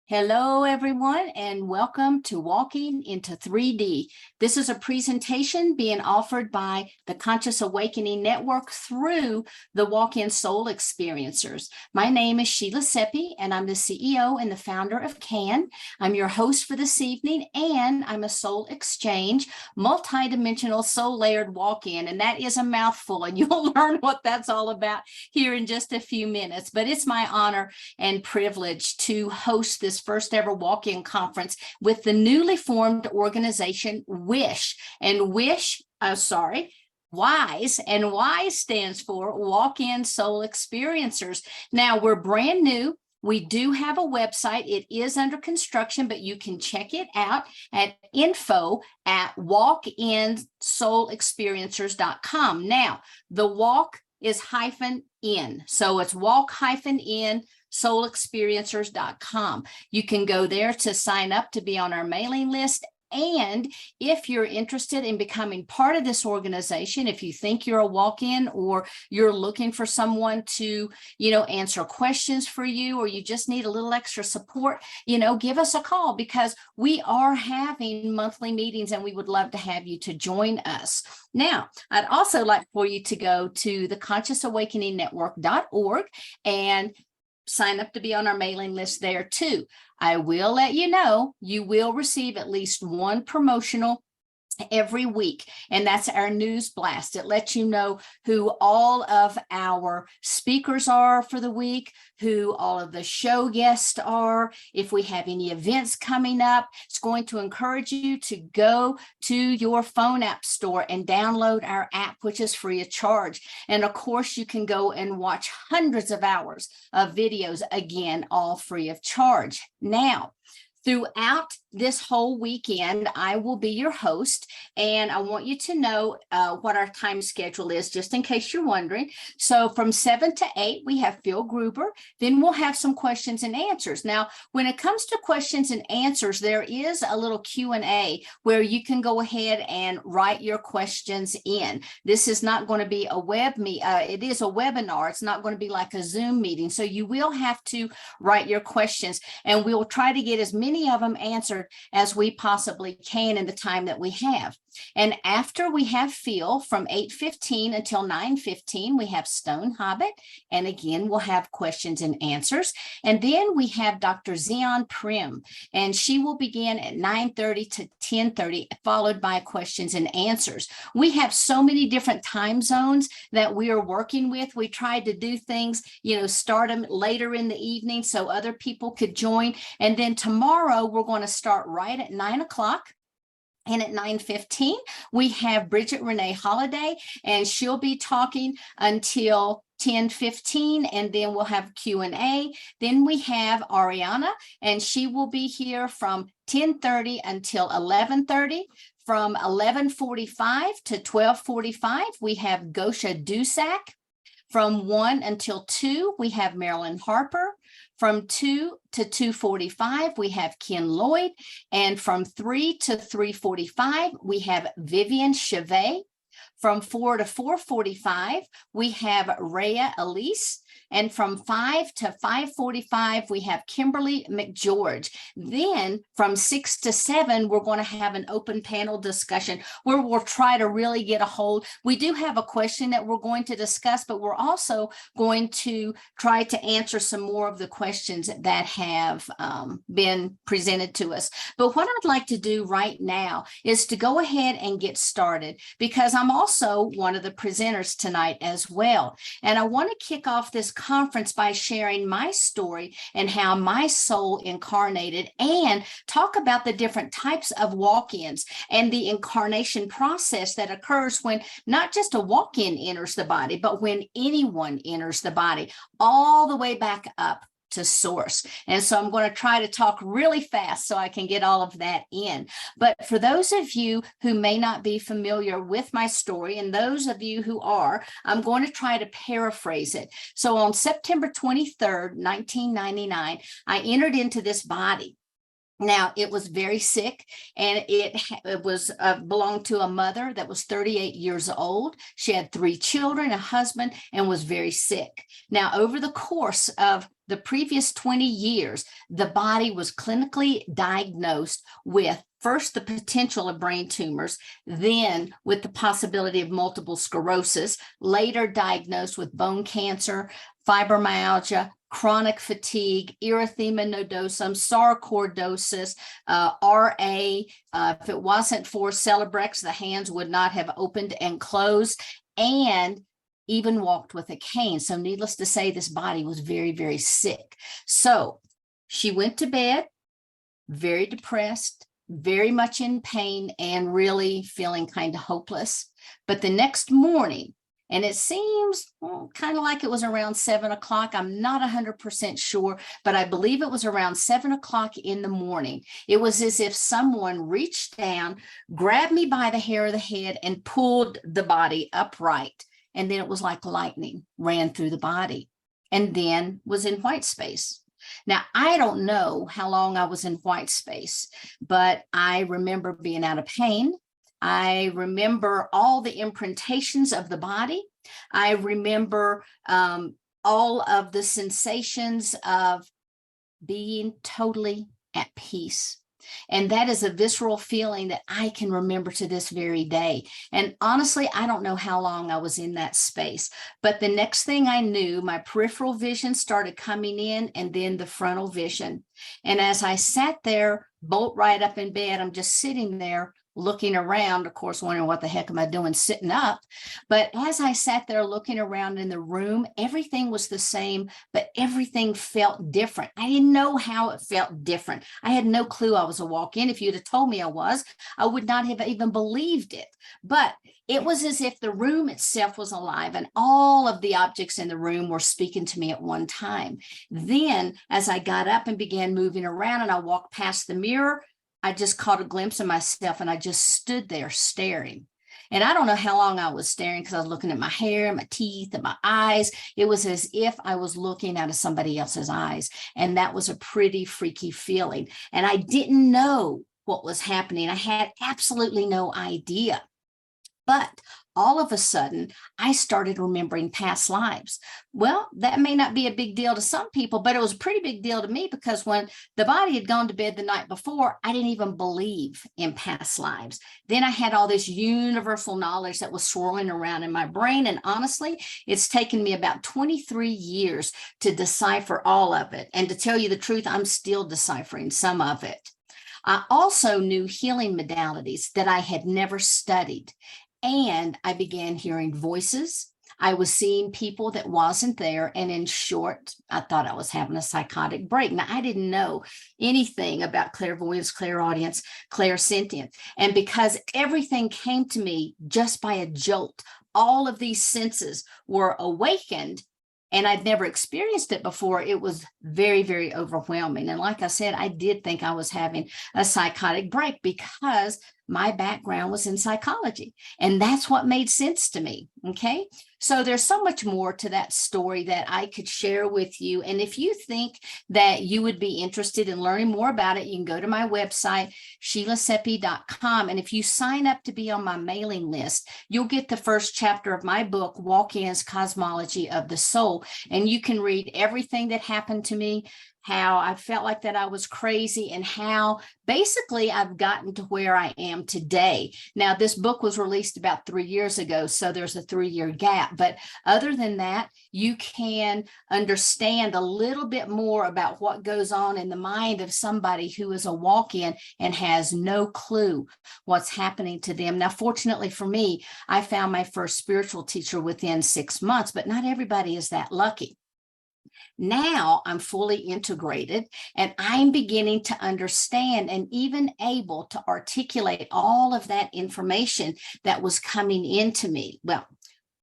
Hello, everyone, and welcome to Walking into 3D. This is a presentation being offered by the Conscious Awakening Network through the Walk-In Soul Experiencers. My name is Sheila Seppi, and I'm the CEO and the founder of CAN. I'm your host for this evening, and I'm a Soul Exchange, multidimensional soul-layered walk-in, and that is a mouthful, and you'll learn what that's all about here in just a few minutes. But it's my honor and privilege to host this first ever walk-in conference with the newly formed organization WISH. And WISH, WISE, and WISE stands for Walk-In Soul Experiencers. Now, we're brand new. We do have a website. It is under construction, but you can check it out at info@walkinsoulexperiencers.com. Now, the walk is -in, so it's walk-in soulexperiencers.com. You can go there to sign up to be on our mailing list. And if you're interested in becoming part of this organization, if you think you're a walk-in or you're looking for someone to, answer questions for you, or you just need a little extra support, give us a call, because we are having monthly meetings and we would love to have you to join us. Now, I'd also like for you to go to the consciousawakeningnetwork.org and sign up to be on our mailing list there too. I will let you know you will receive at least one promotional every week, and that's our news blast. It lets you know who all of our speakers are for the week, who all of the show guests are, if we have any events coming up. It's going to encourage you to go to your phone app store and download our app, which is free of charge. And of course, you can go and watch hundreds of hours of videos, again, all free of charge. Now, throughout this whole weekend, I will be your host, and I want you to know what our time schedule is, just in case you're wondering. So from 7 to 8, we have Phil Gruber. Then we'll have some questions and answers. Now, when it comes to questions and answers, there is a little Q&A where you can go ahead and write your questions in. This is not going to be a it is a webinar. It's not going to be like a Zoom meeting. So you will have to write your questions, and we'll try to get as many of them answered as we possibly can in the time that we have. And after we have Phil from 8:15 until 9:15, we have Stone Hobbit. And again, we'll have questions and answers. And then we have Dr. Xion Prem, and she will begin at 9:30 to 10:30, followed by questions and answers. We have so many different time zones that we are working with. We tried to do things, start them later in the evening so other people could join. And then tomorrow we're going to start right at 9 o'clock. And at 9:15, we have Bridget Renee Holiday, and she'll be talking until 10:15, and then we'll have Q&A. Then we have Ariana, and she will be here from 10:30 until 11:30. From 11:45 to 12:45, we have Gosha Dusak. From 1 until 2, we have Marilyn Harper. From 2 to 2:45, we have Ken Lloyd. And from 3 to 3:45, we have Vivian Chevet. From 4 to 4:45, we have Rhea Elise. And from 5 to 5:45, we have Kimberly McGeorge. Then from 6 to 7, we're going to have an open panel discussion where we'll try to really get a hold. We do have a question that we're going to discuss, but we're also going to try to answer some more of the questions that have been presented to us. But what I'd like to do right now is to go ahead and get started, because I'm also one of the presenters tonight as well. And I want to kick off this conference by sharing my story and how my soul incarnated, and talk about the different types of walk-ins and the incarnation process that occurs when not just a walk-in enters the body, but when anyone enters the body, all the way back up to source. And so I'm going to try to talk really fast so I can get all of that in. But for those of you who may not be familiar with my story, and those of you who are, I'm going to try to paraphrase it. So on September 23rd, 1999, I entered into this body. Now, it was very sick, and it was belonged to a mother that was 38 years old. She had 3 children, a husband, and was very sick. Now, over the course of the previous 20 years, the body was clinically diagnosed with first the potential of brain tumors, then with the possibility of multiple sclerosis, later diagnosed with bone cancer, fibromyalgia, chronic fatigue, erythema nodosum, sarcoidosis, RA. If it wasn't for Celebrex, the hands would not have opened and closed, and even walked with a cane. So needless to say, this body was very, very sick. So she went to bed, very depressed, very much in pain, and really feeling kind of hopeless. But the next morning, and it seems kind of like it was around 7 o'clock. I'm not 100% sure, but I believe it was around 7 o'clock in the morning. It was as if someone reached down, grabbed me by the hair of the head, and pulled the body upright. And then it was like lightning ran through the body, and then was in white space. Now, I don't know how long I was in white space, but I remember being out of pain. I remember all the imprintations of the body. I remember all of the sensations of being totally at peace. And that is a visceral feeling that I can remember to this very day. And honestly, I don't know how long I was in that space. But the next thing I knew, my peripheral vision started coming in, and then the frontal vision. And as I sat there, bolt right up in bed, I'm just sitting there looking around, of course, wondering what the heck am I doing sitting up? But as I sat there looking around in the room, everything was the same, but everything felt different. I didn't know how it felt different. I had no clue I was a walk-in. If you'd have told me I was, I would not have even believed it. But it was as if the room itself was alive, and all of the objects in the room were speaking to me at one time. Then, as I got up and began moving around, and I walked past the mirror, I just caught a glimpse of myself, and I just stood there staring. And I don't know how long I was staring, because I was looking at my hair, my teeth, and my eyes. It was as if I was looking out of somebody else's eyes. And that was a pretty freaky feeling. And I didn't know what was happening. I had absolutely no idea. But all of a sudden, I started remembering past lives. Well, that may not be a big deal to some people, but it was a pretty big deal to me, because when the body had gone to bed the night before, I didn't even believe in past lives. Then I had all this universal knowledge that was swirling around in my brain. And honestly, it's taken me about 23 years to decipher all of it. And to tell you the truth, I'm still deciphering some of it. I also knew healing modalities that I had never studied. And I began hearing voices. I was seeing people that wasn't there. And in short, I thought I was having a psychotic break. Now, I didn't know anything about clairvoyance, clairaudience, clairsentience. And because everything came to me just by a jolt, all of these senses were awakened, and I'd never experienced it before. It was very, very overwhelming. And like I said, I did think I was having a psychotic break, because my background was in psychology, and that's what made sense to me. Okay. So there's so much more to that story that I could share with you. And if you think that you would be interested in learning more about it, you can go to my website, SheilaSeppi.com. And if you sign up to be on my mailing list, you'll get the first chapter of my book, Walk-In's Cosmology of the Soul. And you can read everything that happened to me, how I felt like that I was crazy, and how basically I've gotten to where I am today. Now, this book was released about 3 years ago, so there's a 3-year gap. But other than that, you can understand a little bit more about what goes on in the mind of somebody who is a walk-in and has no clue what's happening to them. Now, fortunately for me, I found my first spiritual teacher within 6 months, but not everybody is that lucky. Now I'm fully integrated, and I'm beginning to understand and even able to articulate all of that information that was coming into me. Well,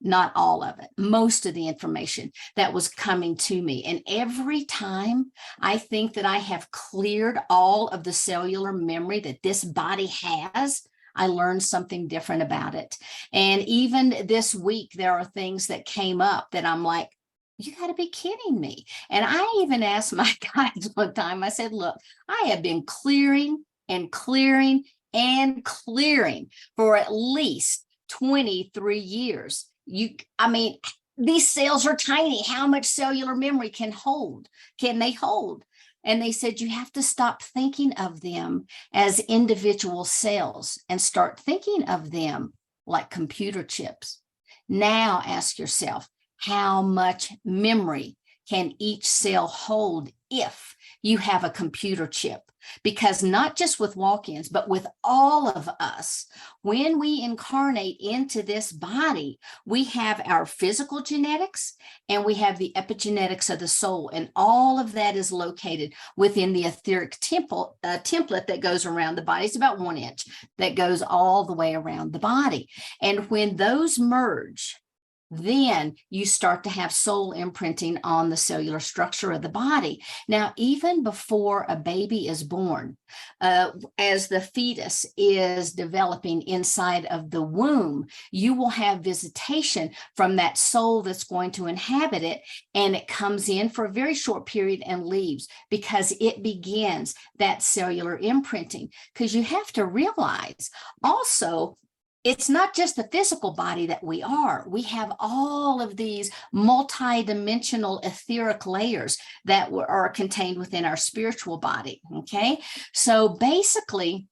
not all of it, most of the information that was coming to me. And every time I think that I have cleared all of the cellular memory that this body has, I learned something different about it. And even this week, there are things that came up that I'm like, you got to be kidding me. And I even asked my guides one time, I said, look, I have been clearing and clearing and clearing for at least 23 years. These cells are tiny. How much cellular memory can they hold? And they said, you have to stop thinking of them as individual cells and start thinking of them like computer chips. Now ask yourself, how much memory can each cell hold if you have a computer chip? Because not just with walk-ins, but with all of us, when we incarnate into this body, we have our physical genetics and we have the epigenetics of the soul. And all of that is located within the etheric template that goes around the body. It's about 1 inch that goes all the way around the body. And when those merge, then you start to have soul imprinting on the cellular structure of the body. Now, even before a baby is born, as the fetus is developing inside of the womb, you will have visitation from that soul that's going to inhabit it, and it comes in for a very short period and leaves because it begins that cellular imprinting. Because you have to realize also, it's not just the physical body that we are. We have all of these multi-dimensional etheric layers that are contained within our spiritual body, okay? So basically,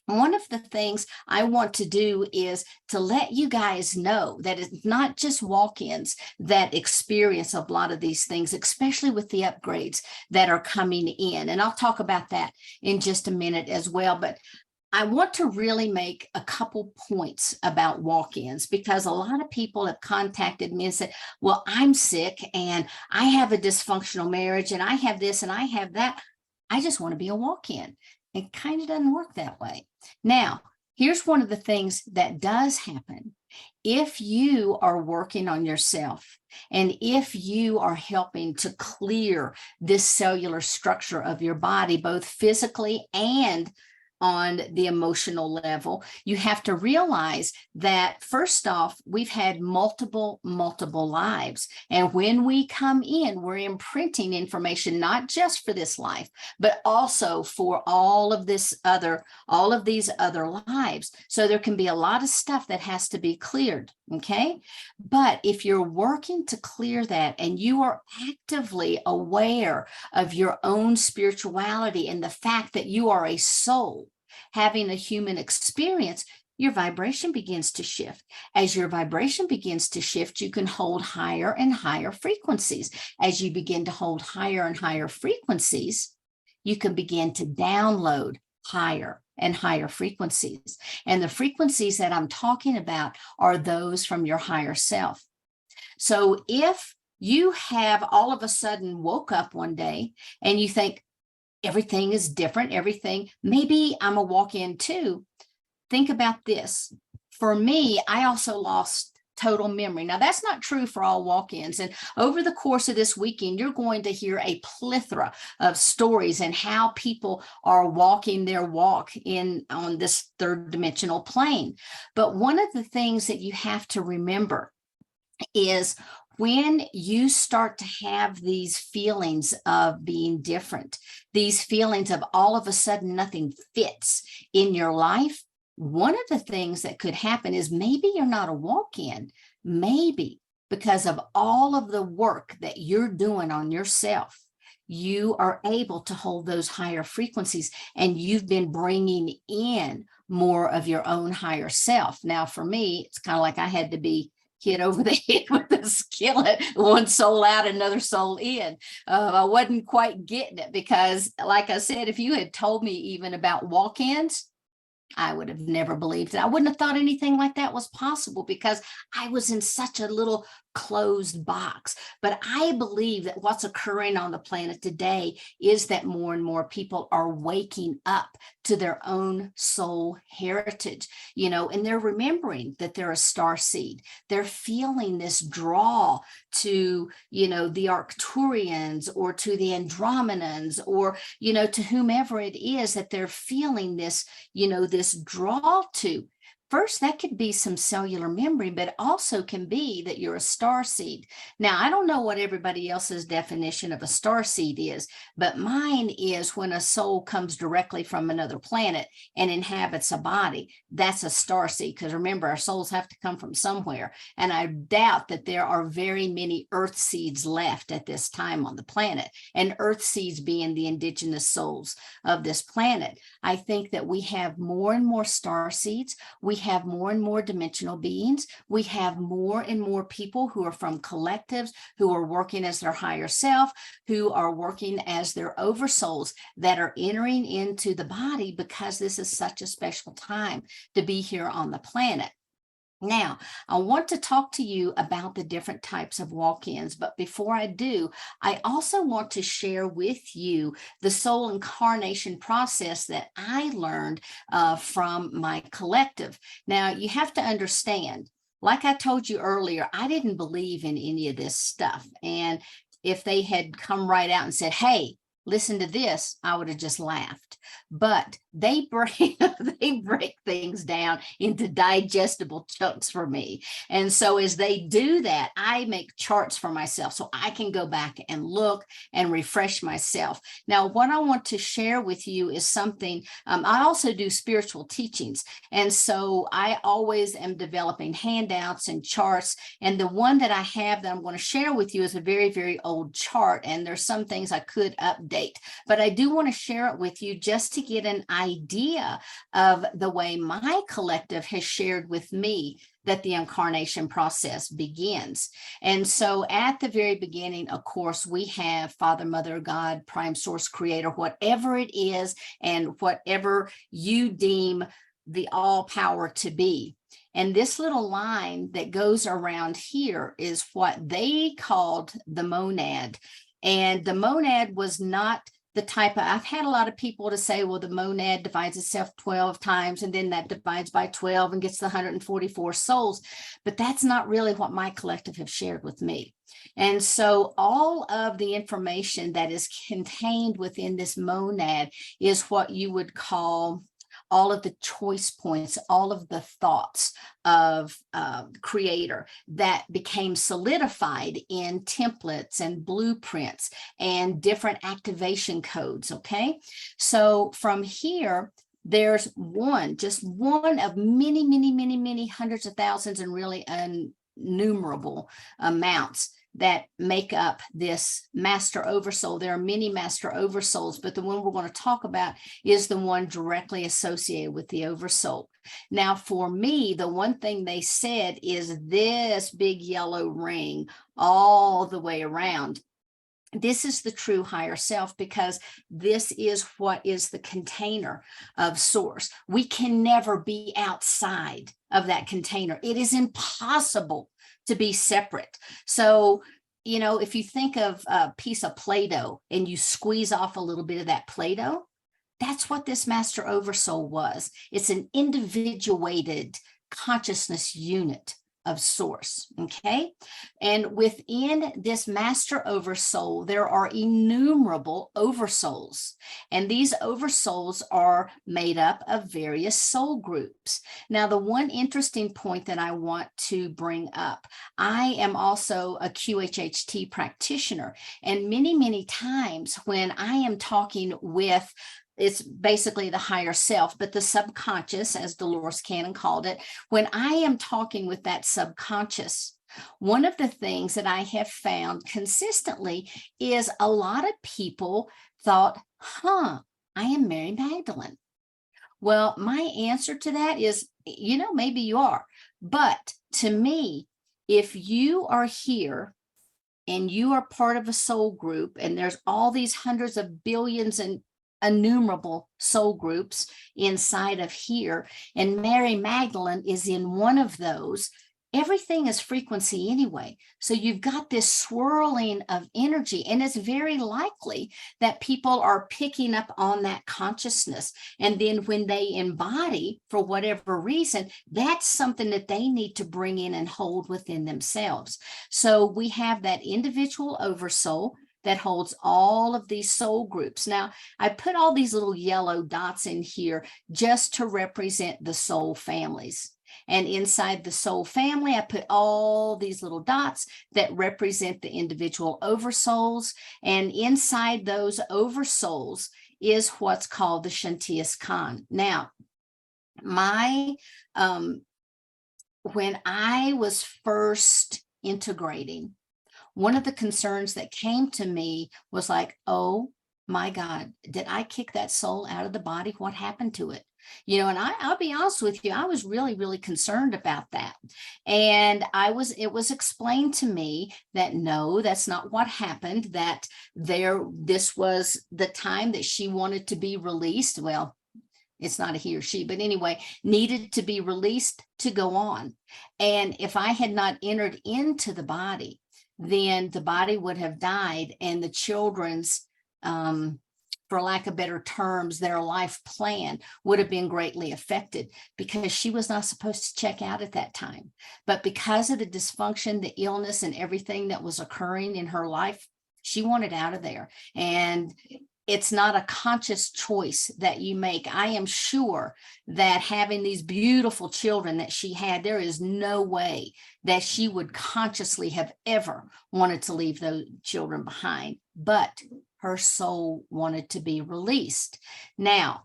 one of the things I want to do is to let you guys know that it's not just walk-ins that experience a lot of these things, especially with the upgrades that are coming in. And I'll talk about that in just a minute as well. But I want to really make a couple points about walk-ins, because a lot of people have contacted me and said, well, I'm sick and I have a dysfunctional marriage and I have this and I have that. I just want to be a walk-in. It kind of doesn't work that way. Now, here's one of the things that does happen. If you are working on yourself and if you are helping to clear this cellular structure of your body, both physically and on the emotional level, you have to realize that first off, we've had multiple lives. And when we come in, we're imprinting information, not just for this life, but also for all of these other lives. So there can be a lot of stuff that has to be cleared. Okay. But if you're working to clear that and you are actively aware of your own spirituality and the fact that you are a soul having a human experience, your vibration begins to shift. As your vibration begins to shift, you can hold higher and higher frequencies. As you begin to hold higher and higher frequencies, you can begin to download higher and higher frequencies. And the frequencies that I'm talking about are those from your higher self. So if you have all of a sudden woke up one day and you think, everything is different, maybe I'm a walk-in too. Think about this. For me, I also lost total memory. Now, that's not true for all walk-ins. And over the course of this weekend, you're going to hear a plethora of stories and how people are walking their walk on this third dimensional plane. But one of the things that you have to remember is when you start to have these feelings of being different, these feelings of all of a sudden nothing fits in your life, one of the things that could happen is maybe you're not a walk-in, maybe because of all of the work that you're doing on yourself, you are able to hold those higher frequencies and you've been bringing in more of your own higher self. Now, for me, it's kind of like I had to be hit over the head with a skillet, one soul out, another soul in. I wasn't quite getting it because, like I said, if you had told me even about walk-ins, I would have never believed it. I wouldn't have thought anything like that was possible because I was in such a little closed box. But I believe that what's occurring on the planet today is that more and more people are waking up to their own soul heritage, and they're remembering that they're a star seed. They're feeling this draw to, the Arcturians or to the Andromedans or, to whomever it is that they're feeling this, this draw to. First, that could be some cellular memory, but also can be that you're a star seed. Now, I don't know what everybody else's definition of a star seed is, but mine is when a soul comes directly from another planet and inhabits a body. That's a star seed, because remember, our souls have to come from somewhere. And I doubt that there are very many earth seeds left at this time on the planet, and earth seeds being the indigenous souls of this planet. I think that we have more and more star seeds. We have more and more dimensional beings. We have more and more people who are from collectives, who are working as their higher self, who are working as their oversouls that are entering into the body because this is such a special time to be here on the planet. Now, I want to talk to you about the different types of walk-ins, but before I do, I also want to share with you the soul incarnation process that I learned from my collective. Now, you have to understand, like I told you earlier, I didn't believe in any of this stuff. And if they had come right out and said, hey, listen to this, I would have just laughed. But they break things down into digestible chunks for me. And so as they do that, I make charts for myself so I can go back and look and refresh myself. Now, what I want to share with you is something, I also do spiritual teachings. And so I always am developing handouts and charts. And the one that I have that I'm going to share with you is a very, very old chart. And there's some things I could update, but I do want to share it with you just to get an idea of the way my collective has shared with me that the incarnation process begins. And so at the very beginning, of course, we have Father, Mother, God, Prime Source, Creator, whatever it is, and whatever you deem the all power to be. And this little line that goes around here is what they called the monad. And the monad was not the type of, I've had a lot of people to say, well, the monad divides itself 12 times, and then that divides by 12 and gets the 144 souls. But that's not really what my collective have shared with me. And so all of the information that is contained within this monad is what you would call all of the choice points, all of the thoughts of Creator that became solidified in templates and blueprints and different activation codes, okay? So from here, there's just one of many, many, many, many hundreds of thousands and really innumerable amounts that make up this master oversoul. There are many master oversouls, but the one we're going to talk about is the one directly associated with the oversoul. Now, for me, the one thing they said is this big yellow ring all the way around. This is the true higher self, because this is what is the container of source. We can never be outside of that container. It is impossible to be separate. So, if you think of a piece of Play-Doh and you squeeze off a little bit of that Play-Doh, that's what this master oversoul was. It's an individuated consciousness unit of source. Okay. And within this master oversoul, there are innumerable oversouls. And these oversouls are made up of various soul groups. Now, the one interesting point that I want to bring up, I am also a QHHT practitioner. And many, many times when I am talking with, it's basically the higher self, but the subconscious, as Dolores Cannon called it, when I am talking with that subconscious, one of the things that I have found consistently is a lot of people thought, I am Mary Magdalene. Well, my answer to that is, maybe you are. But to me, if you are here and you are part of a soul group, and there's all these hundreds of billions and innumerable soul groups inside of here, and Mary Magdalene is in one of those, everything is frequency anyway. So you've got this swirling of energy, and it's very likely that people are picking up on that consciousness. And then when they embody, for whatever reason, that's something that they need to bring in and hold within themselves. So we have that individual oversoul that holds all of these soul groups. Now, I put all these little yellow dots in here just to represent the soul families. And inside the soul family, I put all these little dots that represent the individual oversouls. And inside those oversouls is what's called the Shantias Khan. Now, when I was first integrating, one of the concerns that came to me was like, oh my God, did I kick that soul out of the body? What happened to it? And I'll be honest with you, I was really, really concerned about that. And it was explained to me that no, that's not what happened, that this was the time that she wanted to be released. Well, it's not a he or she, but anyway, needed to be released to go on. And if I had not entered into the body, then the body would have died, and the children's, for lack of better terms, their life plan would have been greatly affected, because she was not supposed to check out at that time. But because of the dysfunction, the illness, and everything that was occurring in her life, she wanted out of there. And it's not a conscious choice that you make. I am sure that having these beautiful children that she had, there is no way that she would consciously have ever wanted to leave those children behind, but her soul wanted to be released. Now,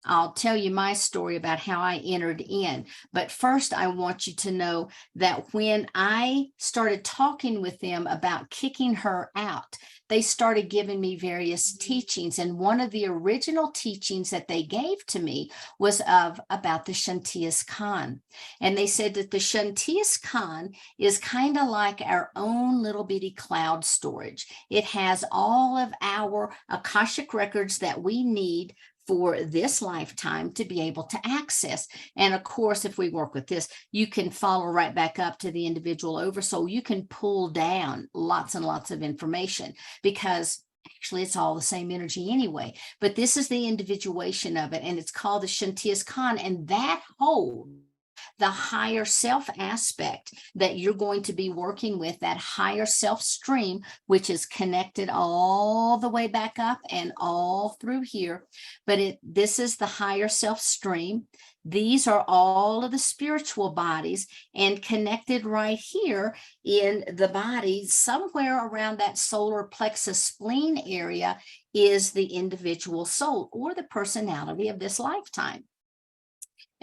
I'll tell you my story about how I entered in. But first, I want you to know that when I started talking with them about kicking her out, they started giving me various teachings. And one of the original teachings that they gave to me was about the Shantias Khan. And they said that the Shantias Khan is kind of like our own little bitty cloud storage. It has all of our Akashic records that we need for this lifetime to be able to access. And of course, if we work with this, you can follow right back up to the individual oversoul. You can pull down lots and lots of information, because actually it's all the same energy anyway. But this is the individuation of it, and it's called the Shantias Khan, and that holds the higher self aspect that you're going to be working with, that higher self stream, which is connected all the way back up and all through here. But this is the higher self stream. These are all of the spiritual bodies, and connected right here in the body, somewhere around that solar plexus spleen area, is the individual soul, or the personality of this lifetime.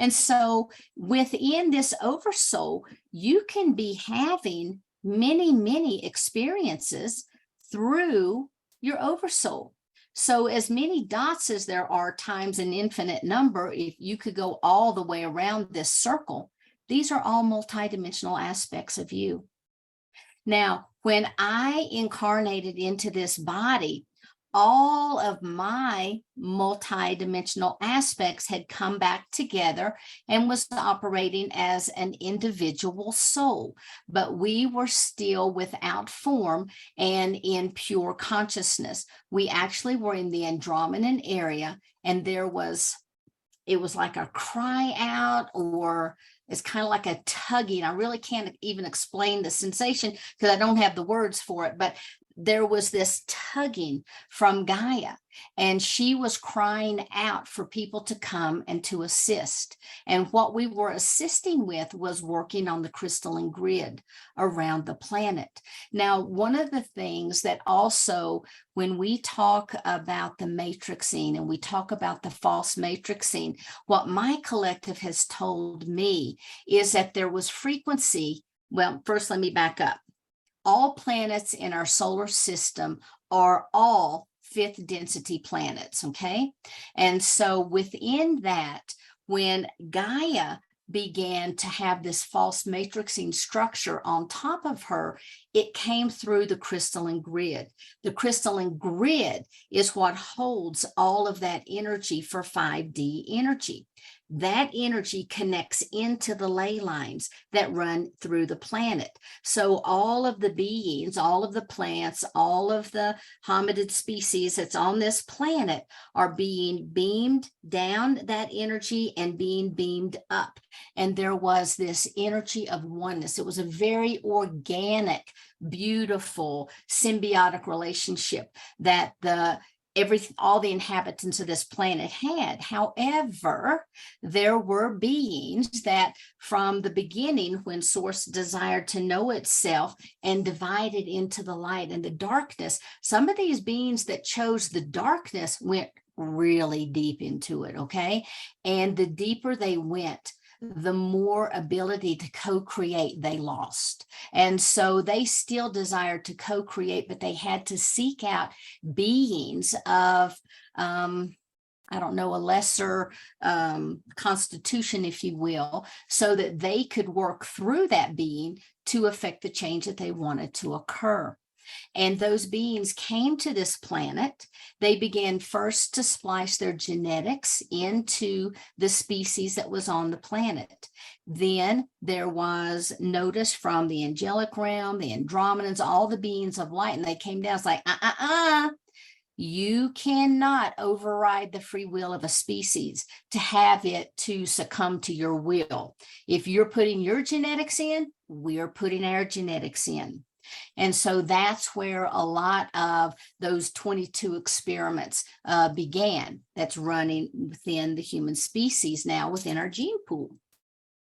And so within this oversoul, you can be having many, many experiences through your oversoul. So as many dots as there are times an infinite number, if you could go all the way around this circle, these are all multidimensional aspects of you. Now, when I incarnated into this body, all of my multidimensional aspects had come back together and was operating as an individual soul, but we were still without form and in pure consciousness. We actually were in the Andromedan area, and it was like a cry out, or it's kind of like a tugging. I really can't even explain the sensation because I don't have the words for it, but there was this tugging from Gaia, and she was crying out for people to come and to assist. And what we were assisting with was working on the crystalline grid around the planet. Now, one of the things that also, when we talk about the matrixing and we talk about the false matrixing, what my collective has told me is that there was frequency. Well, first, let me back up. All planets in our solar system are all fifth density planets, okay? And so within that, when Gaia began to have this false matrixing structure on top of her, it came through the crystalline grid. The crystalline grid is what holds all of that energy for 5D energy. That energy connects into the ley lines that run through the planet. So all of the beings, all of the plants, all of the hominid species that's on this planet are being beamed down that energy and being beamed up. And there was this energy of oneness. It was a very organic, beautiful, symbiotic relationship that all the inhabitants of this planet had. However, there were beings that from the beginning, when Source desired to know itself and divided into the light and the darkness, some of these beings that chose the darkness went really deep into it, okay? And the deeper they went, the more ability to co-create they lost. And so they still desired to co-create, but they had to seek out beings of, I don't know, a lesser constitution, if you will, so that they could work through that being to affect the change that they wanted to occur. And those beings came to this planet. They began first to splice their genetics into the species that was on the planet. Then there was notice from the angelic realm, the Andromedans, all the beings of light, and they came down. It's like, you cannot override the free will of a species to have it to succumb to your will. If you're putting your genetics in, we're putting our genetics in. And so that's where a lot of those 22 experiments began that's running within the human species now within our gene pool.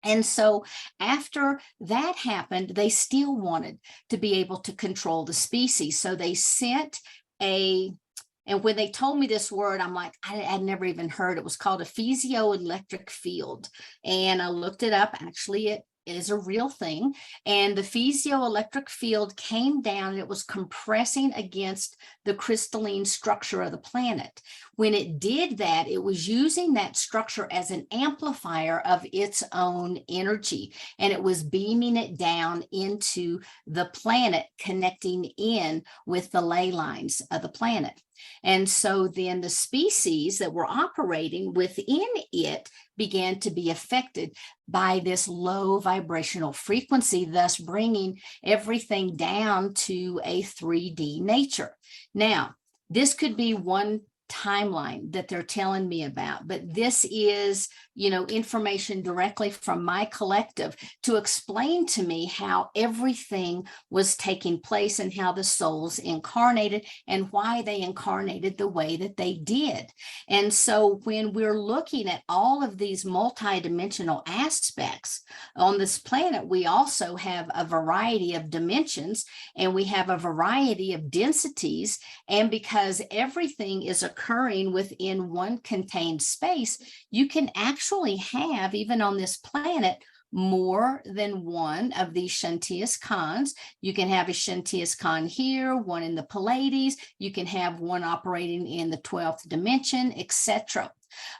And so after that happened, they still wanted to be able to control the species. So they sent and when they told me this word, I'm like, I'd never even heard. It was called a piezoelectric field. And I looked it up. Actually, it is a real thing. And the piezoelectric field came down and it was compressing against the crystalline structure of the planet. When it did that, it was using that structure as an amplifier of its own energy, and it was beaming it down into the planet, connecting in with the ley lines of the planet. And so then the species that were operating within it began to be affected by this low vibrational frequency, thus bringing everything down to a 3D nature. Now, this could be one timeline that they're telling me about, but this is, information directly from my collective to explain to me how everything was taking place and how the souls incarnated and why they incarnated the way that they did. And so when we're looking at all of these multidimensional aspects on this planet, we also have a variety of dimensions and we have a variety of densities. And because everything is occurring within one contained space, you can actually have, even on this planet, more than one of these Shantias Khans. You can have a Shantias Khan here, one in the Pleiades. You can have one operating in the 12th dimension, etc.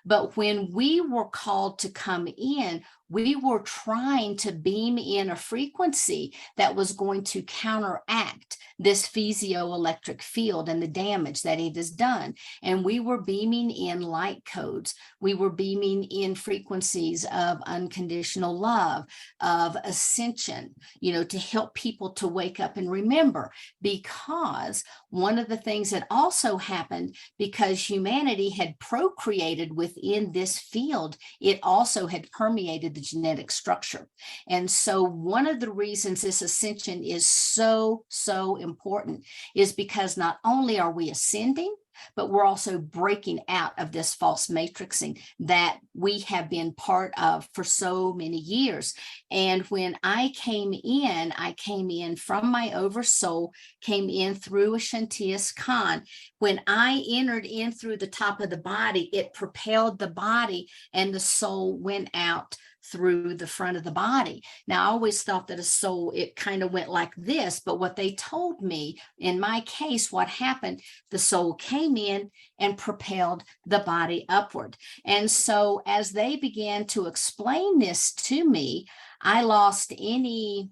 But when we were called to come in, we were trying to beam in a frequency that was going to counteract this piezoelectric field and the damage that it has done. And we were beaming in light codes. We were beaming in frequencies of unconditional love, of ascension, to help people to wake up and remember. Because one of the things that also happened, because humanity had procreated permeated within this field, it also had permeated the genetic structure. And so one of the reasons this ascension is so, so important is because not only are we ascending, but we're also breaking out of this false matrixing that we have been part of for so many years. And when I came in from my oversoul, came in through a Shantias Khan. When I entered in through the top of the body, it propelled the body and the soul went out through the front of the body. Now, I always thought that a soul, it kind of went like this, but what they told me, in my case, what happened, the soul came in and propelled the body upward. And so as they began to explain this to me, I lost any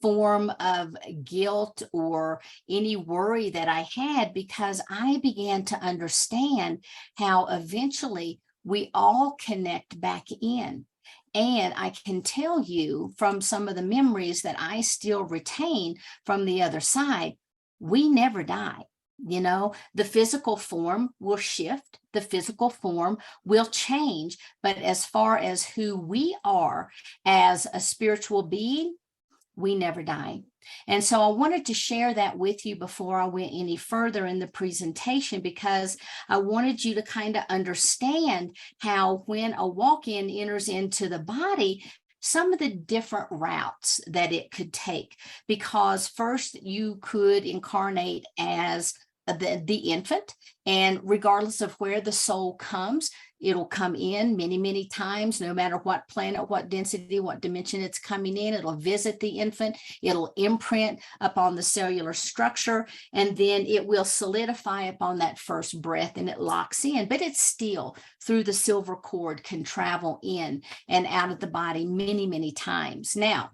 form of guilt or any worry that I had, because I began to understand how eventually we all connect back in. And I can tell you from some of the memories that I still retain from the other side, we never die. You know, the physical form will shift, the physical form will change, but as far as who we are as a spiritual being, we never die. And so I wanted to share that with you before I went any further in the presentation, because I wanted you to kind of understand how when a walk-in enters into the body, some of the different routes that it could take. Because first you could incarnate as the infant, and regardless of where the soul comes, it'll come in many, many times, no matter what planet, what density, what dimension it's coming in. It'll visit the infant, it'll imprint upon the cellular structure, and then it will solidify upon that first breath and it locks in. But it's still through the silver cord can travel in and out of the body many, many times. Now,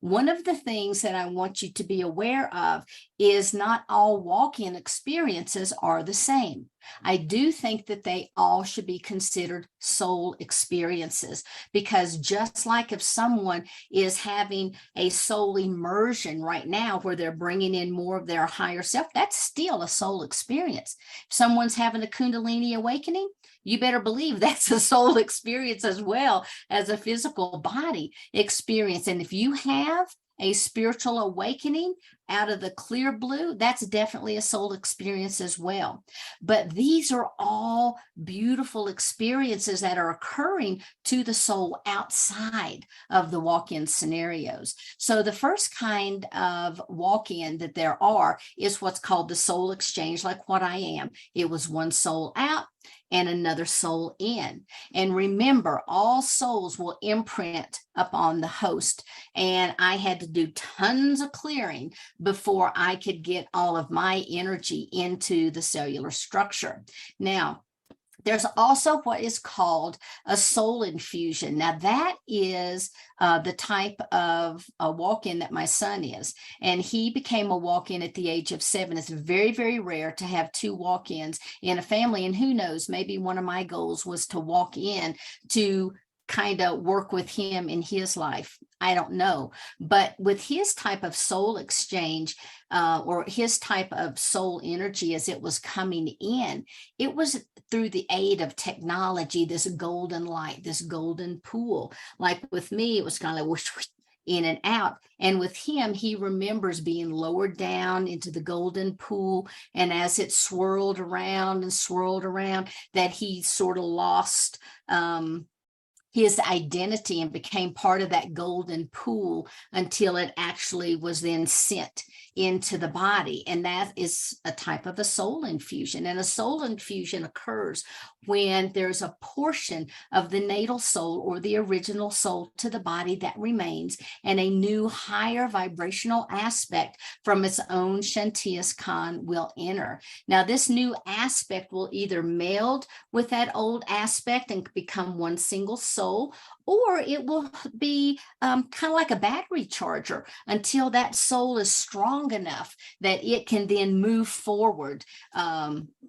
one of the things that I want you to be aware of is not all walk-in experiences are the same. I do think that they all should be considered soul experiences, because just like if someone is having a soul immersion right now where they're bringing in more of their higher self, that's still a soul experience. If someone's having a Kundalini awakening, you better believe that's a soul experience as well as a physical body experience. And if you have a spiritual awakening out of the clear blue, that's definitely a soul experience as well. But these are all beautiful experiences that are occurring to the soul outside of the walk-in scenarios. So the first kind of walk-in that there are is what's called the soul exchange, like what I am. It was one soul out and another soul in. And remember, all souls will imprint upon the host. And I had to do tons of clearing before I could get all of my energy into the cellular structure. Now, there's also what is called a soul infusion. Now, that is the type of a walk-in that my son is. And he became a walk-in at the age of 7. It's very, very rare to have 2 walk-ins in a family. And who knows, maybe one of my goals was to walk in to kind of work with him in his life. I don't know. But with his type of soul exchange, or his type of soul energy as it was coming in, it was through the aid of technology, this golden light, this golden pool. Like with me, it was kind of like whoosh, whoosh, in and out. And with him, he remembers being lowered down into the golden pool. And as it swirled around, that he sort of lost his identity and became part of that golden pool until it actually was then sent into the body. And that is a type of a soul infusion. And a soul infusion occurs when there's a portion of the natal soul or the original soul to the body that remains, and a new higher vibrational aspect from its own Shantias Khan will enter. Now, this new aspect will either meld with that old aspect and become one single soul, or it will be kind of like a battery charger until that soul is strong enough that it can then move forward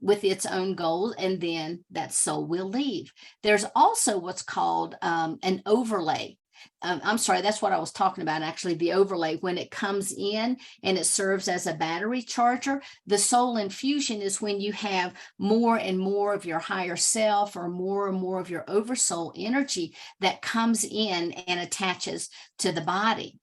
with its own goals, and then that soul will leave. There's also what's called an overlay. I'm sorry, that's what I was talking about, actually, the overlay. When it comes in and it serves as a battery charger, the soul infusion is when you have more and more of your higher self or more and more of your oversoul energy that comes in and attaches to the body.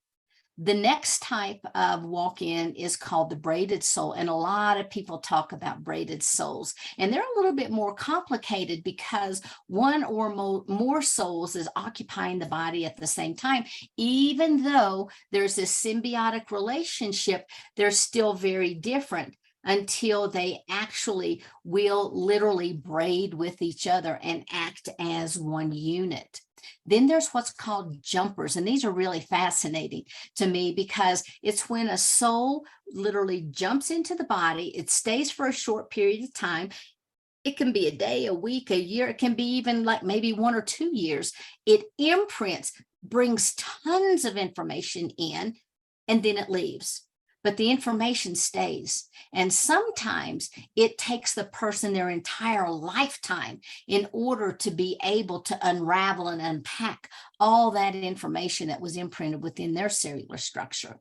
The next type of walk-in is called the braided soul, and a lot of people talk about braided souls, and they're a little bit more complicated because one or more souls is occupying the body at the same time. Even though there's this symbiotic relationship, they're still very different until they actually will literally braid with each other and act as one unit. Then there's what's called jumpers, and these are really fascinating to me because it's when a soul literally jumps into the body. It stays for a short period of time. It can be a day, a week, a year. It can be even like maybe 1 or 2 years. It imprints, brings tons of information in, and then it leaves. But the information stays. And sometimes it takes the person their entire lifetime in order to be able to unravel and unpack all that information that was imprinted within their cellular structure.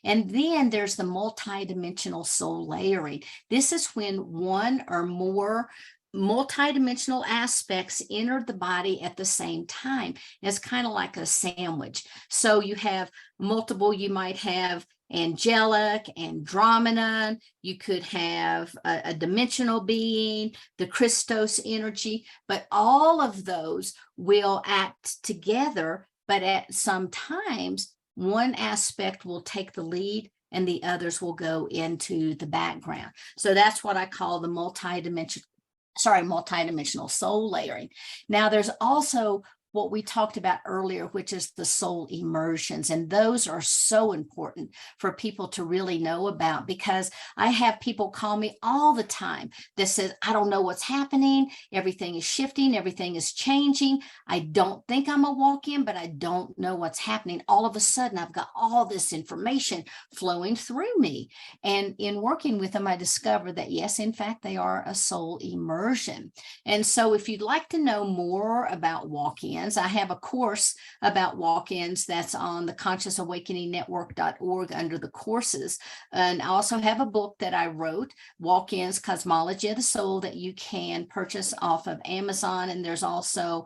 And then there's the multidimensional soul layering. This is when one or more multidimensional aspects enter the body at the same time. It's kind of like a sandwich. So you have multiple, you might have angelic, Andromeda, you could have a dimensional being, the Christos energy, but all of those will act together, but at some times, one aspect will take the lead and the others will go into the background. So that's what I call the multidimensional soul layering. Now, there's also what we talked about earlier, which is the soul immersions. And those are so important for people to really know about, because I have people call me all the time that says, I don't know what's happening. Everything is shifting. Everything is changing. I don't think I'm a walk-in, but I don't know what's happening. All of a sudden, I've got all this information flowing through me. And in working with them, I discovered that, yes, in fact, they are a soul immersion. And so if you'd like to know more about walk-ins, I have a course about walk-ins that's on the consciousawakeningnetwork.org under the courses. And I also have a book that I wrote, Walk-ins, Cosmology of the Soul, that you can purchase off of Amazon. And there's also,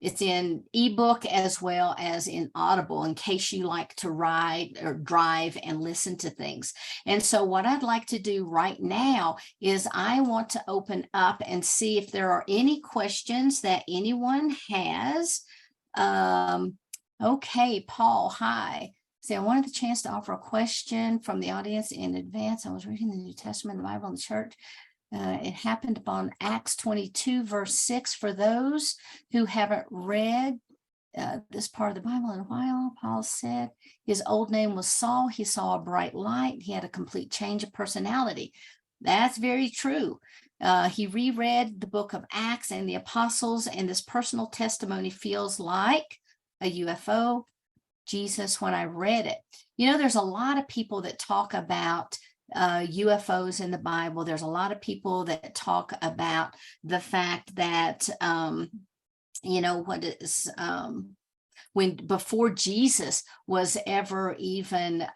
it's in ebook as well as in Audible, in case you like to ride or drive and listen to things. And so what I'd like to do right now is I want to open up and see if there are any questions that anyone has. Okay, Paul, hi. See, I wanted the chance to offer a question from the audience in advance. I was reading the New Testament, the Bible, and the church. It happened upon Acts 22, verse 6. For those who haven't read this part of the Bible in a while, Paul said his old name was Saul. He saw a bright light. He had a complete change of personality. That's very true. He reread the book of Acts and the apostles, and this personal testimony feels like a UFO. Jesus, when I read it, you know, there's a lot of people that talk about UFOs in the Bible. There's a lot of people that talk about the fact that, you know, what is, when before Jesus was ever even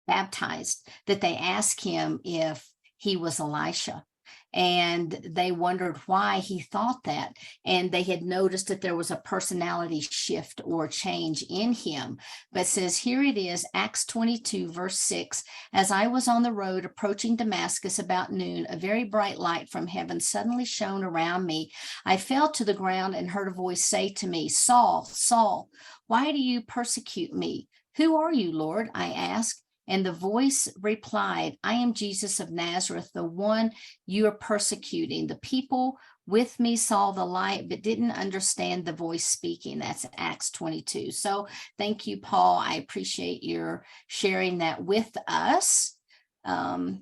baptized, that they asked him if he was Elisha. And they wondered why he thought that. And they had noticed that there was a personality shift or change in him. But it says, here it is, Acts 22, verse 6. As I was on the road approaching Damascus about noon, a very bright light from heaven suddenly shone around me. I fell to the ground and heard a voice say to me, Saul, Saul, why do you persecute me? Who are you, Lord? I asked. And the voice replied, I am Jesus of Nazareth, the one you are persecuting. The people with me saw the light, but didn't understand the voice speaking. That's Acts 22. So thank you, Paul. I appreciate your sharing that with us. I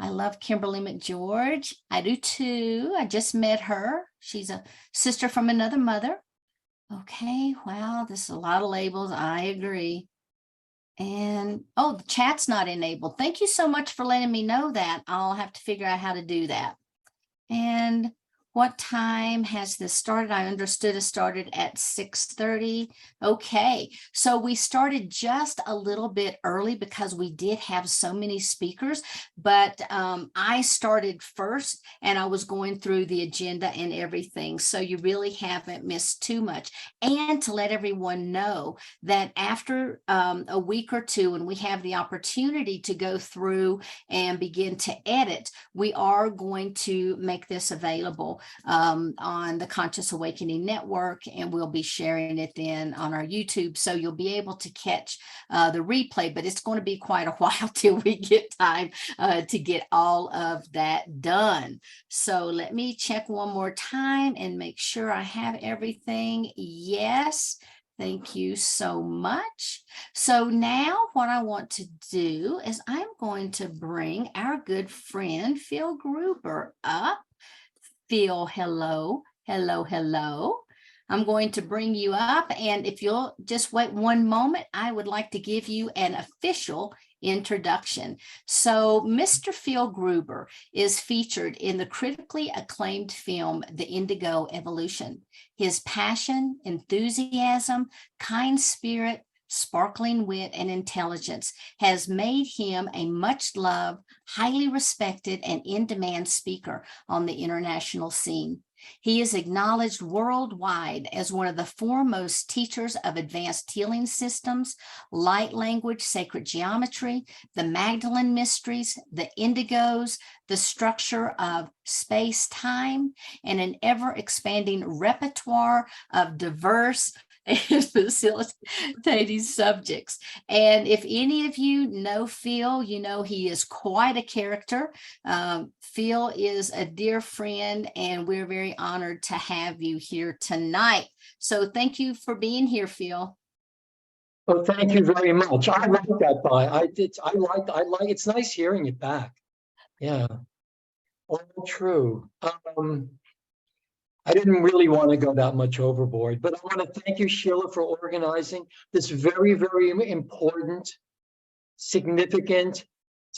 love Kimberly McGeorge. I do too. I just met her. She's a sister from another mother. Okay, wow, this is a lot of labels. I agree. And, oh, the chat's not enabled. Thank you so much for letting me know that. I'll have to figure out how to do that. And What time has this started? I understood it started at 6:30. Okay, so we started just a little bit early because we did have so many speakers, but I started first and I was going through the agenda and everything. So you really haven't missed too much. And to let everyone know that after a week or two, when we have the opportunity to go through and begin to edit, we are going to make this available on the Conscious Awakening Network, and we'll be sharing it then on our YouTube. So you'll be able to catch the replay, but it's going to be quite a while till we get time to get all of that done. So let me check one more time and make sure I have everything. Yes. Thank you so much. So now what I want to do is I'm going to bring our good friend Phil Gruber up. Phil, hello, hello, hello. I'm going to bring you up, and if you'll just wait one moment, I would like to give you an official introduction. So Mr. Phil Gruber is featured in the critically acclaimed film, The Indigo Evolution. His passion, enthusiasm, kind spirit, sparkling wit, and intelligence has made him a much-loved, highly respected, and in-demand speaker on the international scene. He is acknowledged worldwide as one of the foremost teachers of advanced healing systems, light language, sacred geometry, the Magdalene mysteries, the indigos, the structure of space-time, and an ever-expanding repertoire of diverse and facilitating subjects. And if any of you know Phil, you know he is quite a character. Phil is a dear friend, and we're very honored to have you here tonight. So thank you for being here, Phil. Oh, thank you very much. I like that by. I like it's nice hearing it back. Yeah. All true. I didn't really want to go that much overboard, but I want to thank you, Sheila, for organizing this very, very important, significant,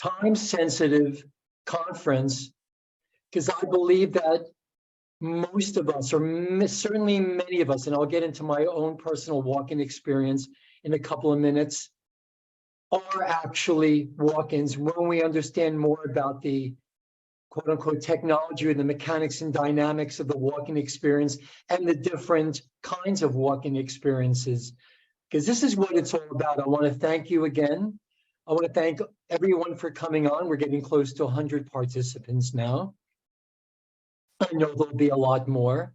time-sensitive conference, because I believe that most of us, or certainly many of us, and I'll get into my own personal walk-in experience in a couple of minutes, are actually walk-ins when we understand more about the quote unquote technology or the mechanics and dynamics of the walk-in experience and the different kinds of walk-in experiences, because this is what it's all about. I want to thank you again. I want to thank everyone for coming on. We're getting close to 100 participants now. I know there'll be a lot more.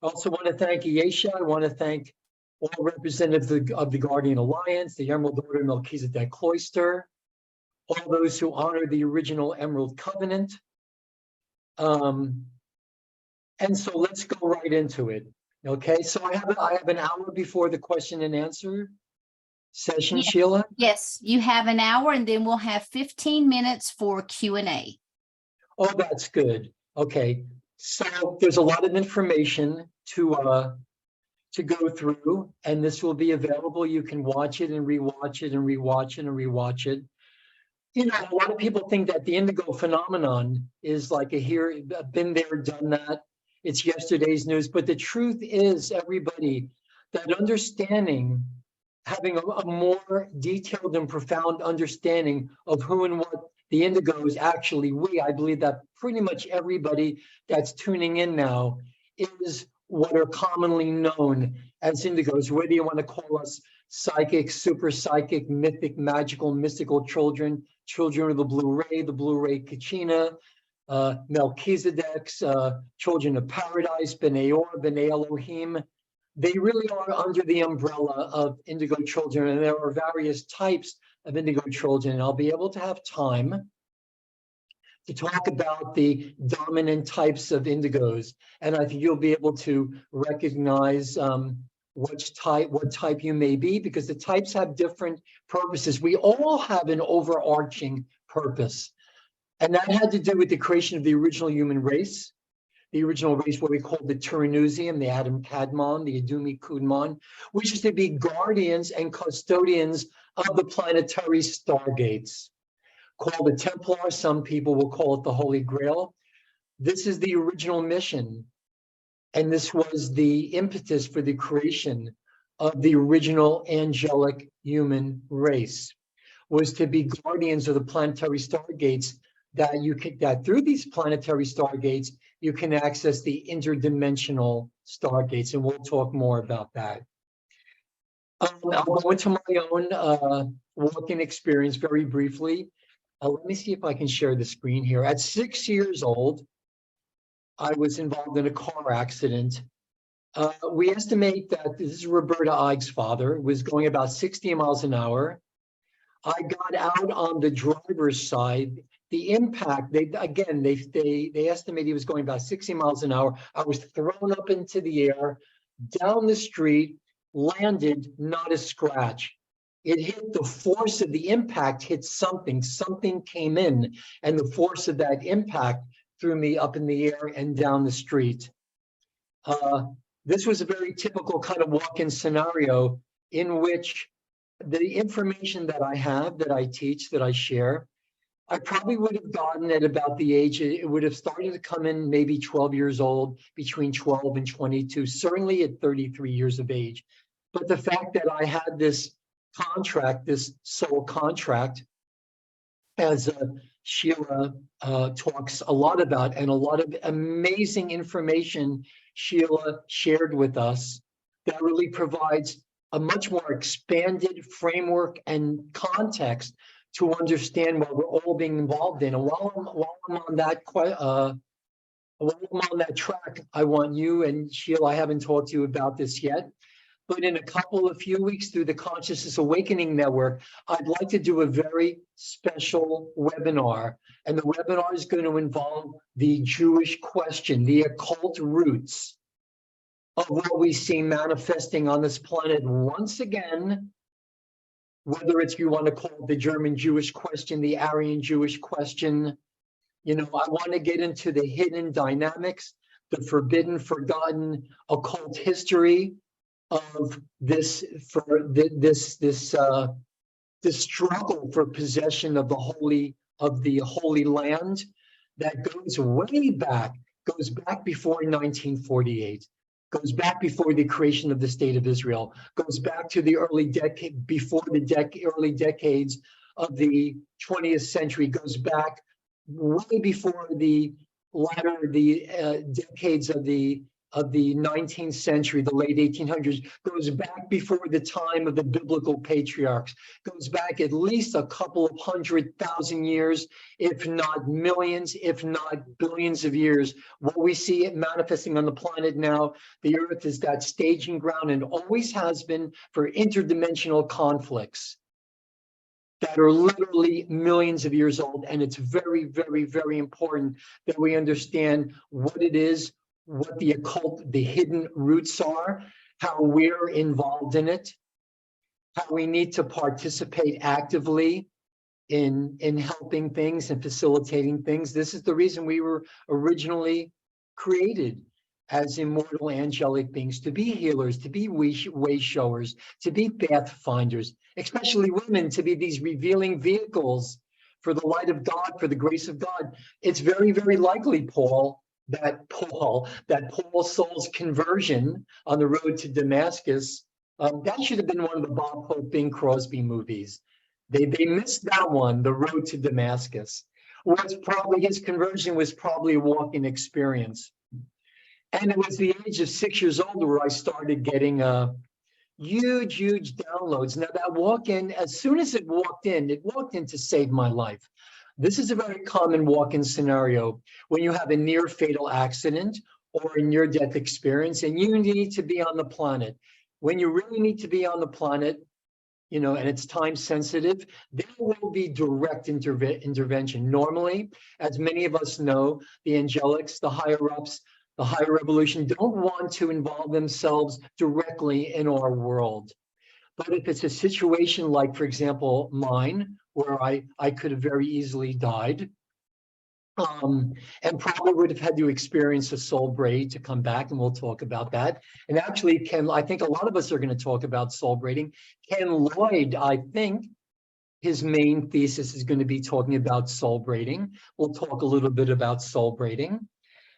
I also want to thank Yesha. I want to thank all representatives of the Guardian Alliance, the Emerald Order Melchizedek Cloister, all those who honor the original Emerald Covenant. And so let's go right into it. Okay, so I have an hour before the question and answer session, Yes. Sheila. Yes, you have an hour, and then we'll have 15 minutes for Q&A. Oh, that's good. Okay, so there's a lot of information to go through, and this will be available. You can watch it and rewatch it and rewatch it and rewatch it. You know, a lot of people think that the indigo phenomenon is like been there, done that. It's yesterday's news. But the truth is, everybody, that understanding, having a more detailed and profound understanding of who and what the indigos actually, I believe that pretty much everybody that's tuning in now is what are commonly known as indigos, whether you want to call us psychic, super psychic, mythic, magical, mystical children of the Blue Ray Kachina, Melchizedek's, children of paradise, B'nai Or, B'nai Elohim. They really are under the umbrella of indigo children, and there are various types of indigo children. And I'll be able to have time to talk about the dominant types of indigos, and I think you'll be able to recognize what type you may be, because the types have different purposes. We all have an overarching purpose, and that had to do with the creation of the original human race. The original race, what we call the Turanusium, the Adam Kadmon, the Adumi Kudmon, which is to be guardians and custodians of the planetary stargates. Called the Templar, some people will call it the Holy Grail. This is the original mission And this was the impetus for the creation of the original angelic human race, was to be guardians of the planetary stargates, that through these planetary stargates, you can access the interdimensional stargates. And we'll talk more about that. I'll go into my own walking experience very briefly. Let me see if I can share the screen here. At 6 years old, I was involved in a car accident. We estimate that this is Roberta Eich's father, was going about 60 miles an hour. I got out on the driver's side. The impact, they estimate he was going about 60 miles an hour. I was thrown up into the air, down the street, landed, not a scratch. It hit, the force of the impact hit something came in, and the force of that impact threw me up in the air and down the street. This was a very typical kind of walk-in scenario in which the information that I have, that I teach, that I share, I probably would have gotten at about the age, it would have started to come in maybe 12 years old, between 12 and 22, certainly at 33 years of age. But the fact that I had this contract, this soul contract, as Sheila talks a lot about, and a lot of amazing information Sheila shared with us, that really provides a much more expanded framework and context to understand what we're all being involved in. And while I'm on that track, I want you and Sheila, I haven't talked to you about this yet, but in a few weeks through the Consciousness Awakening Network, I'd like to do a very special webinar. And the webinar is going to involve the Jewish question, the occult roots of what we see manifesting on this planet once again, whether it's, you want to call it the German Jewish question, the Aryan Jewish question. You know, I want to get into the hidden dynamics, the forbidden, forgotten, occult history of this, this struggle for possession of the Holy Land that goes way back, goes back before 1948. Goes back before the creation of the State of Israel, goes back to the early decades of the 20th century, goes back way before the decades of the 19th century, the late 1800s, goes back before the time of the biblical patriarchs, goes back at least a couple of 100,000 years, if not millions, if not billions of years. What we see it manifesting on the planet now, the Earth is that staging ground, and always has been, for interdimensional conflicts that are literally millions of years old. And it's very, very, very important that we understand what it is, what the occult, the hidden roots are, how we're involved in it, how we need to participate actively in helping things and facilitating things. This is the reason we were originally created as immortal angelic beings, to be healers, to be way showers, to be pathfinders, especially women, to be these revealing vehicles for the light of God, for the grace of God. It's very, very likely, that Paul's soul's conversion on the road to Damascus, that should have been one of the Bob Hope, Bing Crosby movies. They missed that one, The Road to Damascus. His conversion was probably a walking experience. And it was the age of 6 years old where I started getting huge downloads. Now that walk-in, as soon as it walked in to save my life. This is a very common walk-in scenario when you have a near fatal accident or a near-death experience and you need to be on the planet. When you really need to be on the planet, you know, and it's time sensitive, there will be direct intervention. Normally, as many of us know, the angelics, the higher ups, the higher evolution don't want to involve themselves directly in our world. But if it's a situation like, for example, mine, where I could have very easily died, and probably would have had to experience a soul braid to come back, and we'll talk about that. And actually, I think a lot of us are going to talk about soul braiding. Ken Lloyd, I think his main thesis is going to be talking about soul braiding. We'll talk a little bit about soul braiding.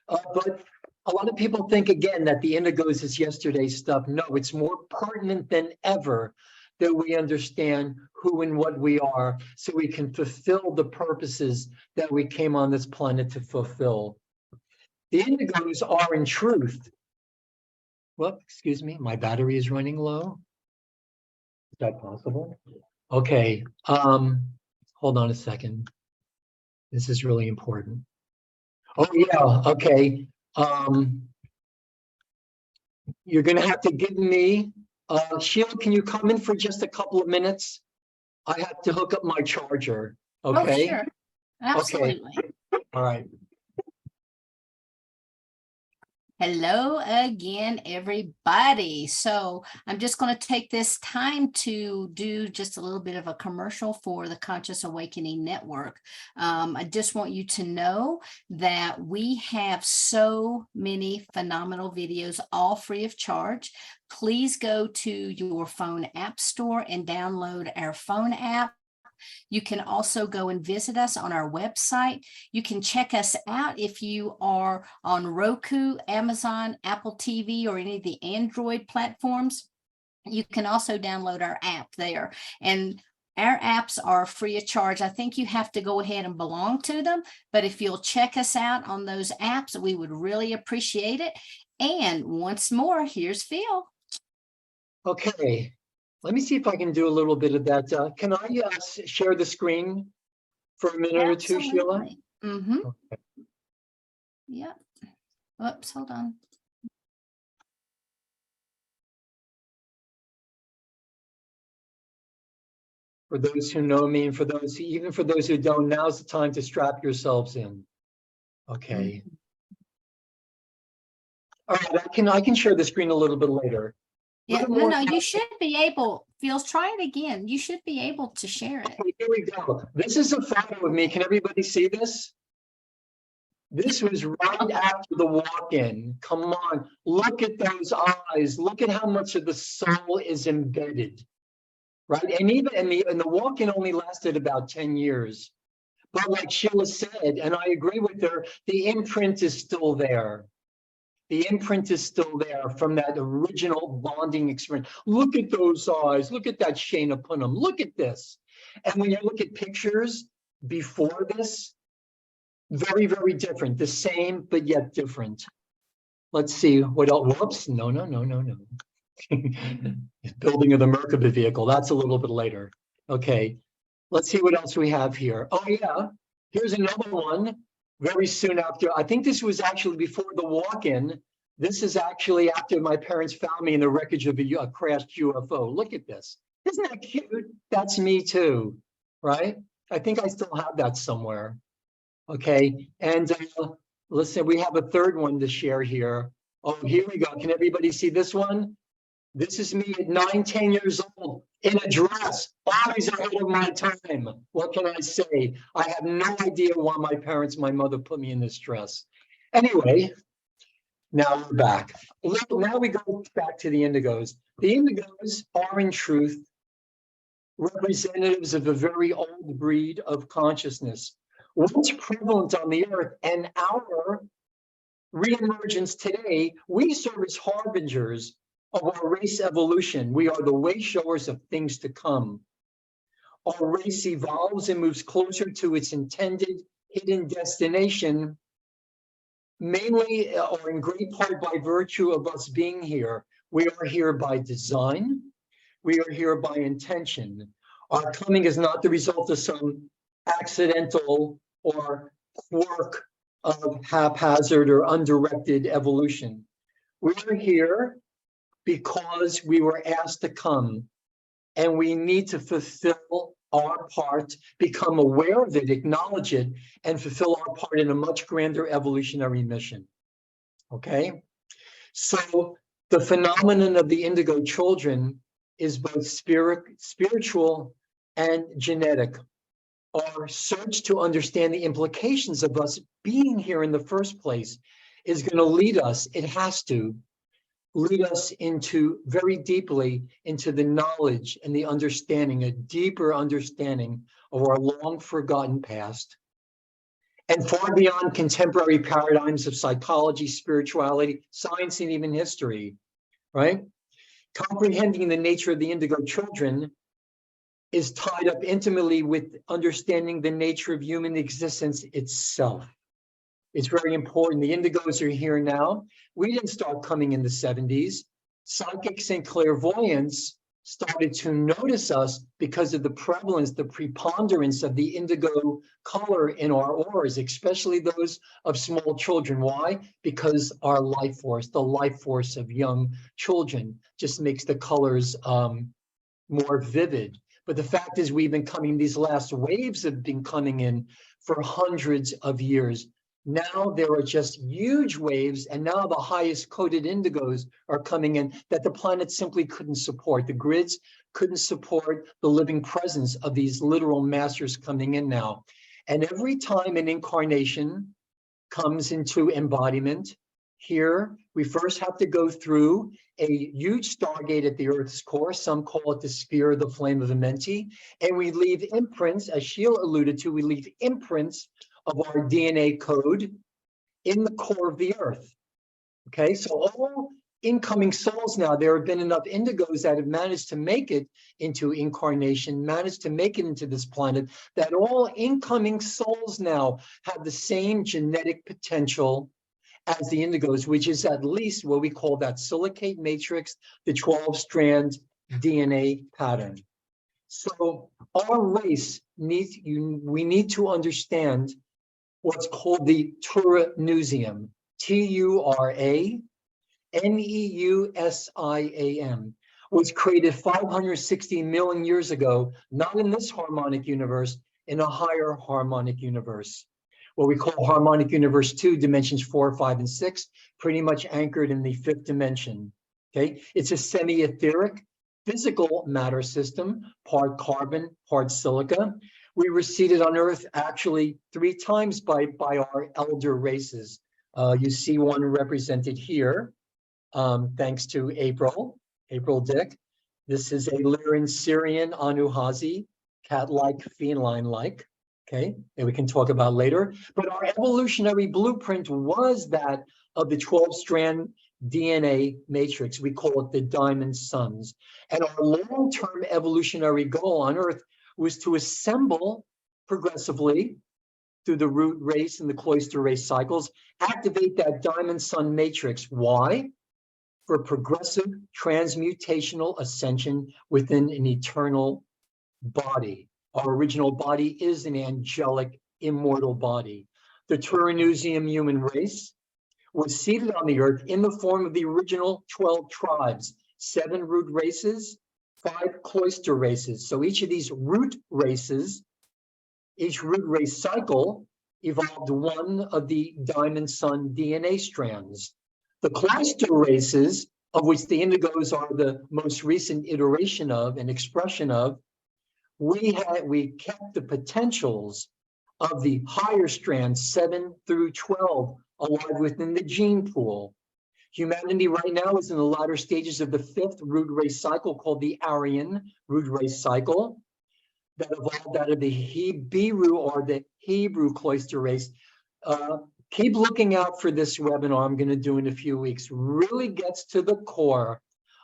But a lot of people think again that the indigos is yesterday's stuff. No, it's more pertinent than ever that we understand who and what we are so we can fulfill the purposes that we came on this planet to fulfill. The indigos are in truth. Well, excuse me, my battery is running low. Is that possible? Okay, hold on a second. This is really important. Oh yeah, okay. You're gonna have to give me, Sheila, can you come in for just a couple of minutes? I have to hook up my charger, Oh, okay? sure. Absolutely. All right. Hello again, everybody. So I'm just going to take this time to do just a little bit of a commercial for the Conscious Awakening Network. I just want you to know that we have so many phenomenal videos, all free of charge. Please go to your phone app store and download our phone app. You can also go and visit us on our website. You can check us out if you are on Roku, Amazon, Apple TV, or any of the Android platforms. You can also download our app there. And our apps are free of charge. I think you have to go ahead and belong to them, but if you'll check us out on those apps, we would really appreciate it. And once more, here's Phil. Okay. Let me see if I can do a little bit of that. Can I share the screen for a minute or two, Sheila? Mm-hmm. Okay. Yeah. Oops, hold on. For those who know me and for those, even for those who don't, now's the time to strap yourselves in. Okay. All right, I can share the screen a little bit later. Yeah, no, you should be able, Phil, try it again. You should be able to share it. Okay, here we go. This is a photo of me. Can everybody see this? This was right after the walk-in. Come on, look at those eyes. Look at how much of the soul is embedded, right? And even and the walk-in only lasted about 10 years. But like Sheila said, and I agree with her, the imprint is still there. The imprint is still there from that original bonding experience. Look at those eyes. Look at that Shana Punham. Look at this. And when you look at pictures before this, very, very different. The same, but yet different. Let's see what else. Whoops. No. Building of the Merkaba vehicle. That's a little bit later. Okay. Let's see what else we have here. Oh, yeah. Here's another one. Very soon after, I think this was actually before the walk-in. This is actually after my parents found me in the wreckage of a crashed UFO. Look at this. Isn't that cute? That's me too, right? I think I still have that somewhere. Okay, and listen, we have a third one to share here. Oh, here we go. Can everybody see this one? This is me at 9, 10 years old in a dress, always ahead of my time. What can I say? I have no idea why my mother put me in this dress. Anyway, now we're back. Now we go back to the indigos. The indigos are in truth representatives of a very old breed of consciousness, once prevalent on the earth, and our reemergence today, we serve as harbingers of our race evolution. We are the way showers of things to come. Our race evolves and moves closer to its intended hidden destination, mainly or in great part by virtue of us being here. We are here by design. We are here by intention. Our coming is not the result of some accidental or quirk of haphazard or undirected evolution. We are here because we were asked to come, and we need to fulfill our part, become aware of it, acknowledge it, and fulfill our part in a much grander evolutionary mission. Okay? So the phenomenon of the indigo children is both spiritual and genetic. Our search to understand the implications of us being here in the first place is going to lead us, it has to lead us into very deeply into the knowledge and the understanding, a deeper understanding of our long forgotten past and far beyond contemporary paradigms of psychology, spirituality, science, and even history, right? Comprehending the nature of the indigo children is tied up intimately with understanding the nature of human existence itself. It's very important. The indigos are here now. We didn't start coming in the 70s. Psychics and clairvoyants started to notice us because of the prevalence, the preponderance of the indigo color in our auras, especially those of small children. Why? Because our life force, the life force of young children, just makes the colors more vivid. But the fact is, we've been coming, these last waves have been coming in for hundreds of years. Now there are just huge waves, and now the highest coded indigos are coming in that the planet simply couldn't support. The grids couldn't support the living presence of these literal masters coming in now. And every time an incarnation comes into embodiment, here we first have to go through a huge stargate at the Earth's core. Some call it the sphere of the flame of Amenti. And we leave imprints, as Sheila alluded to, we leave imprints of our DNA code in the core of the Earth. Okay, so all incoming souls now, there have been enough indigos that have managed to make it into incarnation, managed to make it into this planet, that all incoming souls now have the same genetic potential as the indigos, which is at least what we call that silicate matrix, the 12-strand DNA pattern. So our race we need to understand what's called the Turaneusium, Turaneusiam, was created 560 million years ago, not in this harmonic universe, in a higher harmonic universe. What we call harmonic universe 2, dimensions 4, 5, and 6, pretty much anchored in the 5th dimension. Okay, it's a semi-etheric physical matter system, part carbon, part silica. We were seeded on Earth actually 3 times by our elder races. You see one represented here, thanks to April Dick. This is a Lyran Syrian Anuhazi, cat-like, feline-like. Okay, and we can talk about later. But our evolutionary blueprint was that of the 12-strand DNA matrix. We call it the diamond suns. And our long-term evolutionary goal on Earth was to assemble progressively through the root race and the cloister race cycles, activate that diamond sun matrix. Why? For progressive transmutational ascension within an eternal body. Our original body is an angelic, immortal body. The Turaneusium human race was seated on the Earth in the form of the original 12 tribes, 7 root races, 5 cloister races. So each of these root races, each root race cycle evolved one of the diamond sun DNA strands. The cloister races, of which the indigos are the most recent iteration of and expression of, we kept the potentials of the higher strands, 7 through 12, alive within the gene pool. Humanity right now is in the latter stages of the 5th root race cycle, called the Aryan root race cycle, that evolved out of the Hebrew or the Hebrew cloister race. Keep looking out for this webinar I'm going to do in a few weeks. Really gets to the core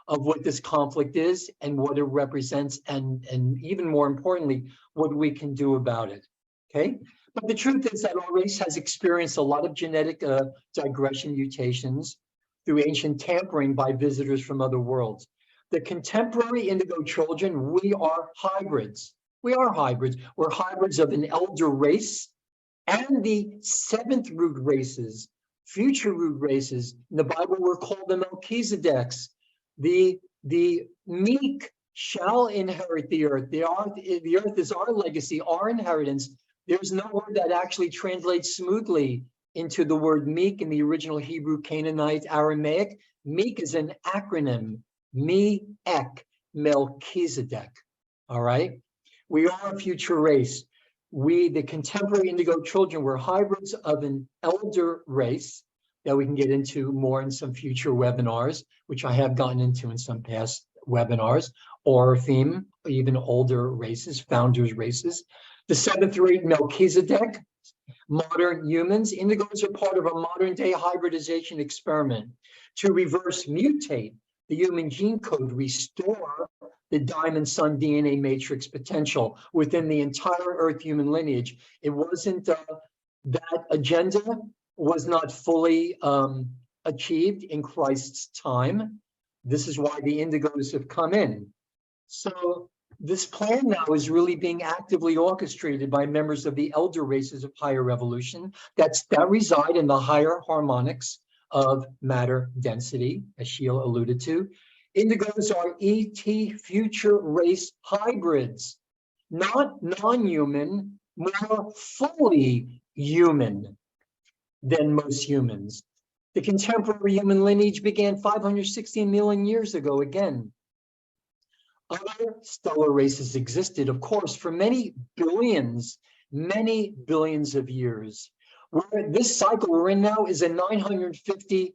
of what this conflict is and what it represents, and even more importantly, what we can do about it. Okay, but the truth is that our race has experienced a lot of genetic digression mutations through ancient tampering by visitors from other worlds. The contemporary indigo children, we are hybrids. We are hybrids. We're hybrids of an elder race and the 7th root races, future root races. In the Bible, we're called the Melchizedeks. The meek shall inherit the earth. The earth is our legacy, our inheritance. There's no word that actually translates smoothly into the word meek in the original Hebrew, Canaanite, Aramaic. Meek is an acronym, Me-ek, Melchizedek. All right? We are a future race. We, the contemporary indigo children, were hybrids of an elder race that we can get into more in some future webinars, which I have gotten into in some past webinars, or theme, even older races, founders races. The 7th rate Melchizedek, Modern humans, indigos are part of a modern day hybridization experiment to reverse mutate the human gene code, restore the diamond sun DNA matrix potential within the entire Earth human lineage. It wasn't, that agenda was not fully achieved in Christ's time. This is why the indigos have come in. So this plan now is really being actively orchestrated by members of the elder races of higher evolution that reside in the higher harmonics of matter density, as Sheila alluded to. Indigos are ET future race hybrids, not non-human, more fully human than most humans. The contemporary human lineage began 516 million years ago again. Other stellar races existed, of course, for many billions of years. This cycle we're in now is a 950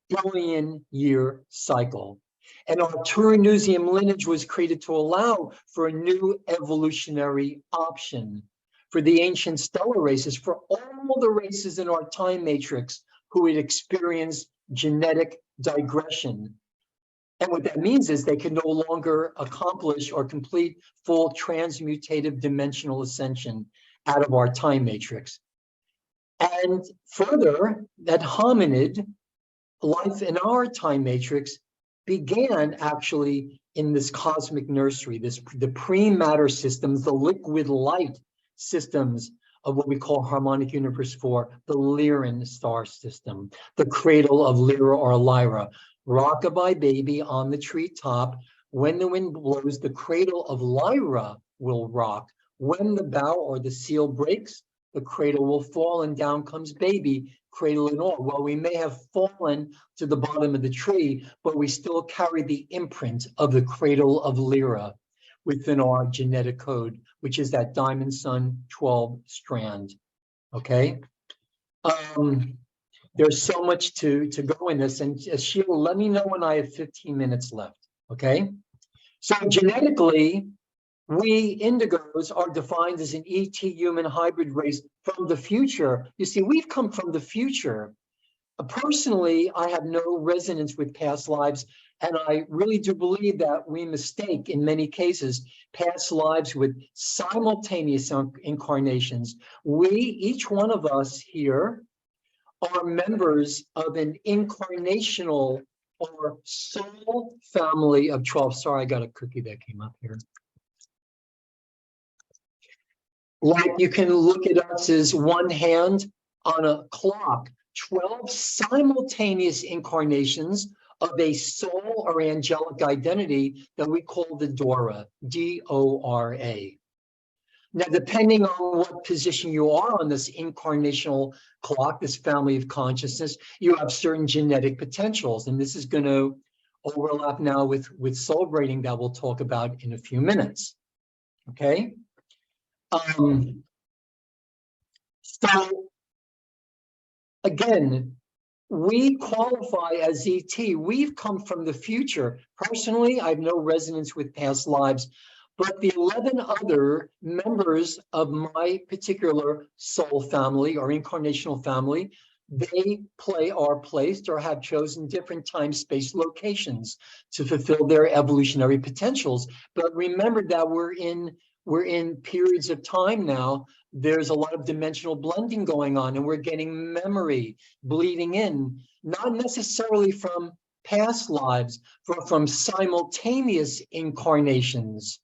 billion year cycle. And our Turandusium lineage was created to allow for a new evolutionary option for the ancient stellar races, for all the races in our time matrix who had experienced genetic digression. And what that means is they can no longer accomplish or complete full transmutative dimensional ascension out of our time matrix. And further, that hominid life in our time matrix began actually in this cosmic nursery, the pre-matter systems, the liquid light systems of what we call harmonic universe 4, the Lyran star system, the cradle of Lyra or Lyra. Rockabye baby on the treetop. When the wind blows, the cradle of Lyra will rock. When the bough or the seal breaks, the cradle will fall and down comes baby, cradle and all. Well, we may have fallen to the bottom of the tree, but we still carry the imprint of the cradle of Lyra within our genetic code, which is that diamond sun 12 strand, okay? There's so much to go in this, and Sheila, let me know when I have 15 minutes left, okay? So genetically, we indigos are defined as an ET human hybrid race from the future. You see, we've come from the future. Personally, I have no resonance with past lives, and I really do believe that we mistake, in many cases, past lives with simultaneous incarnations. Each one of us here, are members of an incarnational or soul family of 12. Sorry, I got a cookie that came up here. Like you can look at us as one hand on a clock, 12 simultaneous incarnations of a soul or angelic identity that we call the Dora, D-O-R-A. Now, depending on what position you are on this incarnational clock, this family of consciousness, you have certain genetic potentials. And this is going to overlap now with soul grading that we'll talk about in a few minutes. Okay. So again, we qualify as ET. We've come from the future. Personally, I have no resonance with past lives. But the 11 other members of my particular soul family or incarnational family, they are placed or have chosen different time, space, locations to fulfill their evolutionary potentials. But remember that we're in periods of time now. There's a lot of dimensional blending going on, and we're getting memory bleeding in, not necessarily from past lives, but from simultaneous incarnations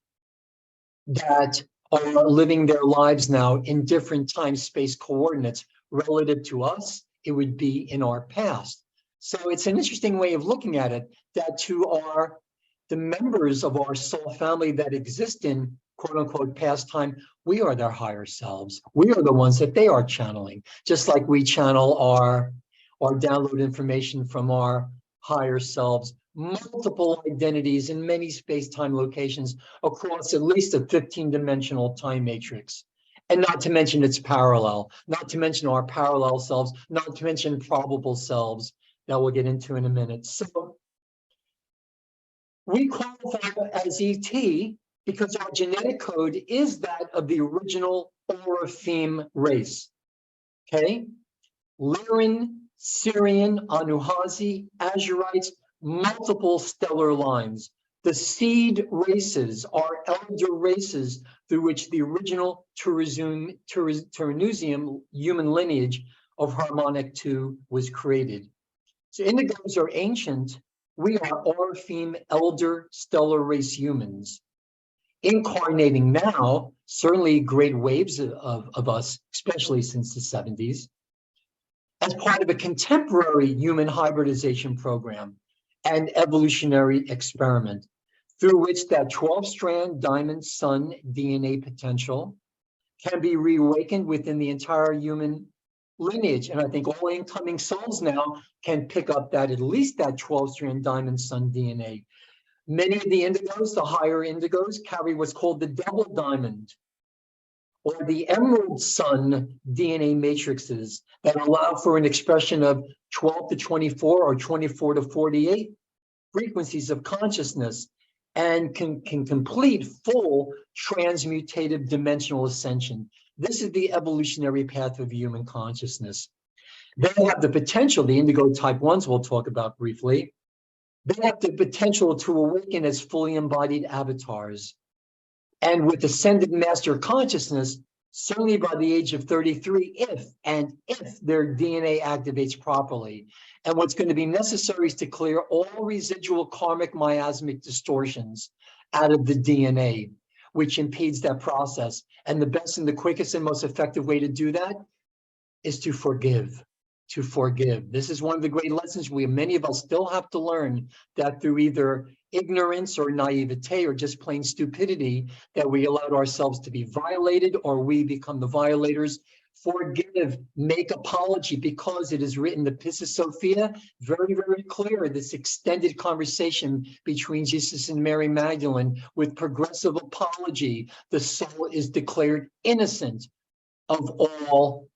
that are living their lives now in different time space coordinates. Relative to us, it would be in our past. So it's an interesting way of looking at it, that the members of our soul family that exist in quote unquote past time, we are their higher selves. We are the ones that they are channeling, just like we channel or download information from our higher selves, multiple identities in many space-time locations across at least a 15-dimensional time matrix. And not to mention its parallel, not to mention our parallel selves, not to mention probable selves that we'll get into in a minute. So we qualify as ET because our genetic code is that of the original Orapheme race. Okay, Lyran, Sirian, Anuhazi, Azurites, multiple stellar lines. The seed races are elder races through which the original Turanusium human lineage of Harmonic 2 was created. So indigos are ancient. We are Orifeme elder stellar race humans. Incarnating now, certainly great waves of us, especially since the 70s, as part of a contemporary human hybridization program and evolutionary experiment through which that 12-strand diamond sun DNA potential can be reawakened within the entire human lineage. And I think all incoming souls now can pick up that at least that 12-strand diamond sun DNA. Many of the indigos, the higher indigos, carry what's called the double diamond or the emerald sun DNA matrices that allow for an expression of 12 to 24 or 24 to 48 frequencies of consciousness and can complete full transmutative dimensional ascension. This is the evolutionary path of human consciousness. They have the potential, the indigo type 1s we'll talk about briefly, they have the potential to awaken as fully embodied avatars. And with ascended master consciousness, certainly by the age of 33, if their DNA activates properly. And what's going to be necessary is to clear all residual karmic miasmic distortions out of the DNA, which impedes that process. And the best and the quickest and most effective way to do that is to forgive. To forgive. This is one of the great lessons many of us still have to learn, that through either ignorance or naivete or just plain stupidity, that we allowed ourselves to be violated or we become the violators. Forgive, make apology, because it is written, the Pistis Sophia, very, very clear, this extended conversation between Jesus and Mary Magdalene with progressive apology. The soul is declared innocent of all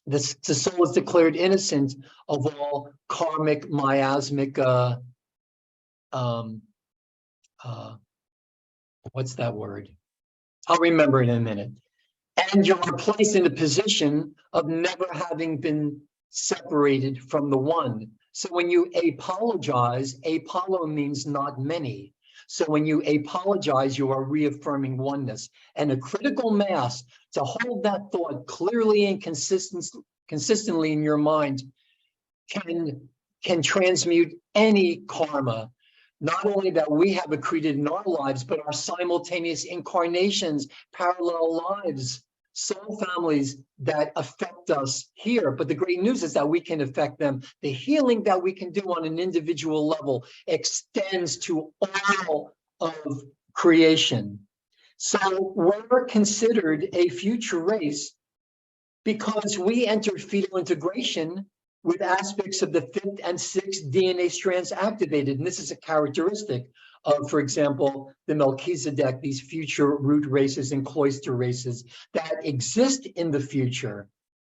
the soul is declared innocent of all karmic, miasmic, what's that word? I'll remember it in a minute. And you're placed in a position of never having been separated from the one. So when you apologize, apollo means not many. So when you apologize, you are reaffirming oneness. And a critical mass to hold that thought clearly and consistently in your mind can transmute any karma. Not only that we have accreted in our lives, but our simultaneous incarnations, parallel lives, soul families that affect us here. But the great news is that we can affect them. The healing that we can do on an individual level extends to all of creation. So we're considered a future race because we entered fetal integration with aspects of the 5th and 6th DNA strands activated. And this is a characteristic of, for example, the Melchizedek, these future root races and cloister races that exist in the future,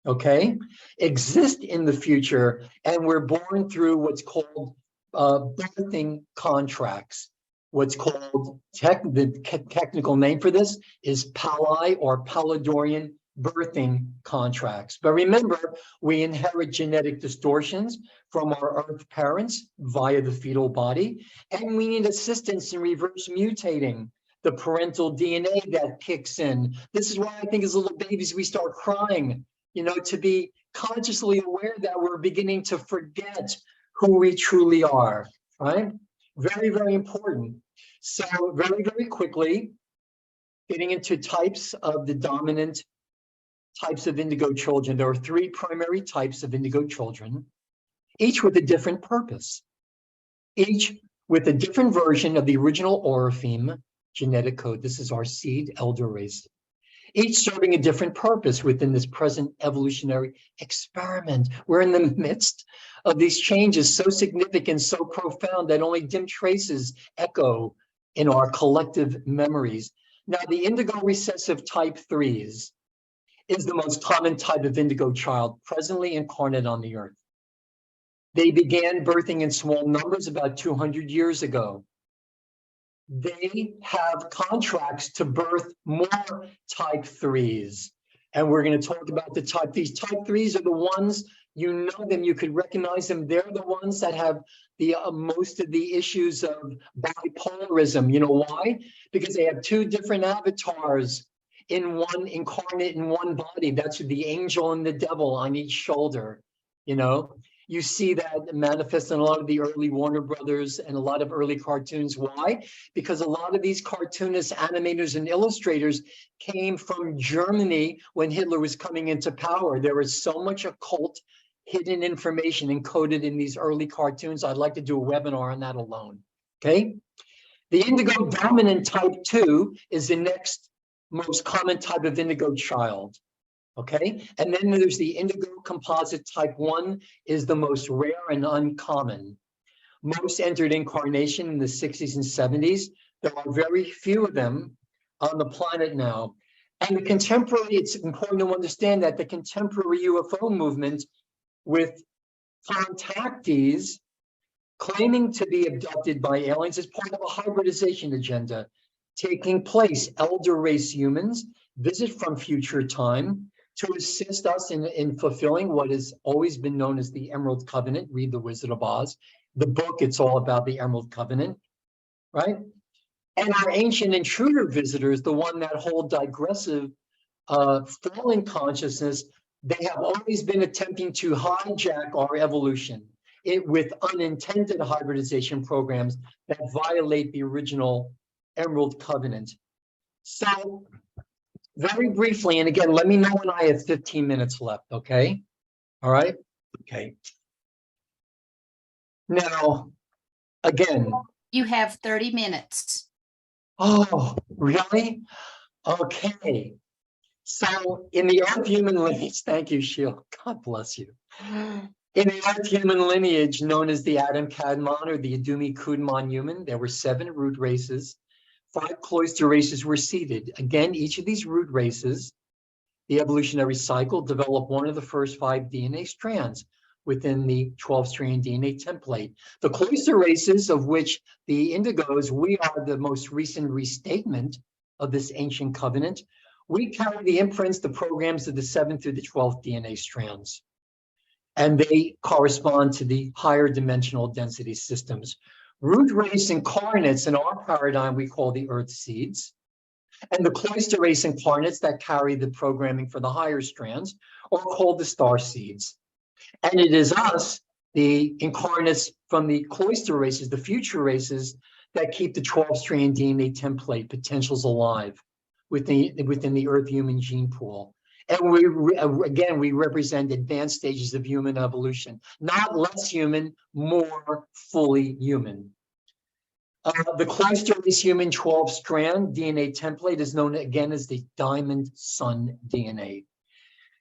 okay? Exist in the future, and we're born through what's called birthing contracts. What's called, the technical name for this is Pali or Palladorian birthing contracts. But remember, we inherit genetic distortions from our earth parents via the fetal body, and we need assistance in reverse mutating the parental DNA that kicks in. This is why I think as little babies, we start crying, to be consciously aware that we're beginning to forget who we truly are, right? Very, very important. So very, very quickly, getting into types of the dominant types of indigo children. There are 3 primary types of indigo children, each with a different purpose, each with a different version of the original Orifeme genetic code. This is our seed elder race, each serving a different purpose within this present evolutionary experiment. We're in the midst of these changes so significant, so profound that only dim traces echo in our collective memories. Now, the indigo recessive type 3s is the most common type of indigo child presently incarnate on the earth. They began birthing in small numbers about 200 years ago. They have contracts to birth more type 3s. And we're going to talk about the type. These type 3s are the ones, you know them, you could recognize them. They're the ones that have the most of the issues of bipolarism. You know why? Because they have two different avatars in one, incarnate in one body. That's the angel and the devil on each shoulder. You know, you see that manifest in a lot of the early Warner Brothers and a lot of early cartoons. Why? Because a lot of these cartoonists, animators, and illustrators came from Germany when Hitler was coming into power. There was so much occult hidden information encoded in these early cartoons. I'd like to do a webinar on that alone. Okay. The indigo dominant type 2 is the next most common type of indigo child. Okay. And then there's the indigo composite type 1 is the most rare and uncommon. Most entered incarnation in the 60s and 70s. There are very few of them on the planet now. And the contemporary, it's important to understand that the contemporary UFO movement with contactees claiming to be abducted by aliens is part of a hybridization agenda taking place. Elder race humans visit from future time to assist us in fulfilling what has always been known as the Emerald Covenant. Read The Wizard of Oz. The book, it's all about the Emerald Covenant, right? And our ancient intruder visitors, the one that hold digressive fallen consciousness, they have always been attempting to hijack our evolution with unintended hybridization programs that violate the original Emerald Covenant. So very briefly, and again, let me know when I have 15 minutes left, okay? All right, okay. Now, again. You have 30 minutes. Oh, really? Okay. So in the Earth human lineage, thank you, Sheila. God bless you. In the Earth human lineage known as the Adam Kadmon or the Adumi Kudmon human, there were 7 root races. 5 cloister races were seeded. Again, each of these root races, the evolutionary cycle, developed one of the first 5 DNA strands within the 12-strand DNA template. The cloister races, of which the indigos, we are the most recent restatement of this ancient covenant. We carry the imprints, the programs of the 7th through the 12th DNA strands, and they correspond to the higher dimensional density systems. Root race incarnates in our paradigm we call the earth seeds, and the cloister race incarnates that carry the programming for the higher strands are called the star seeds. And it is us, the incarnates from the cloister races, the future races, that keep the 12-strand DNA template potentials alive within the Earth human gene pool. And we represent advanced stages of human evolution, not less human, more fully human. The cloister race human 12-strand DNA template is known again as the diamond sun DNA.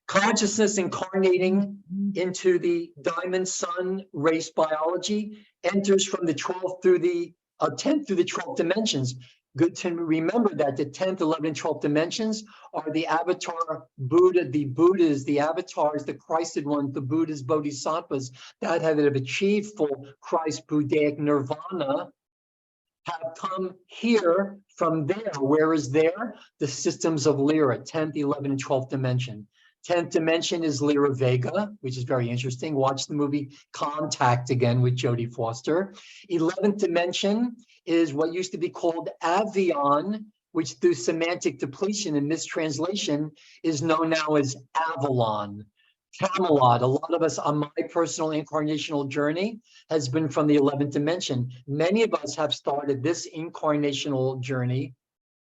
Consciousness incarnating into the diamond sun race biology enters from the 12th through the 10th through the 12th dimensions. Good to remember that the 10th, 11th, and 12th dimensions are the avatar Buddha, the Buddhas, the avatars, the Christed ones, the Buddhas, Bodhisattvas that have achieved full Christ Buddhaic nirvana have come here from there. Where is there? The systems of Lyra, 10th, 11th, and 12th dimension. 10th dimension is Lyra Vega, which is very interesting. Watch the movie Contact again with Jodie Foster. 11th dimension is what used to be called Avion, which through semantic depletion and mistranslation is known now as Avalon. Camelot, a lot of us on my personal incarnational journey has been from the 11th dimension. Many of us have started this incarnational journey,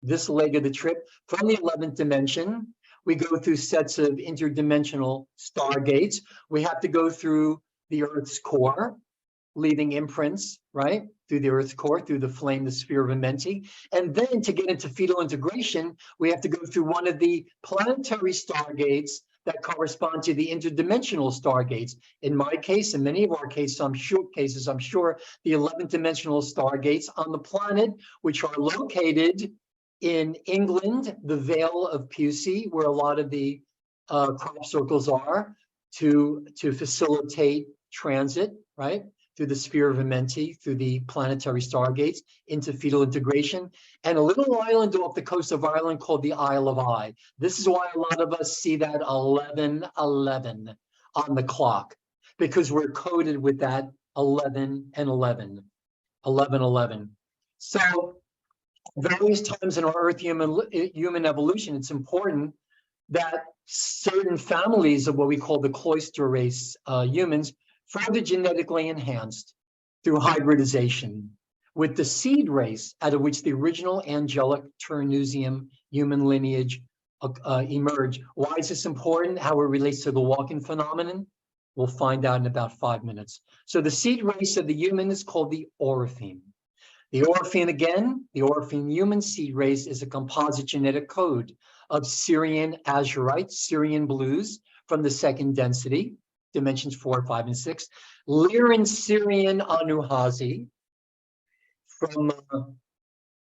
this leg of the trip from the 11th dimension. We go through sets of interdimensional stargates. We have to go through the Earth's core, leaving imprints, right? Through the Earth's core, through the flame, the sphere of Amenti. And then to get into fetal integration, we have to go through one of the planetary stargates that correspond to the interdimensional stargates. In my case, in many of our cases, I'm sure the 11th dimensional stargates on the planet, which are located in England, the Vale of Pusey, where a lot of the crop circles are to facilitate transit, right? through the sphere of Amenti, through the planetary stargates, into fetal integration, and a little island off the coast of Ireland called the Isle of Eye. This is why a lot of us see that 1111 on the clock, because we're coded with that 11 and 11, 1111. So various times in our Earth human evolution, it's important that certain families of what we call the cloister race humans further genetically enhanced through hybridization with the seed race out of which the original angelic Terneusium human lineage emerged. Why is this important? How it relates to the walking phenomenon? We'll find out in about 5 minutes. So the seed race of the human is called the Orpheme. The Orpheme, again, the Orpheme human seed race is a composite genetic code of Syrian Azurite, Syrian blues from the second density, dimensions 4, 5, and 6, Lyran Syrian Anuhazi from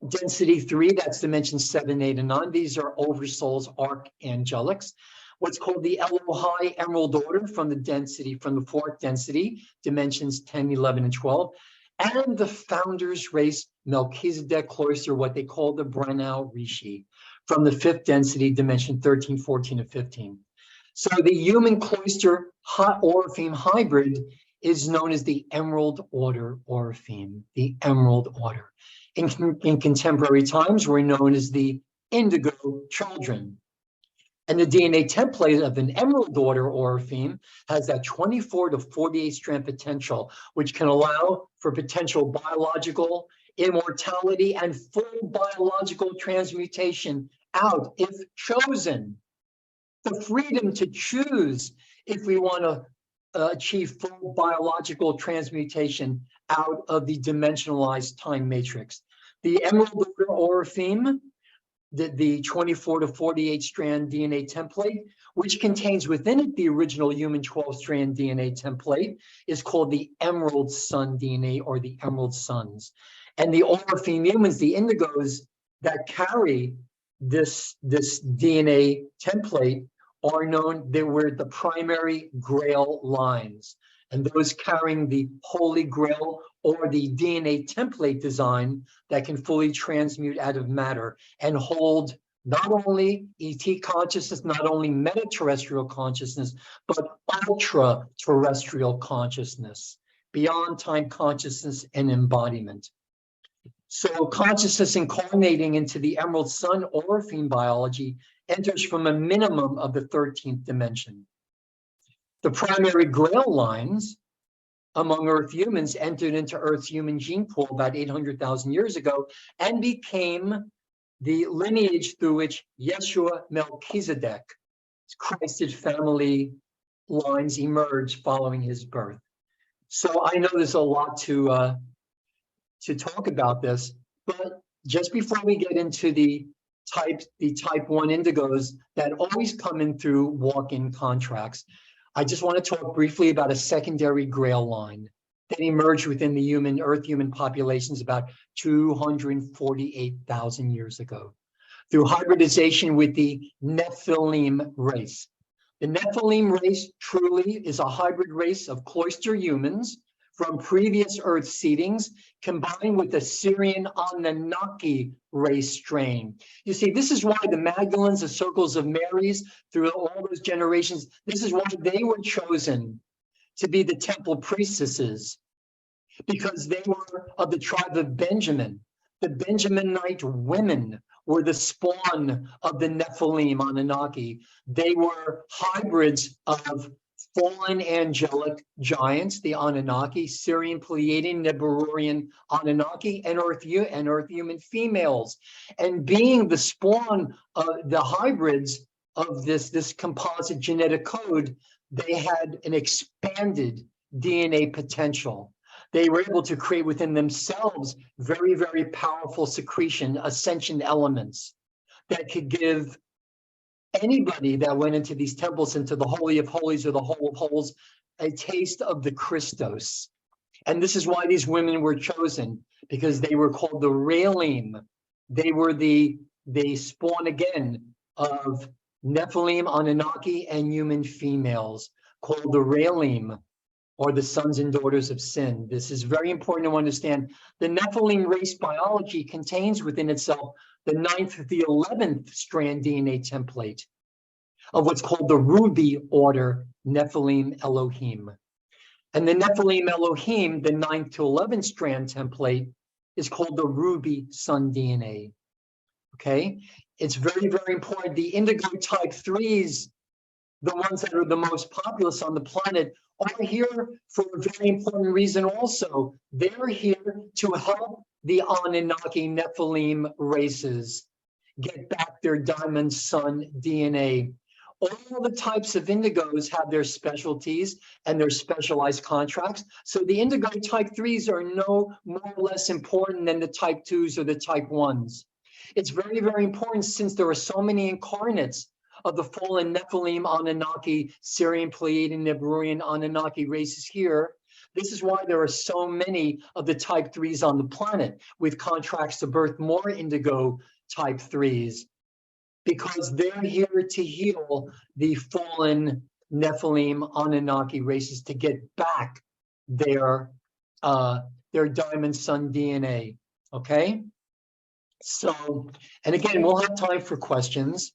density 3, that's dimensions 7, 8, and 9. These are oversouls, archangelics. What's called the Elohai Emerald Order from the density, from the fourth density, dimensions 10, 11, and 12. And the founders race Melchizedek cloister, what they call the Brennau Rishi, from the fifth density, dimension 13, 14, and 15. So the human cloister Orpheme hybrid is known as the Emerald Order Orpheme, the Emerald Order. In contemporary times, we're known as the Indigo Children. And the DNA template of an Emerald Order Orpheme has that 24 to 48 strand potential, which can allow for potential biological immortality and full biological transmutation out if chosen. The freedom to choose if we want to achieve full biological transmutation out of the dimensionalized time matrix. The Emerald Order Orpheme, the 24 to 48 strand DNA template, which contains within it the original human 12 strand DNA template, is called the Emerald Sun DNA, or the Emerald Suns. And the Orpheme humans, the indigos that carry this DNA template, are known, they were the primary Grail lines. And those carrying the Holy Grail, or the DNA template design that can fully transmute out of matter and hold not only ET consciousness, not only meta-terrestrial consciousness, but ultra-terrestrial consciousness, beyond time consciousness and embodiment. So consciousness incarnating into the Emerald Sun Orpheme biology enters from a minimum of the 13th dimension. The primary Grail lines among Earth humans entered into Earth's human gene pool about 800,000 years ago and became the lineage through which Yeshua Melchizedek, Christed family lines emerged following his birth. So I know there's a lot to talk about this, but just before we get into the type 1 indigos that always come in through walk-in contracts, I just want to talk briefly about a secondary Grail line that emerged within the Earth human populations about 248,000 years ago through hybridization with the Nephilim race. The Nephilim race truly is a hybrid race of cloister humans from previous Earth seedings combined with the Syrian Anunnaki race strain. You see, this is why the Magdalens, the circles of Marys, through all those generations, this is why they were chosen to be the temple priestesses, because they were of the tribe of Benjamin. The Benjaminite women were the spawn of the Nephilim Anunnaki. They were hybrids of fallen angelic giants, the Anunnaki, Syrian, Pleiadian, Nibiruian Anunnaki, and Earth human females. And being the spawn of the hybrids of this composite genetic code, they had an expanded DNA potential. They were able to create within themselves very, very powerful secretion, ascension elements that could give anybody that went into these temples, into the Holy of Holies or the Hole of Holes, a taste of the Christos. And this is why these women were chosen, because they were called the Raelim. They were they spawn again of Nephilim, Anunnaki, and human females called the Raelim. or the sons and daughters of sin. This is very important to understand. The Nephilim race biology contains within itself the 9th to the 11th strand DNA template of what's called the Ruby order Nephilim Elohim. And the Nephilim Elohim, the 9th to 11th strand template, is called the Ruby Sun DNA. Okay, it's very, very important. The indigo type 3s, the ones that are the most populous on the planet, are here for a very important reason also. They're here to help the Anunnaki Nephilim races get back their diamond sun DNA. All the types of indigos have their specialties and their specialized contracts. So the indigo type 3s are no more or less important than the type 2s or the type 1s. It's very, very important since there are so many incarnates of the fallen Nephilim, Anunnaki, Syrian, Pleiadian, Nibiruan, Anunnaki races here. This is why there are so many of the type 3s on the planet with contracts to birth more indigo type 3s, because they're here to heal the fallen Nephilim, Anunnaki races to get back their diamond sun DNA, okay? So, and again, we'll have time for questions,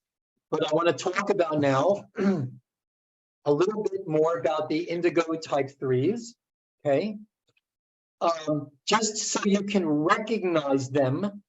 but I want to talk about now a little bit more about the indigo type 3s, okay? Just so you can recognize them,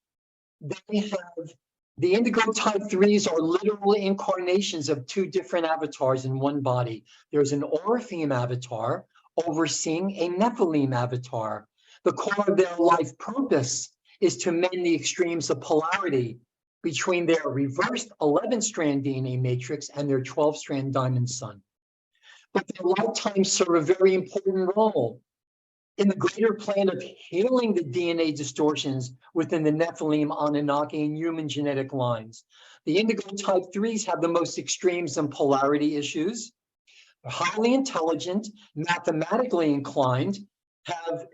they have, the indigo type 3s are literal incarnations of two different avatars in one body. There's an Orpheum avatar overseeing a Nephilim avatar. The core of their life purpose is to mend the extremes of polarity between their reversed 11-strand DNA matrix and their 12-strand diamond sun. But their lifetimes serve a very important role in the greater plan of healing the DNA distortions within the Nephilim, Anunnaki, and human genetic lines. The indigo type 3s have the most extremes and polarity issues. They're highly intelligent, mathematically inclined,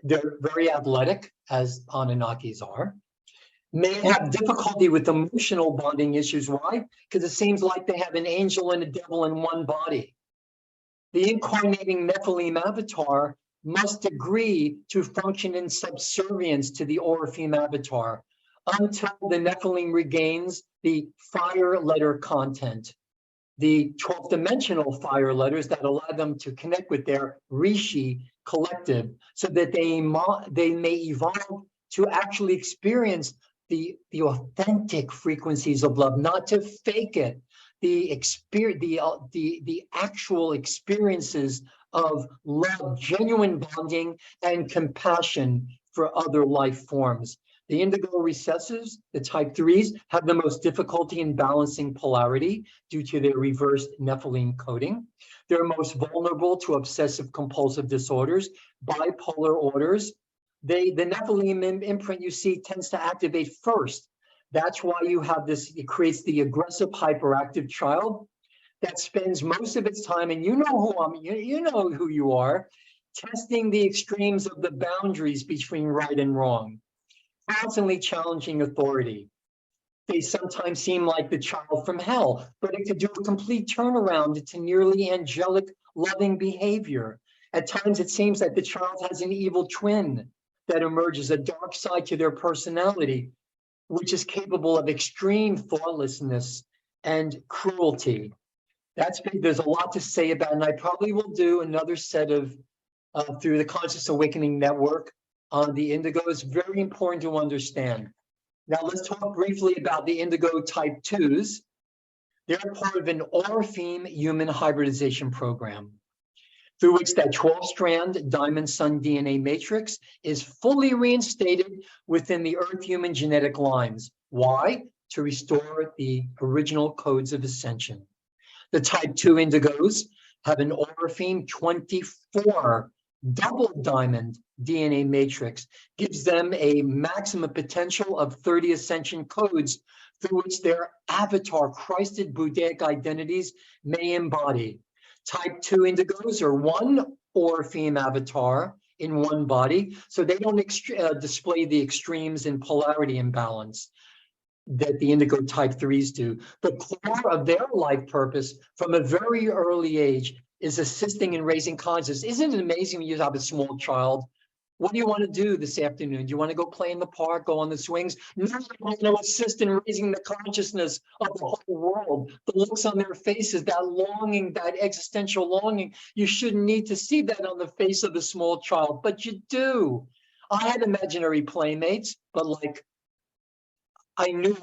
they're very athletic, as Anunnakis are, may have difficulty with emotional bonding issues. Why? Because it seems like they have an angel and a devil in one body. The incarnating Nephilim avatar must agree to function in subservience to the Orpheum avatar until the Nephilim regains the fire letter content, the 12th dimensional fire letters that allow them to connect with their Rishi collective, so that they may evolve to actually experience the authentic frequencies of love, not to fake it, the actual experiences of love, genuine bonding, and compassion for other life forms. The indigo recessives, the type 3s, have the most difficulty in balancing polarity due to their reversed Nephilim coding. They're most vulnerable to obsessive compulsive disorders, bipolar orders. The Nephilim imprint you see tends to activate first. That's why you have this, it creates the aggressive hyperactive child that spends most of its time, and you know who you are, testing the extremes of the boundaries between right and wrong, constantly challenging authority. They sometimes seem like the child from hell, but it could do a complete turnaround to nearly angelic, loving behavior. At times, it seems that the child has an evil twin that emerges, a dark side to their personality, which is capable of extreme thoughtlessness and cruelty. That's big. There's a lot to say about it, and I probably will do another set of through the Conscious Awakening Network on the indigo. Is very important to understand. Now let's talk briefly about the indigo type 2s. They're part of an Orpheum human hybridization program, through which that 12-strand diamond sun DNA matrix is fully reinstated within the Earth human genetic lines. Why? To restore the original codes of ascension. The type 2 indigos have an Orpheum 24 double diamond DNA matrix, gives them a maximum potential of 30 ascension codes through which their avatar Christed Buddhic identities may embody. Type 2 indigos are one Orpheum avatar in one body, so they don't display the extremes in polarity imbalance that the indigo type 3s do. The core of their life purpose from a very early age is assisting in raising consciousness. Isn't it amazing when you have a small child? What do you want to do this afternoon? Do you want to go play in the park, go on the swings? No, you want to assist in raising the consciousness of the whole world. The looks on their faces, that longing, that existential longing. You shouldn't need to see that on the face of a small child, but you do. I had imaginary playmates, but like I knew,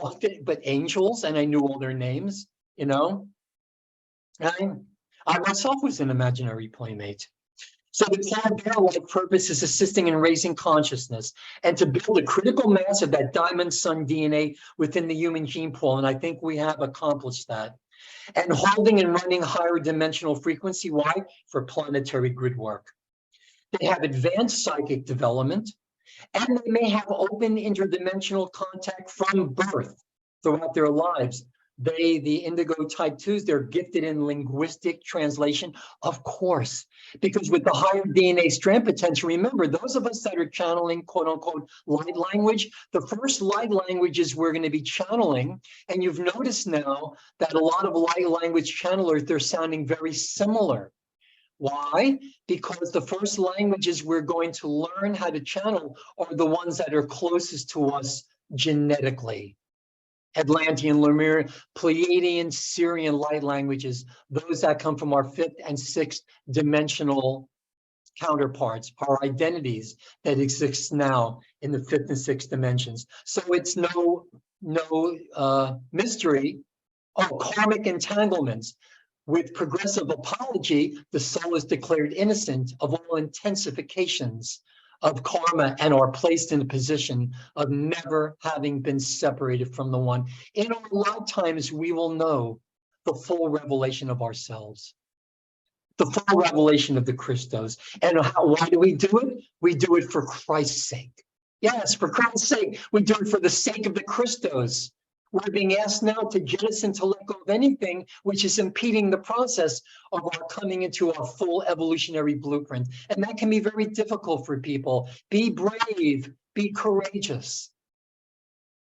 but angels, and I knew all their names, you know? I myself was an imaginary playmate. So the cloud barrel-like purpose is assisting in raising consciousness and to build a critical mass of that diamond sun DNA within the human gene pool. And I think we have accomplished that. And holding and running higher dimensional frequency. Why? For planetary grid work. They have advanced psychic development, and they may have open interdimensional contact from birth throughout their lives. They, the indigo type 2s, they're gifted in linguistic translation, of course, because with the higher DNA strand potential, remember, those of us that are channeling quote unquote light language, the first light languages we're going to be channeling, and you've noticed now that a lot of light language channelers, they're sounding very similar. Why? Because the first languages we're going to learn how to channel are the ones that are closest to us genetically. Atlantean, Lemurian, Pleiadian, Syrian light languages, those that come from our fifth and sixth dimensional counterparts, our identities that exist now in the fifth and sixth dimensions. So it's no mystery. Oh, karmic entanglements. With progressive apology, the soul is declared innocent of all intensifications of karma and are placed in a position of never having been separated from the one. In our lifetimes, we will know the full revelation of ourselves, the full revelation of the Christos. And why do we do it? We do it for Christ's sake. Yes, for Christ's sake. We do it for the sake of the Christos. We're being asked now to jettison, to let go of anything which is impeding the process of our coming into our full evolutionary blueprint. And that can be very difficult for people. Be brave, be courageous.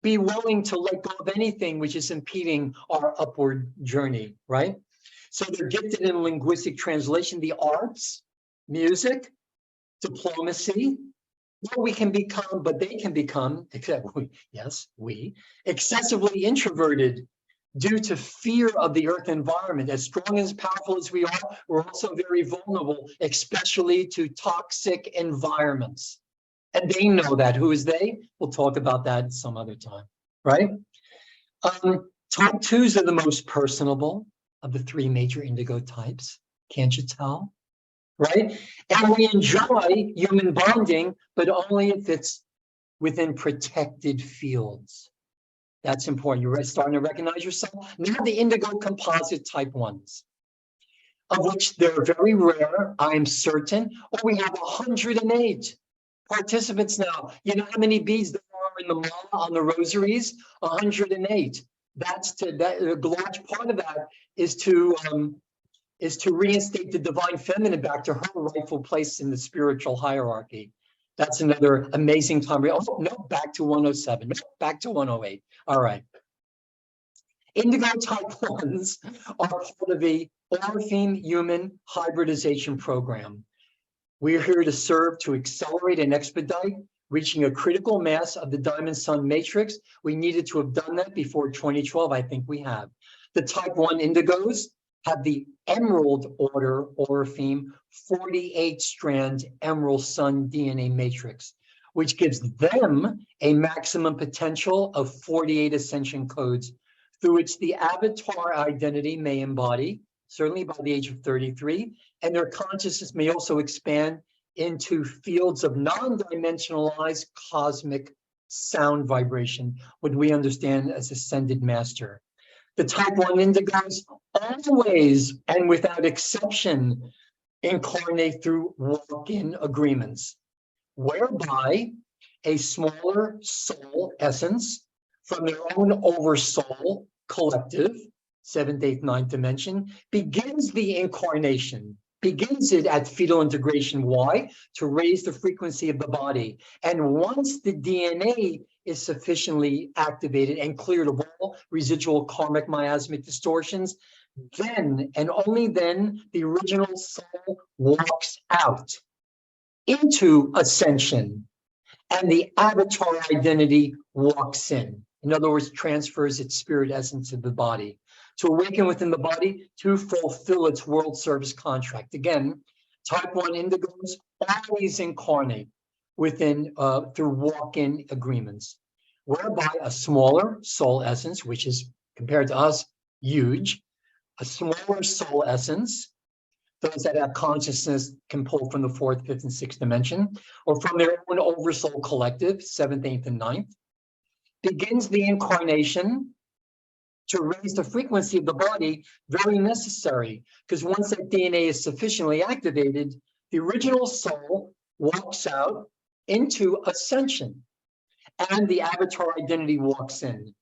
Be willing to let go of anything which is impeding our upward journey, right? So they're gifted in linguistic translation, the arts, music, diplomacy. Well, we can become, but they can become, except we, excessively introverted due to fear of the earth environment. As strong and as powerful as we are, we're also very vulnerable, especially to toxic environments. And they know that. Who is they? We'll talk about that some other time, right? Type 2s are the most personable of the three major indigo types. Can't you tell? Right? And we enjoy human bonding, but only if it's within protected fields. That's important. You're starting to recognize yourself. Now the indigo composite type 1s, of which they're very rare, I'm certain. Oh, we have 108 participants now. You know how many beads there are in the mala on the rosaries? 108. That's a large part of that is to reinstate the divine feminine back to her rightful place in the spiritual hierarchy. That's another amazing time. Oh, no, back to 107, no, back to 108. All right. Indigo type 1s are part of the Orpheum human hybridization program. We're here to serve to accelerate and expedite reaching a critical mass of the diamond sun matrix. We needed to have done that before 2012. I think we have. The type 1 indigos have the emerald order Orpheum 48-strand emerald sun DNA matrix, which gives them a maximum potential of 48 ascension codes through which the avatar identity may embody, certainly by the age of 33, and their consciousness may also expand into fields of non-dimensionalized cosmic sound vibration, what we understand as ascended master. The type 1 indigos always and without exception incarnate through walk-in agreements, whereby a smaller soul essence from their own oversoul collective, 7th, 8th, 9th dimension, begins the incarnation, begins it at fetal integration. Why? To raise the frequency of the body. And once the DNA is sufficiently activated and cleared of all residual karmic miasmic distortions, then and only then the original soul walks out into ascension, and the avatar identity walks in. In other words, transfers its spirit essence to the body, to awaken within the body, to fulfill its world service contract. Again, type 1 indigos always incarnate within through walk-in agreements, whereby a smaller soul essence, which is compared to us huge, a smaller soul essence, those that have consciousness can pull from the 4th, 5th, and 6th dimension, or from their own oversoul collective, 7th, 8th, and 9th, begins the incarnation to raise the frequency of the body, very necessary, because once that DNA is sufficiently activated, the original soul walks out into ascension, and the avatar identity walks in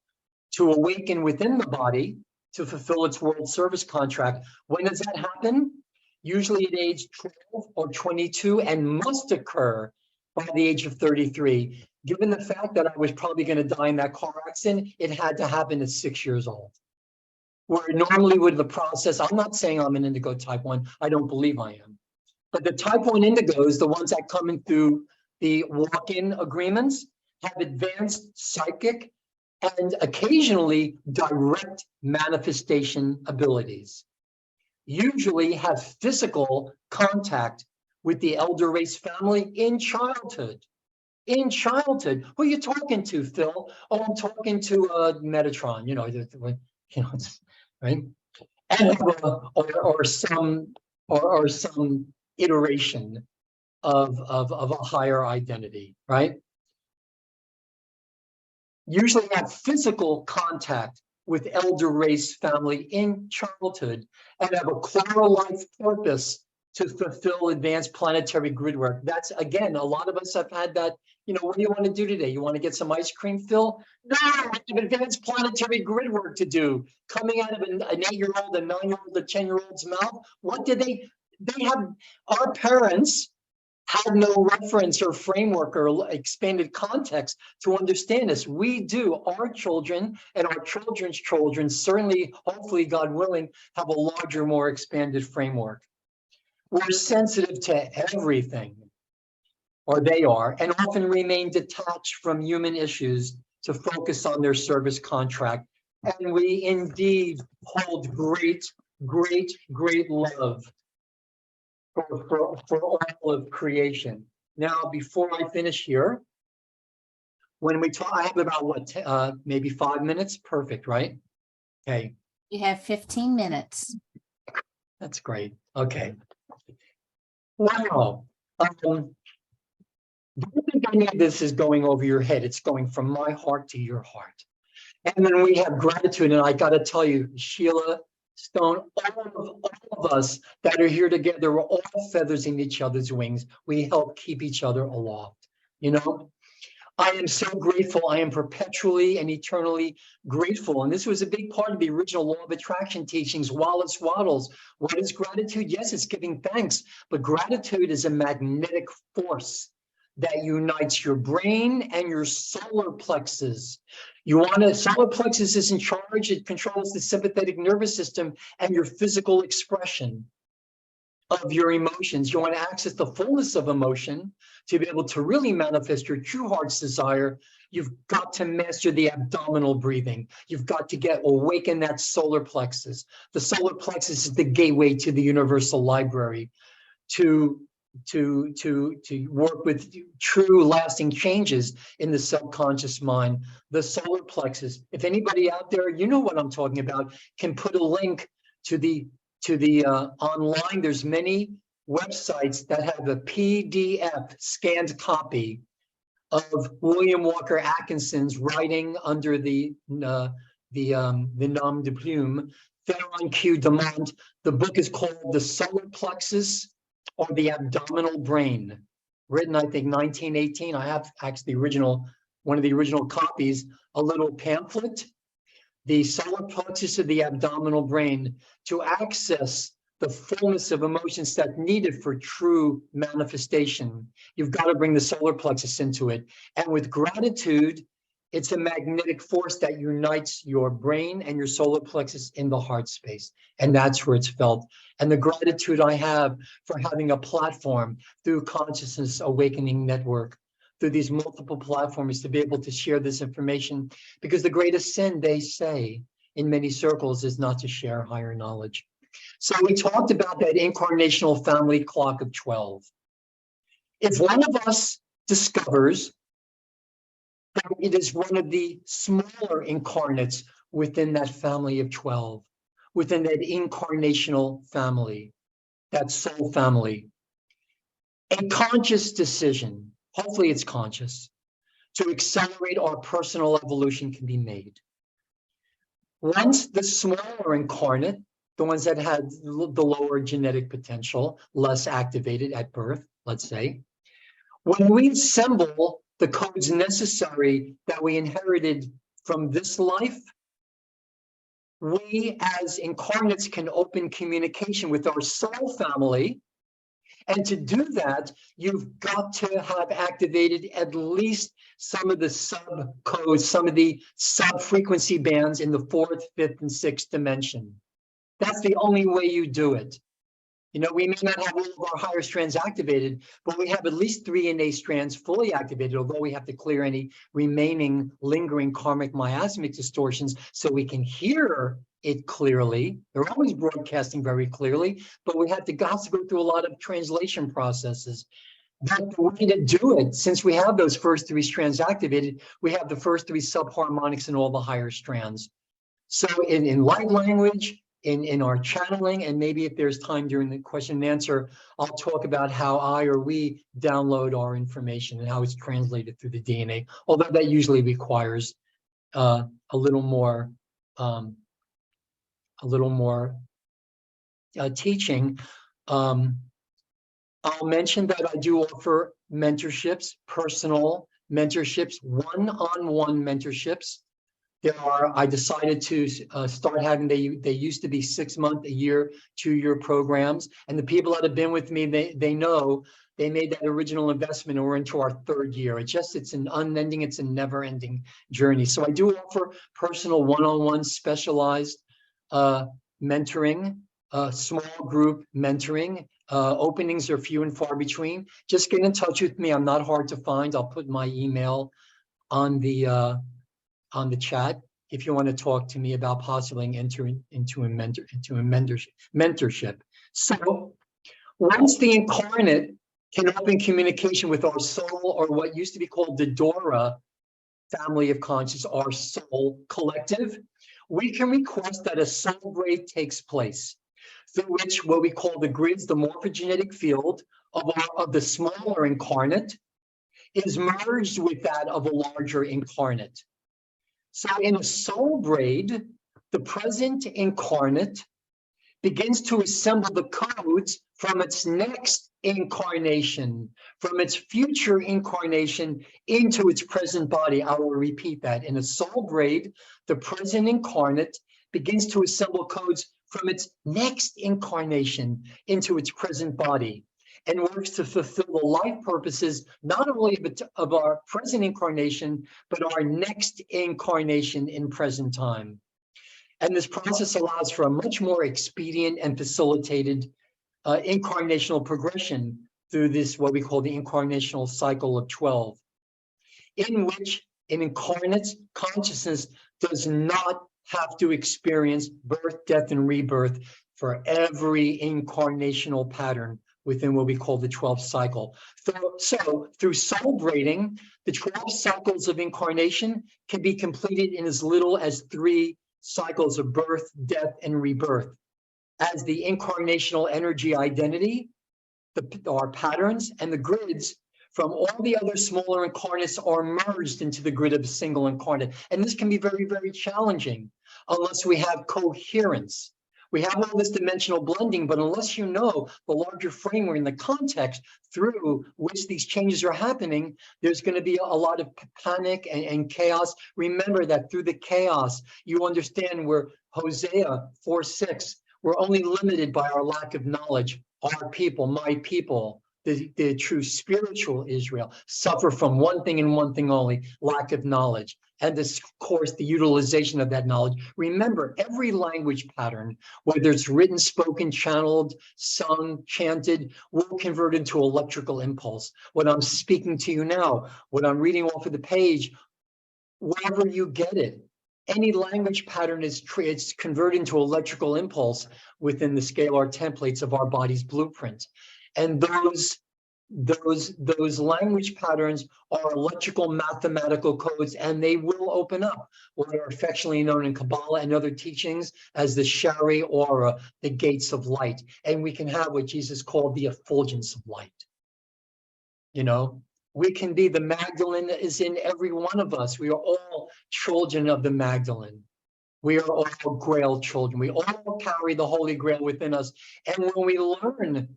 to awaken within the body to fulfill its world service contract. When does that happen? Usually at age 12 or 22, and must occur by the age of 33. Given the fact that I was probably going to die in that car accident, it had to happen at 6 years old. Where normally with the process, I'm not saying I'm an indigo type 1, I don't believe I am. But the type 1 indigos, the ones that come in through the walk-in agreements, have advanced psychic and occasionally direct manifestation abilities. Usually have physical contact with the elder race family in childhood. In childhood, who are you talking to, Phil? Oh, I'm talking to Metatron. Right? And or some iteration of a higher identity, right? Usually have physical contact with elder race family in childhood and have a core life purpose to fulfill advanced planetary grid work. That's, again, a lot of us have had that, what do you want to do today? You want to get some ice cream, Phil? No, I have advanced planetary grid work to do. Coming out of an 8-year-old, a 9-year-old, a 10-year-old's mouth, what did they have? Our parents had no reference or framework or expanded context to understand this. We do. Our children and our children's children, certainly, hopefully, God willing, have a larger, more expanded framework. We're sensitive to everything, or they are, and often remain detached from human issues to focus on their service contract. And we indeed hold great, great, great love for all of creation. Now, before I finish here, when we talk, I have about what, maybe 5 minutes? Perfect, right? Okay. You have 15 minutes. That's great. Okay. Wow. Don't think any of this is going over your head. It's going from my heart to your heart. And then we have gratitude. And I got to tell you, Sheila, Stone, all of us that are here together, we're all feathers in each other's wings. We help keep each other aloft. I am so grateful. I am perpetually and eternally grateful. And this was a big part of the original law of attraction teachings, Wallace Wattles. What is gratitude? Yes, it's giving thanks, but gratitude is a magnetic force that unites your brain and your solar plexus. Solar plexus is in charge. It controls the sympathetic nervous system and your physical expression of your emotions. You want to access the fullness of emotion to be able to really manifest your true heart's desire. You've got to master the abdominal breathing. You've got to awaken that solar plexus. The solar plexus is the gateway to the universal library to work with true lasting changes in the subconscious mind. The solar plexus, if anybody out there, you know what I'm talking about, can put a link to the online. There's many websites that have a PDF scanned copy of William Walker Atkinson's writing under the nom de plume, Theron Q. Demont. The book is called The Solar Plexus or the Abdominal Brain, written, I think, 1918. I have actually one of the original copies, a little pamphlet, The Solar Plexus of the Abdominal Brain, to access the fullness of emotions that's needed for true manifestation. You've got to bring the solar plexus into it. And with gratitude, It's a magnetic force that unites your brain and your solar plexus in the heart space. And that's where it's felt. And the gratitude I have for having a platform through Consciousness Awakening Network, through these multiple platforms, to be able to share this information. Because the greatest sin, they say, in many circles, is not to share higher knowledge. So we talked about that incarnational family clock of 12. If one of us discovers that it is one of the smaller incarnates within that family of 12, within that incarnational family, that soul family, a conscious decision, hopefully it's conscious, to accelerate our personal evolution can be made. Once the smaller incarnate, the ones that had the lower genetic potential, less activated at birth, let's say, when we assemble the codes necessary that we inherited from this life, we as incarnates can open communication with our soul family. And to do that, you've got to have activated at least some of the sub codes, some of the sub frequency bands in the fourth, fifth, and sixth dimension. That's the only way you do it. You know, we may not have all of our higher strands activated, but we have at least 3 innate strands fully activated, although we have to clear any remaining lingering karmic miasmic distortions so we can hear it clearly. They're always broadcasting very clearly, but we have to go through a lot of translation processes. But the way to do it, since we have those first 3 strands activated, we have the first 3 subharmonics in all the higher strands. So in light language, in our channeling, and maybe if there's time during the question and answer, I'll talk about how I or we download our information and how it's translated through the DNA, although that usually requires a little more teaching. I'll mention that I do offer mentorships, personal mentorships, one-on-one mentorships. I decided to start having, they used to be 6-month, a year, 2-year programs. And the people that have been with me, they know they made that original investment and we're into our 3rd year. It's an unending, it's a never ending journey. So I do offer personal one-on-one specialized mentoring, small group mentoring. Openings are few and far between. Just get in touch with me. I'm not hard to find. I'll put my email on the chat if you want to talk to me about possibly entering into a mentorship. So once the incarnate can open communication with our soul, or what used to be called the Dora family of conscious, our soul collective, we can request that a soul braid takes place, through which what we call the grids, the morphogenetic field of the smaller incarnate, is merged with that of a larger incarnate. So in a soul braid, the present incarnate begins to assemble the codes from its next incarnation, from its future incarnation into its present body. I will repeat that. In a soul braid, the present incarnate begins to assemble codes from its next incarnation into its present body, and works to fulfill the life purposes, not only of our present incarnation, but our next incarnation in present time. And this process allows for a much more expedient and facilitated incarnational progression through this, what we call the incarnational cycle of 12, in which an incarnate's consciousness does not have to experience birth, death, and rebirth for every incarnational pattern within what we call the 12th cycle. So through soul braiding, the 12 cycles of incarnation can be completed in as little as 3 cycles of birth, death, and rebirth, as the incarnational energy identity, our patterns, and the grids from all the other smaller incarnates are merged into the grid of a single incarnate. And this can be very, very challenging unless we have coherence. We have all this dimensional blending, but unless you know the larger framework and the context through which these changes are happening, there's going to be a lot of panic and chaos. Remember that through the chaos, you understand where Hosea 4:6, we're only limited by our lack of knowledge, our people, my people. the true spiritual Israel, suffer from one thing and one thing only, lack of knowledge. And this, of course, the utilization of that knowledge. Remember, every language pattern, whether it's written, spoken, channeled, sung, chanted, will convert into electrical impulse. What I'm speaking to you now, what I'm reading off of the page, wherever you get it, any language pattern is it's converted into electrical impulse within the scalar templates of our body's blueprint. And those language patterns are electrical mathematical codes, and they will open up what are affectionately known in Kabbalah and other teachings as the Shari Aura, the gates of light. And we can have what Jesus called the effulgence of light. You know, we can be, the Magdalene is in every one of us. We are all children of the Magdalene. We are all Grail children. We all carry the Holy Grail within us. And when we learn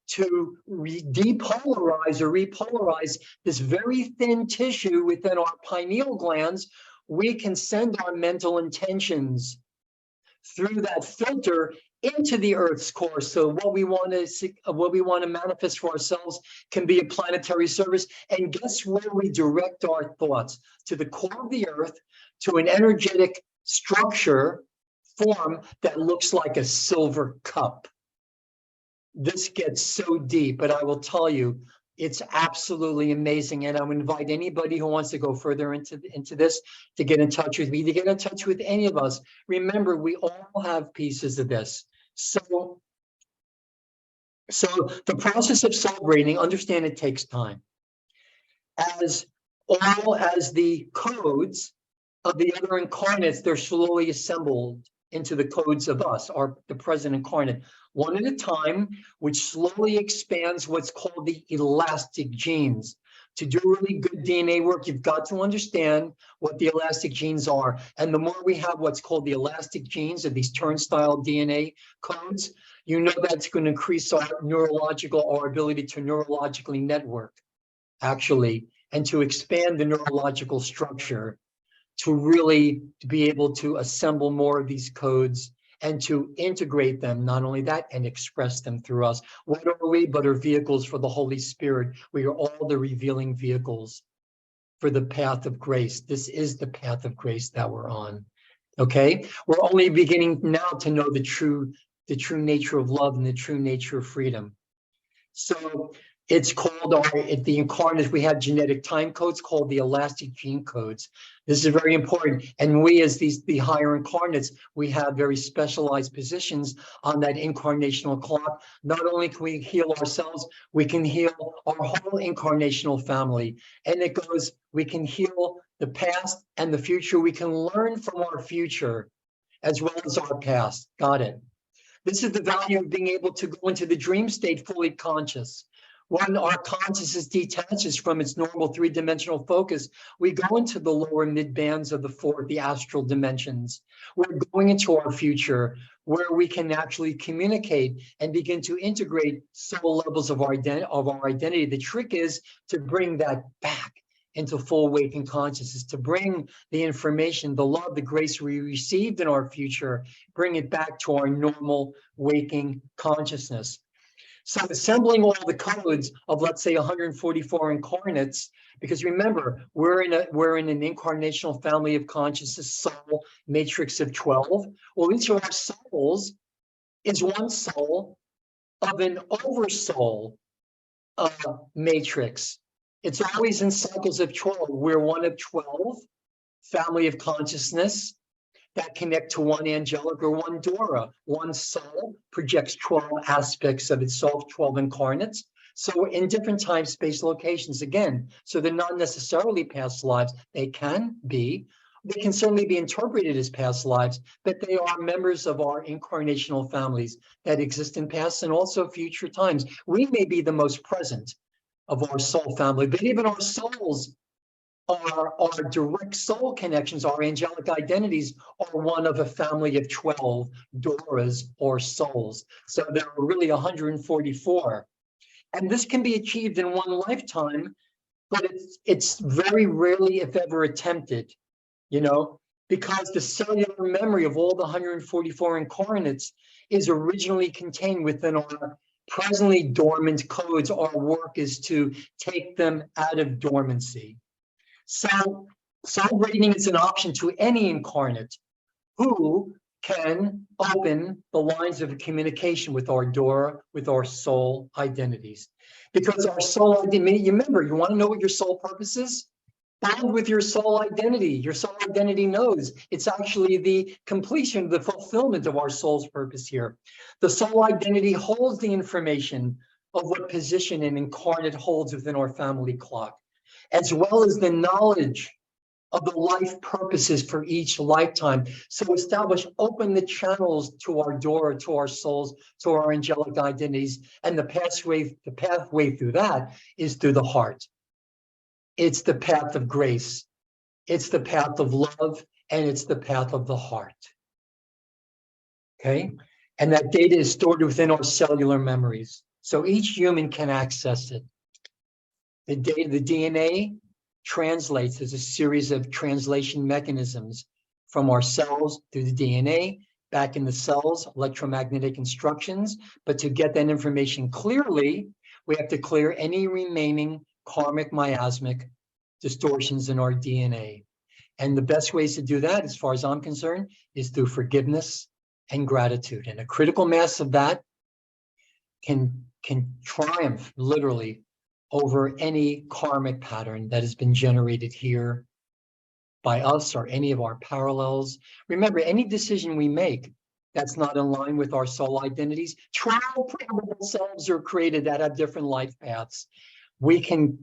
to depolarize or repolarize this very thin tissue within our pineal glands, we can send our mental intentions through that filter into the Earth's core. So what we want to manifest for ourselves can be a planetary service. And guess where we direct our thoughts? To the core of the Earth, to an energetic structure form that looks like a silver cup. This gets so deep, but I will tell you, it's absolutely amazing. And I would invite anybody who wants to go further into this to get in touch with me, to get in touch with any of us. Remember, we all have pieces of this. So the process of celebrating, understand it takes time. As the codes of the other incarnates, they're slowly assembled into the codes of us, the present incarnate, one at a time, which slowly expands what's called the elastic genes. To do really good DNA work, you've got to understand what the elastic genes are. And the more we have what's called the elastic genes, or these turnstile DNA codes, you know that's going to increase our ability to neurologically network, actually, and to expand the neurological structure, to really be able to assemble more of these codes and to integrate them, not only that, and express them through us. What are we but are vehicles for the Holy Spirit? We are all the revealing vehicles for the path of grace. This is the path of grace that we're on, okay? We're only beginning now to know the true nature of love and the true nature of freedom. So it's called, the incarnate, we have genetic time codes called the elastic gene codes. This is very important. And we, as the higher incarnates, we have very specialized positions on that incarnational clock. Not only can we heal ourselves, we can heal our whole incarnational family. And it goes, we can heal the past and the future. We can learn from our future as well as our past. Got it. This is the value of being able to go into the dream state fully conscious. When our consciousness detaches from its normal three-dimensional focus, we go into the lower mid-bands of the astral dimensions. We're going into our future where we can actually communicate and begin to integrate soul levels of our identity. The trick is to bring that back into full waking consciousness, to bring the information, the love, the grace we received in our future, bring it back to our normal waking consciousness. So assembling all the codes of, let's say, 144 incarnates, because remember, we're in an incarnational family of consciousness, soul matrix of 12. Well, each of our souls is one soul of an oversoul matrix. It's always in cycles of 12. We're one of 12, family of consciousness, that connect to one angelic or one Dora. One soul projects 12 aspects of itself, 12 incarnates. So in different time, space, locations, again, so they're not necessarily past lives. They can be. They can certainly be interpreted as past lives, but they are members of our incarnational families that exist in past and also future times. We may be the most present of our soul family, but even our souls, our direct soul connections, our angelic identities, are one of a family of 12 Doras or souls. So there are really 144. And this can be achieved in one lifetime, but it's very rarely, if ever, attempted, because the cellular memory of all the 144 incarnates is originally contained within our presently dormant codes, our work is to take them out of dormancy. So celebrating is an option to any incarnate who can open the lines of communication with our door, with our soul identities. Because our soul identity, you remember, you want to know what your soul purpose is? Bound with your soul identity. Your soul identity knows it's actually the completion, the fulfillment of our soul's purpose here. The soul identity holds the information of what position an incarnate holds within our family clock, as well as the knowledge of the life purposes for each lifetime. So open the channels to our door, to our souls, to our angelic identities. And the pathway through that is through the heart. It's the path of grace. It's the path of love, and it's the path of the heart. Okay? And that data is stored within our cellular memories. So each human can access it. The data, the DNA translates as a series of translation mechanisms from our cells through the DNA, back in the cells, electromagnetic instructions. But to get that information clearly, we have to clear any remaining karmic miasmic distortions in our DNA. And the best ways to do that, as far as I'm concerned, is through forgiveness and gratitude. And a critical mass of that can triumph literally over any karmic pattern that has been generated here by us or any of our parallels. Remember, any decision we make that's not in line with our soul identities, probable selves are created that have different life paths. We can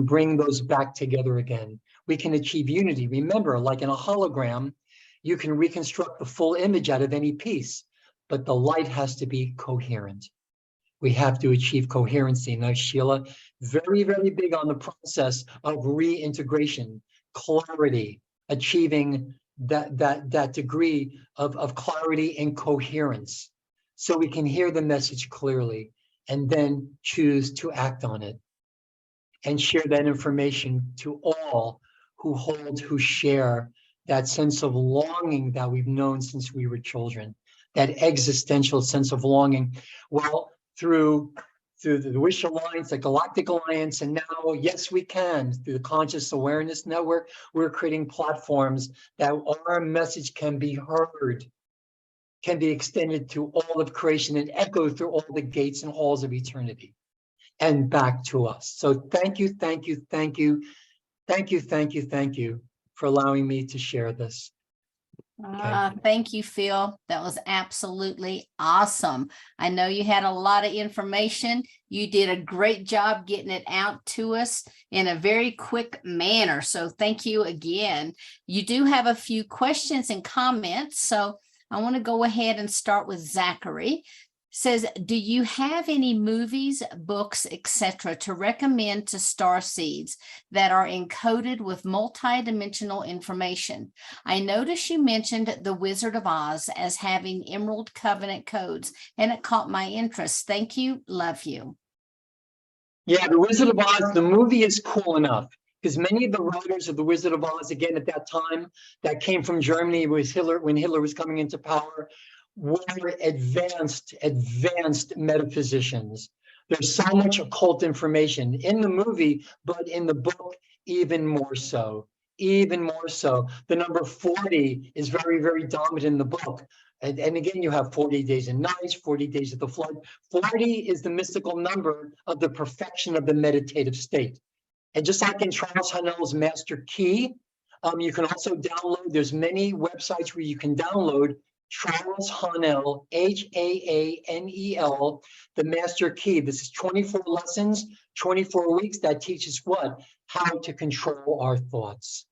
bring those back together again. We can achieve unity. Remember, like in a hologram, you can reconstruct the full image out of any piece, but the light has to be coherent. We have to achieve coherency. Now, Sheila, very, very big on the process of reintegration, clarity, achieving that degree of clarity and coherence, so we can hear the message clearly and then choose to act on it and share that information to all who share that sense of longing that we've known since we were children, that existential sense of longing. Well, through the Wish Alliance, the Galactic Alliance, and now, yes, we can, through the Conscious Awareness Network, we're creating platforms that our message can be heard, can be extended to all of creation and echo through all the gates and halls of eternity and back to us. So thank you, thank you, thank you, thank you, thank you, thank you for allowing me to share this. Thank you, Phil. That was absolutely awesome. I know you had a lot of information. You did a great job getting it out to us in a very quick manner. So thank you again. You do have a few questions and comments. So I want to go ahead and start with Zachary. Says, do you have any movies, books, etc. to recommend to starseeds that are encoded with multidimensional information? I noticed you mentioned The Wizard of Oz as having Emerald Covenant codes, and it caught my interest. Thank you. Love you. Yeah, The Wizard of Oz, the movie is cool enough, because many of the writers of The Wizard of Oz, again, at that time, that came from Germany, was when Hitler was coming into power, were advanced metaphysicians. There's so much occult information in the movie, but in the book, even more so. Even more so. The number 40 is very, very dominant in the book. And again, you have 40 days and nights, 40 days of the flood. 40 is the mystical number of the perfection of the meditative state. And just like in Charles Hanel's Master Key, you can also download, there's many websites where you can download Charles Hanel, Haanel, the Master Key. This is 24 lessons, 24 weeks that teaches what? How to control our thoughts.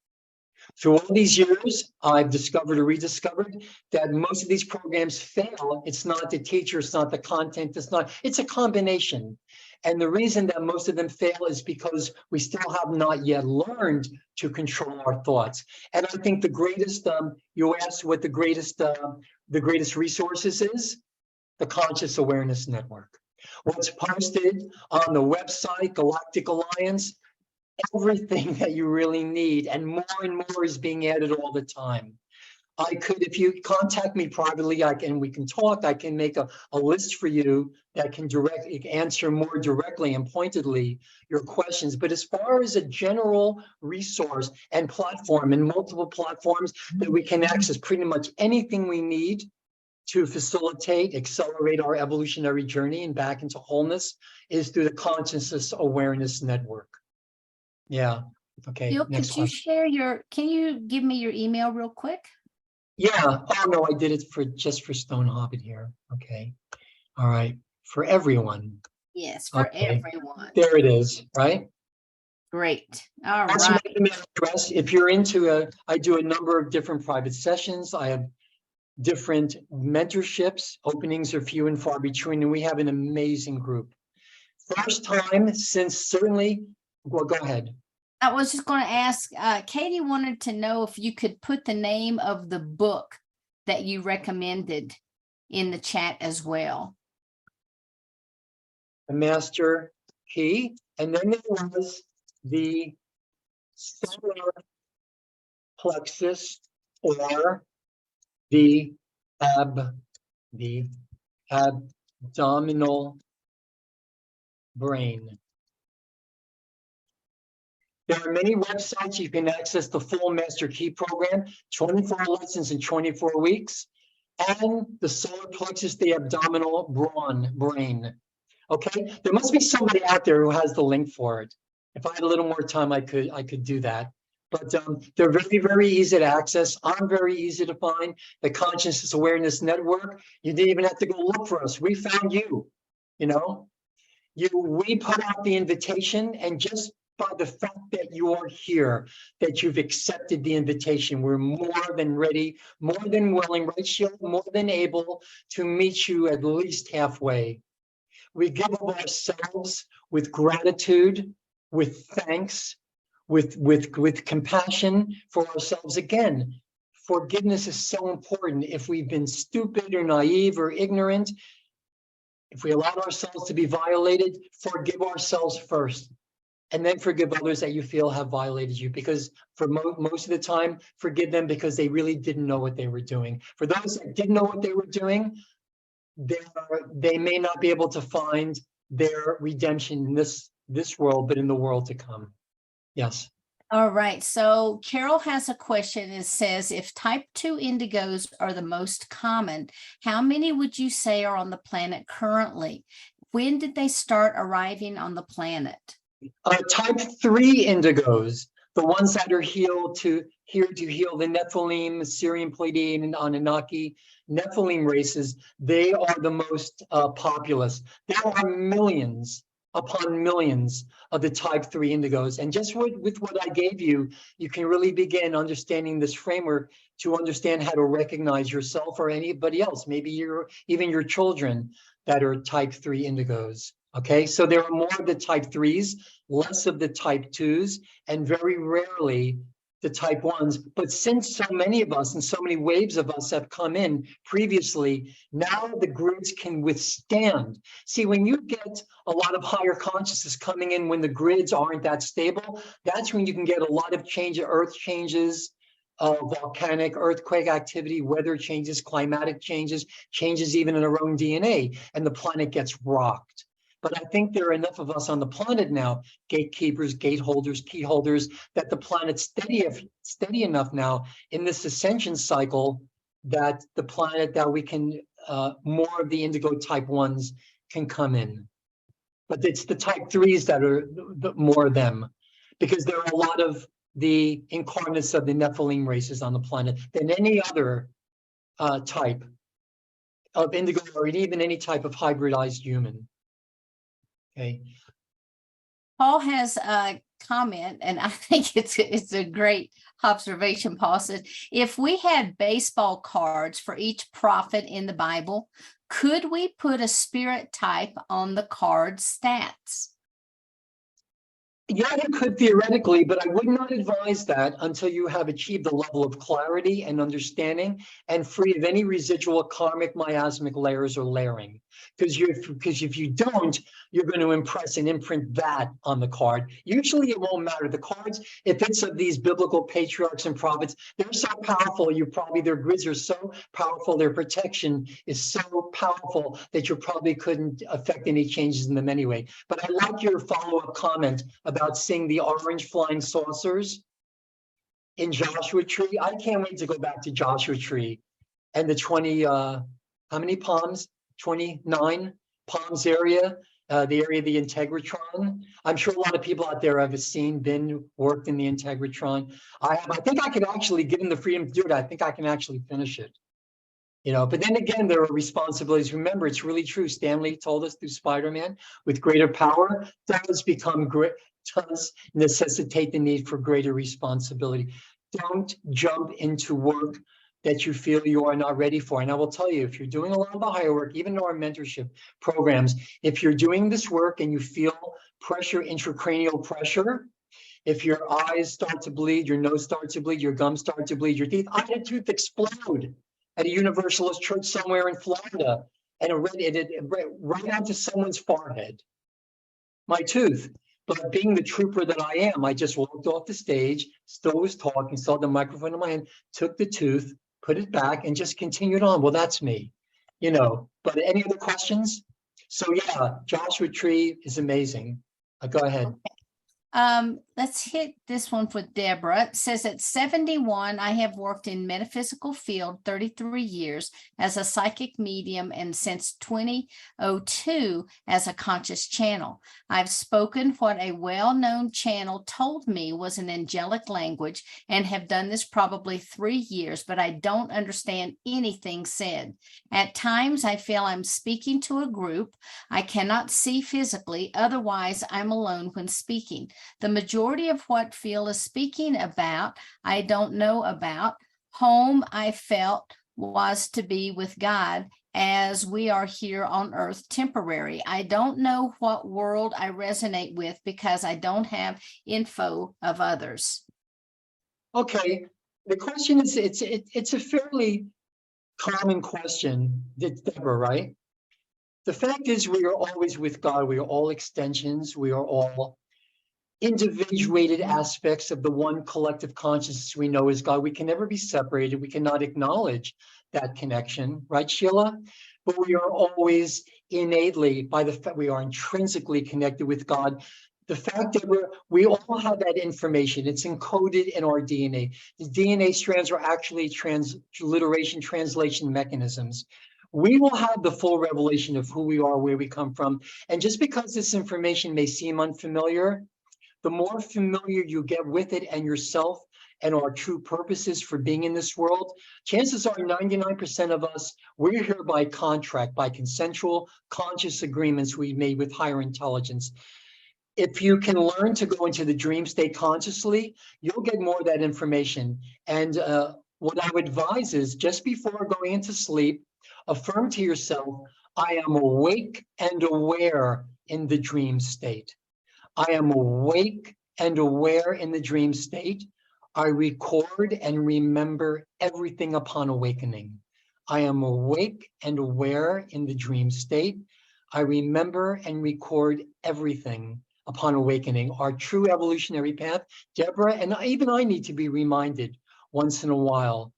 Through all these years, I've discovered or rediscovered that most of these programs fail. It's not the teacher, it's not the content, it's a combination. And the reason that most of them fail is because we still have not yet learned to control our thoughts. And I think the greatest, you asked what the greatest resources is, the Conscious Awareness Network. What's posted on the website, Galactic Alliance, everything that you really need, and more is being added all the time. I could, if you contact me privately, we can talk. I can make a list for you that can answer more directly and pointedly your questions. But as far as a general resource and platform and multiple platforms that we can access pretty much anything we need to facilitate, accelerate our evolutionary journey and back into wholeness is through the Consciousness Awareness Network. Yeah. Okay. Bill, Next could you question. can you give me your email real quick? Yeah. Oh no, I did it just for Stone Hobbit here. Okay. All right. For everyone. Yes, for Okay. everyone. There it is. Right. Great. All That's right. my email address. If you're into I do a number of different private sessions. I have different mentorships. Openings are few and far between, and we have an amazing group. First time since certainly. Well, go ahead. I was just going to ask, Katie wanted to know if you could put the name of the book that you recommended in the chat as well. The Master Key, and then there was the solar plexus, or the abdominal brain. There are many websites you can access the full Master Key program, 24 lessons in 24 weeks, and the solar plexus, the abdominal brain. Okay, there must be somebody out there who has the link for it. If I had a little more time, I could do that. But they're very, very easy to access. I'm very easy to find. The Consciousness Awareness Network, you didn't even have to go look for us. We found you, you know. We put out the invitation, and just by the fact that you are here, that you've accepted the invitation, we're more than ready, more than willing, right, Sheila? More than able to meet you at least halfway. We give of ourselves with gratitude, with thanks, with compassion for ourselves. Again, forgiveness is so important. If we've been stupid or naive or ignorant, if we allow ourselves to be violated, forgive ourselves first, and then forgive others that you feel have violated you, because for most of the time, forgive them because they really didn't know what they were doing. For those that didn't know what they were doing, they may not be able to find their redemption in this world, but in the world to come. Yes. All right. So Carol has a question. It says, if type 2 indigos are the most common, how many would you say are on the planet currently? When did they start arriving on the planet? Type 3 indigos, the ones that are here to heal the Nephilim, Syrian, Pleiadian, and Anunnaki Nephilim races, they are the most populous. There are millions upon millions of the type 3 indigos. And just with what I gave you, you can really begin understanding this framework to understand how to recognize yourself or anybody else, maybe even your children that are type 3 indigos. Okay, so there are more of the type 3s, less of the type 2s, and very rarely the type 1s. But since so many of us and so many waves of us have come in previously, now the grids can withstand. See, when you get a lot of higher consciousness coming in when the grids aren't that stable, that's when you can get a lot of earth changes, volcanic earthquake activity, weather changes, climatic changes, changes even in our own DNA, and the planet gets rocked. But I think there are enough of us on the planet now, gatekeepers, gate holders, key holders, that the planet's steady enough now in this ascension cycle that the planet that we can, more of the indigo type 1s can come in. But it's the type 3s that are more of them, because there are a lot of the incarnates of the Nephilim races on the planet than any other type of indigo, or even any type of hybridized human. Okay. Paul has a comment, and I think it's a great observation. Paul says, if we had baseball cards for each prophet in the Bible, could we put a spirit type on the card stats? Yeah, you could theoretically, but I would not advise that until you have achieved a level of clarity and understanding and free of any residual karmic miasmic layers or layering. Because if you don't, you're going to impress and imprint that on the card. Usually it won't matter. The cards, if it's of these biblical patriarchs and prophets, they're so powerful, their grids are so powerful, their protection is so powerful that you probably couldn't affect any changes in them anyway. But I like your follow-up comment about seeing the orange flying saucers in Joshua Tree. I can't wait to go back to Joshua Tree and the 20, how many palms? 29 palms area, the area of the Integratron. I'm sure a lot of people out there have worked in the Integratron. I think I could actually, given the freedom to do it, I think I can actually finish it. But then again, there are responsibilities. Remember, it's really true. Stanley told us through Spider-Man, with greater power does necessitate the need for greater responsibility. Don't jump into work that you feel you are not ready for. And I will tell you, if you're doing a lot of the higher work, even in our mentorship programs, if you're doing this work and you feel pressure, intracranial pressure, if your eyes start to bleed, your nose starts to bleed, your gums start to bleed, your teeth, I had a tooth explode at a Universalist church somewhere in Florida, and it right onto someone's forehead, my tooth. But being the trooper that I am, I just walked off the stage, still was talking, saw the microphone in my hand, took the tooth, put it back, and just continued on. Well, that's me, But any other questions? So yeah, Joshua Tree is amazing. Go ahead. Let's hit this one for Deborah. It says at 71, I have worked in metaphysical field 33 years as a psychic medium and since 2002 as a conscious channel. I've spoken what a well-known channel told me was an angelic language and have done this probably 3 years, but I don't understand anything said. At times, I feel I'm speaking to a group. I cannot see physically, otherwise I'm alone when speaking. The majority of what Phil is speaking about, I don't know about. Home, I felt, was to be with God as we are here on earth temporary. I don't know what world I resonate with because I don't have info of others. Okay, the question is, it's a fairly common question, Deborah, right? The fact is we are always with God. We are all extensions. We are all individuated aspects of the one collective consciousness we know as God. We can never be separated. We cannot acknowledge that connection, right, Sheila? But we are always innately, by the fact we are intrinsically connected with God. The fact that we all have that information, it's encoded in our DNA. The DNA strands are actually translation mechanisms. We will have the full revelation of who we are, where we come from. And just because this information may seem unfamiliar, the more familiar you get with it and yourself and our true purposes for being in this world, chances are 99% of us, we're here by contract, by consensual, conscious agreements we made with higher intelligence. If you can learn to go into the dream state consciously, you'll get more of that information. And what I would advise is just before going into sleep, affirm to yourself, I am awake and aware in the dream state. I am awake and aware in the dream state. I record and remember everything upon awakening. I am awake and aware in the dream state. I remember and record everything upon awakening. Our true evolutionary path, Deborah, and even I need to be reminded once in a while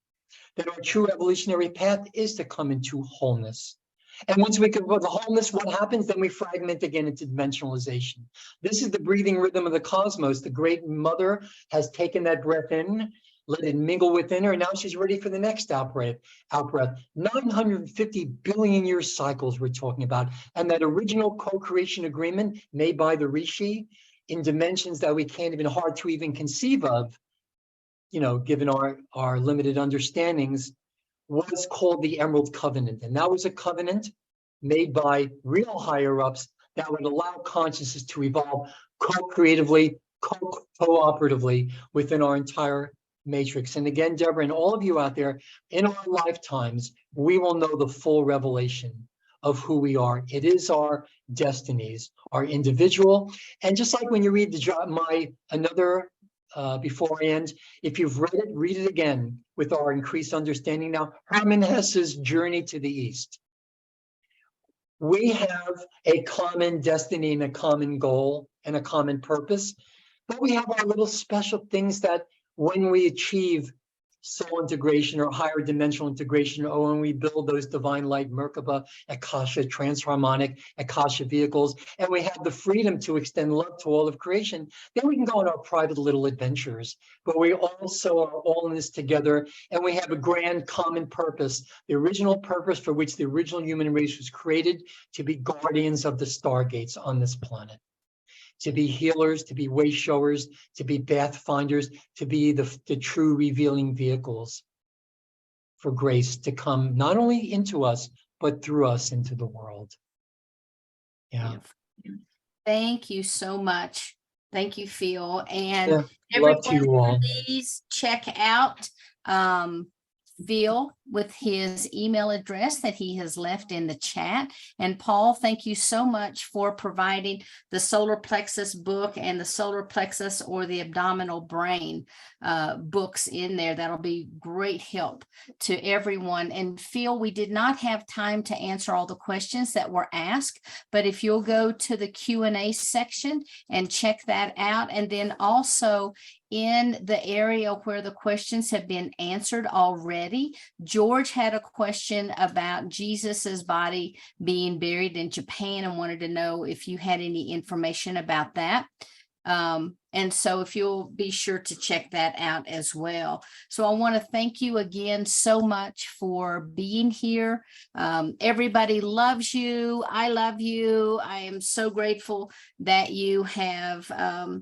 that our true evolutionary path is to come into wholeness. And once we can, the wholeness, what happens? Then we fragment again into dimensionalization. This is the breathing rhythm of the cosmos. The great mother has taken that breath in, let it mingle within her, and now she's ready for the next out breath. 950 billion year cycles we're talking about. And that original co-creation agreement made by the Rishi in dimensions that we can't even, hard to even conceive of, given our limited understandings, was called the Emerald Covenant. And that was a covenant made by real higher ups that would allow consciousness to evolve co-creatively, cooperatively within our entire matrix. And again, Deborah, and all of you out there, in our lifetimes, we will know the full revelation of who we are. It is our destinies, our individual. And just like when you read before I end, if you've read it, read it again with our increased understanding. Now, Hermann Hesse's Journey to the East. We have a common destiny and a common goal and a common purpose, but we have our little special things that when we achieve soul integration or higher dimensional integration, or when we build those divine light Merkaba, Akasha, transharmonic, Akasha vehicles, and we have the freedom to extend love to all of creation, then we can go on our private little adventures. But we also are all in this together, and we have a grand common purpose, the original purpose for which the original human race was created, to be guardians of the stargates on this planet. To be healers, to be way showers, to be pathfinders, to be the true revealing vehicles for grace to come not only into us, but through us into the world. Yeah. Thank you so much. Thank you, Phil. And Yeah, everyone, love to you all. please check out Phil with his email address that he has left in the chat. And Paul, thank you so much for providing the solar plexus book and the solar plexus or the abdominal brain books in there. That'll be great help to everyone. And Phil, we did not have time to answer all the questions that were asked, but if you'll go to the Q&A section and check that out, and then also in the area where the questions have been answered already, George had a question about Jesus's body being buried in Japan and wanted to know if you had any information about that. And so if you'll be sure to check that out as well. So I want to thank you again so much for being here. Everybody loves you. I love you. I am so grateful that you have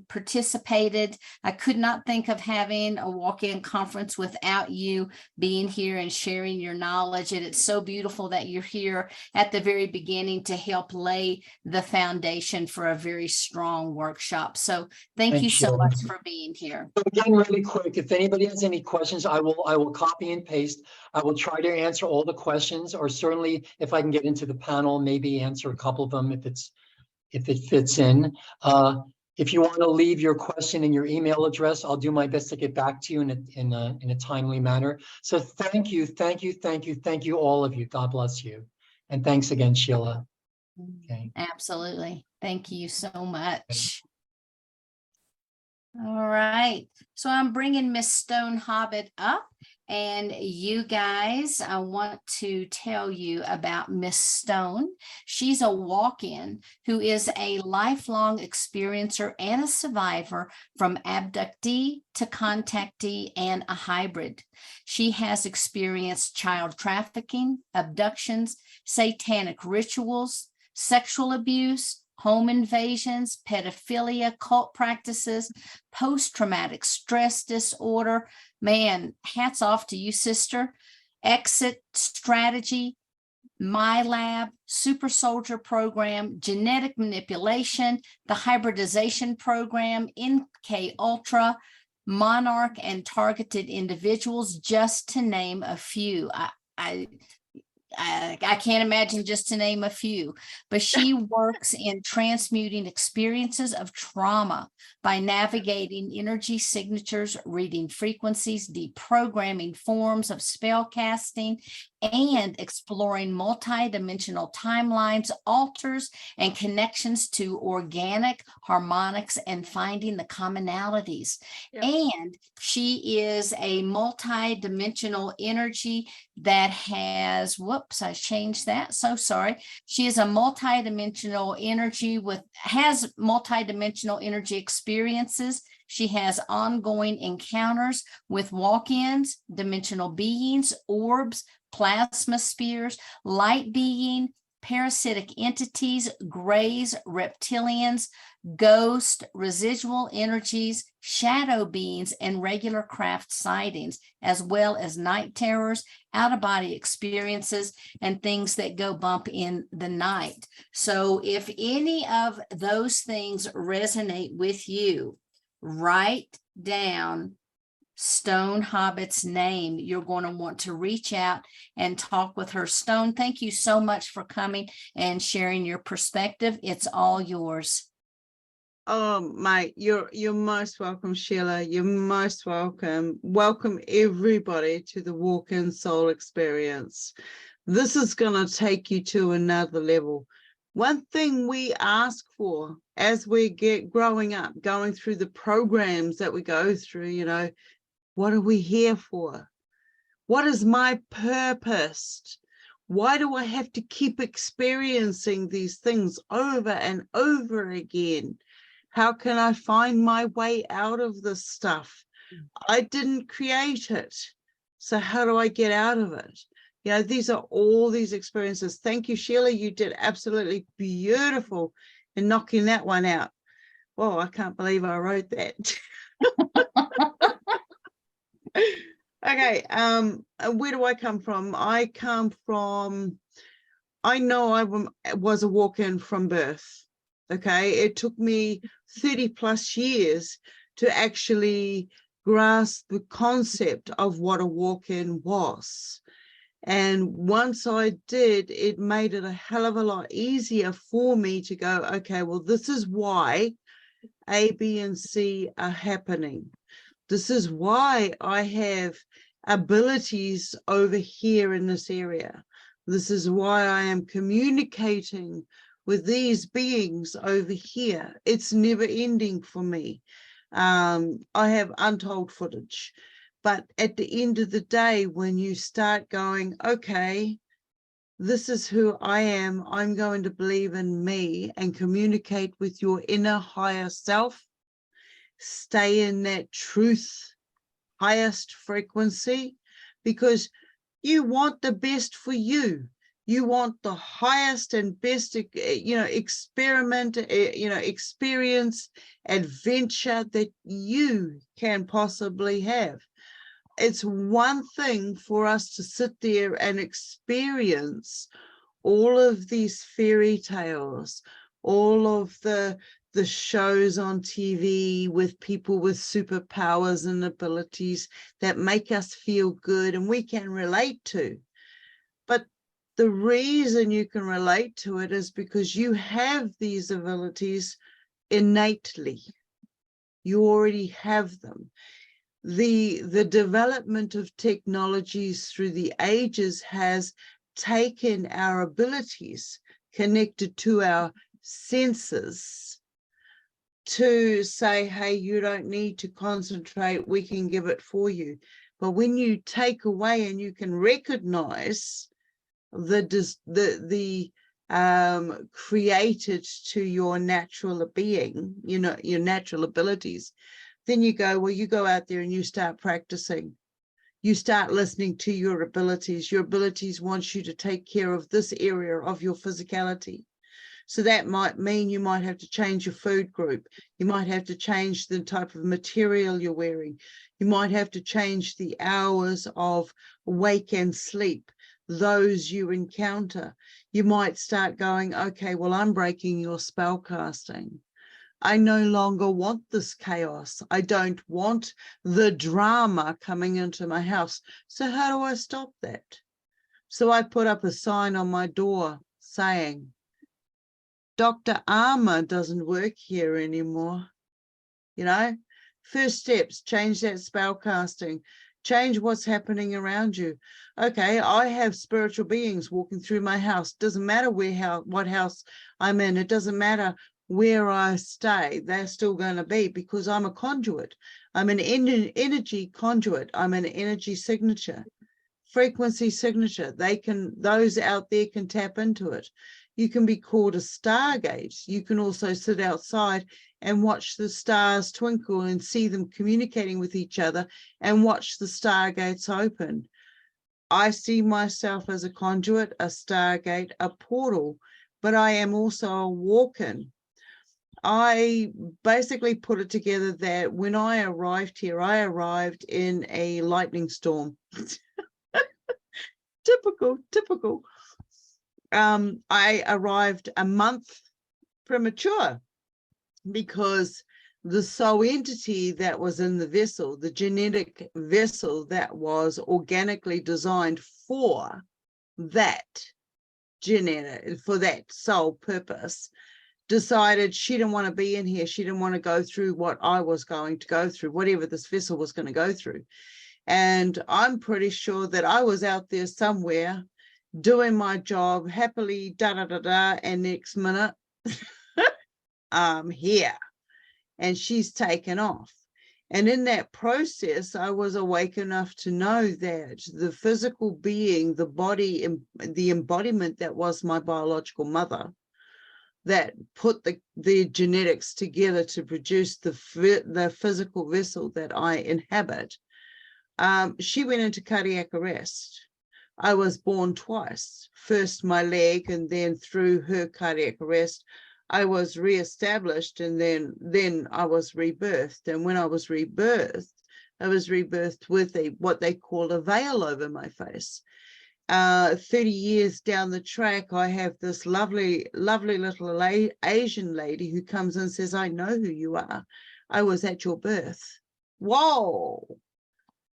participated. I could not think of having a walk-in conference without you being here and sharing your knowledge. And it's so beautiful that you're here at the very beginning to help lay the foundation for a very strong workshop. So thank you so much for being here. So again, really quick, if anybody has any questions, I will copy and paste. I will try to answer all the questions, or certainly if I can get into the panel, maybe answer a couple of them if it fits in. If you want to leave your question and your email address, I'll do my best to get back to you in a timely manner. So thank you, all of you. God bless you. And thanks again, Sheila. Okay. Absolutely. Thank you so much. All right. So I'm bringing Miss Stone Hobbit up, and you guys, I want to tell you about Miss Stone. She's a walk-in who is a lifelong experiencer and a survivor from abductee to contactee and a hybrid. She has experienced child trafficking, abductions, satanic rituals, sexual abuse, home invasions, pedophilia, cult practices, post-traumatic stress disorder. Man, hats off to you, sister. Exit strategy, My Lab, Super Soldier Program, genetic manipulation, the hybridization program, NK Ultra, Monarch, and targeted individuals, just to name a few. I can't imagine, just to name a few, but she works in transmuting experiences of trauma by navigating energy signatures, reading frequencies, deprogramming forms of spell casting, and exploring multi-dimensional timelines, alters, and connections to organic harmonics and finding the commonalities. Yeah. And she is a multi-dimensional energy that has, whoops, I changed that. So sorry. She is a multi-dimensional energy has multi-dimensional energy experiences. She has ongoing encounters with walk-ins, dimensional beings, orbs, plasma spheres, light being, parasitic entities, grays, reptilians, ghost, residual energies, shadow beings, and regular craft sightings, as well as night terrors, out-of-body experiences, and things that go bump in the night. So if any of those things resonate with you, write down Stone Hobbit's name. You're going to want to reach out and talk with her. Stone, thank you so much for coming and sharing your perspective. It's all yours. Oh, mate, you're most welcome, Sheila. You're most welcome. Welcome everybody to the Walk-In Soul Experience. This is going to take you to another level. One thing we ask for as we get growing up, going through the programs that we go through, you know, what are we here for? What is my purpose? Why do I have to keep experiencing these things over and over again? How can I find my way out of this stuff? I didn't create it. So how do I get out of it? You know, these are all these experiences. Thank you, Sheila. You did absolutely beautiful in knocking that one out. Whoa, I can't believe I wrote that. Okay, where do I come from? I know I was a walk-in from birth. Okay, it took me 30 plus years to actually grasp the concept of what a walk-in was. And once I did, it made it a hell of a lot easier for me to go, okay, well, this is why A, B, and C are happening. This is why I have abilities over here in this area. This is why I am communicating with these beings over here. It's never ending for me. I have untold footage. But at the end of the day, when you start going, okay, this is who I am, I'm going to believe in me and communicate with your inner higher self, stay in that truth, highest frequency, because you want the best for you. You want the highest and best, experience, adventure that you can possibly have. It's one thing for us to sit there and experience all of these fairy tales, all of the shows on TV with people with superpowers and abilities that make us feel good and we can relate to. But the reason you can relate to it is because you have these abilities innately. You already have them. The development of technologies through the ages has taken our abilities connected to our senses to say, hey, you don't need to concentrate, we can give it for you. But when you take away and you can recognize the created to your natural being, you know, your natural abilities, then you go, well, you go out there and you start practicing. You start listening to your abilities. Your abilities want you to take care of this area of your physicality. So that might mean you might have to change your food group. You might have to change the type of material you're wearing. You might have to change the hours of wake and sleep, those you encounter. You might start going, okay, well, I'm breaking your spell casting. I no longer want this chaos. I don't want the drama coming into my house. So how do I stop that? So I put up a sign on my door saying, Dr. Armour doesn't work here anymore. You know, first steps, change that spell casting, change what's happening around you. Okay, I have spiritual beings walking through my house. Doesn't matter what house I'm in. It doesn't matter where I stay. They're still going to be, because I'm a conduit. I'm an energy conduit. I'm an energy signature, frequency signature. Those out there can tap into it. You can be called a stargate. You can also sit outside and watch the stars twinkle and see them communicating with each other and watch the stargates open. I see myself as a conduit, a stargate, a portal, but I am also a walk-in. I basically put it together that when I arrived here, I arrived in a lightning storm. Typical. I arrived a month premature because the soul entity that was in the vessel, the genetic vessel that was organically designed for that for that sole purpose, decided she didn't want to be in here. She didn't want to go through what I was going to go through, whatever this vessel was going to go through. And I'm pretty sure that I was out there somewhere doing my job happily, and next minute, I'm here. And she's taken off. And in that process, I was awake enough to know that the physical being, the body, the embodiment that was my biological mother, that put the genetics together to produce the physical vessel that I inhabit, she went into cardiac arrest. I was born twice, first my leg, and then through her cardiac arrest, I was reestablished, and then I was rebirthed. And when I was rebirthed with what they call a veil over my face. 30 years down the track, I have this lovely little Asian lady who comes and says, I know who you are. I was at your birth. Whoa.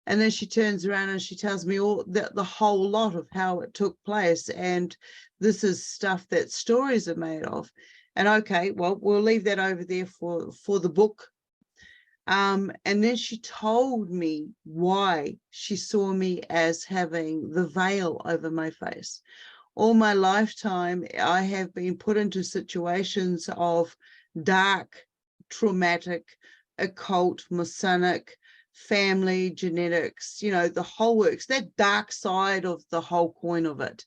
And then she turns around and she tells me all the whole lot of how it took place. And this is stuff that stories are made of. And okay, well, we'll leave that over there for the book. And then she told me why she saw me as having the veil over my face. All my lifetime, I have been put into situations of dark, traumatic, occult, Masonic, family, genetics, you know, the whole works, that dark side of the whole coin of it.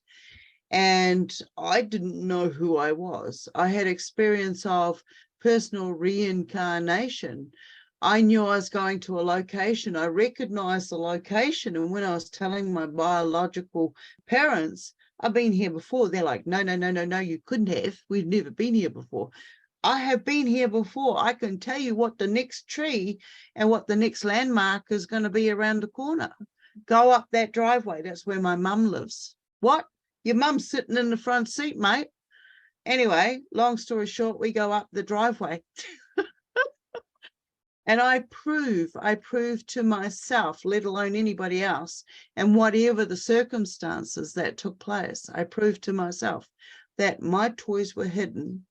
And I didn't know who I was. I had experience of personal reincarnation. I knew I was going to a location. I recognized the location. And when I was telling my biological parents, I've been here before, they're like, no, you couldn't have. We've never been here before. I have been here before. I can tell you what the next tree and what the next landmark is going to be around the corner. Go up that driveway. That's where my mum lives. What? Your mum's sitting in the front seat, mate. Anyway, long story short, we go up the driveway. And I prove to myself, let alone anybody else, and whatever the circumstances that took place, I proved to myself that my toys were hidden.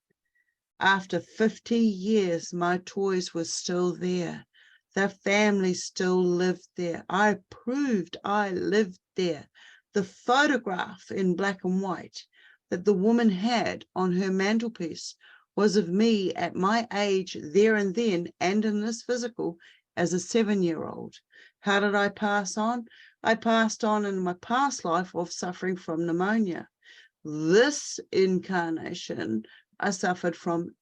After 50 years, my toys were still there. The family still lived there. I proved I lived there. The photograph in black and white that the woman had on her mantelpiece was of me at my age there and then, and in this physical as a 7-year-old. How did I pass on? I passed on in my past life of suffering from pneumonia. This incarnation, I suffered from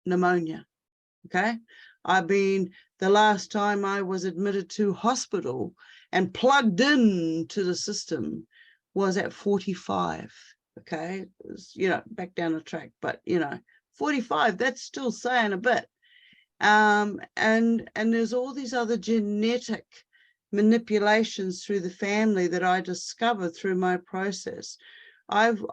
pneumonia. Okay. The last time I was admitted to hospital and plugged in to the system was at 45. Okay. It was, back down the track, but 45, that's still saying a bit. And there's all these other genetic manipulations through the family that I discovered through my process. I've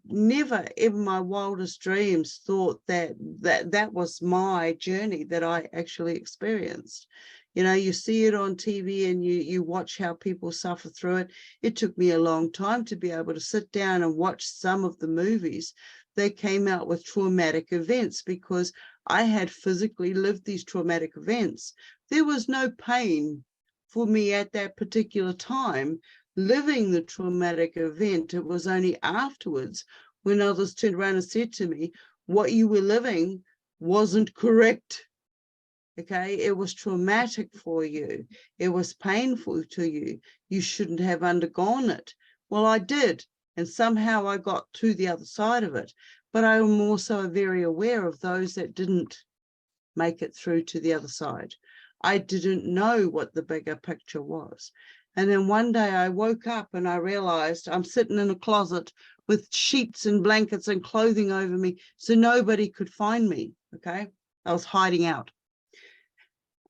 never in my wildest dreams thought that was my journey that I actually experienced. You see it on TV and you watch how people suffer through it. It took me a long time to be able to sit down and watch some of the movies that came out with traumatic events, because I had physically lived these traumatic events. There was no pain for me at that particular time living the traumatic event. It was only afterwards when others turned around and said to me, what you were living wasn't correct. Okay, it was traumatic for you. It was painful to you. You shouldn't have undergone it. Well, I did. And somehow I got to the other side of it. But I am also very aware of those that didn't make it through to the other side. I didn't know what the bigger picture was. And then one day I woke up and I realized I'm sitting in a closet with sheets and blankets and clothing over me so nobody could find me. Okay, I was hiding out.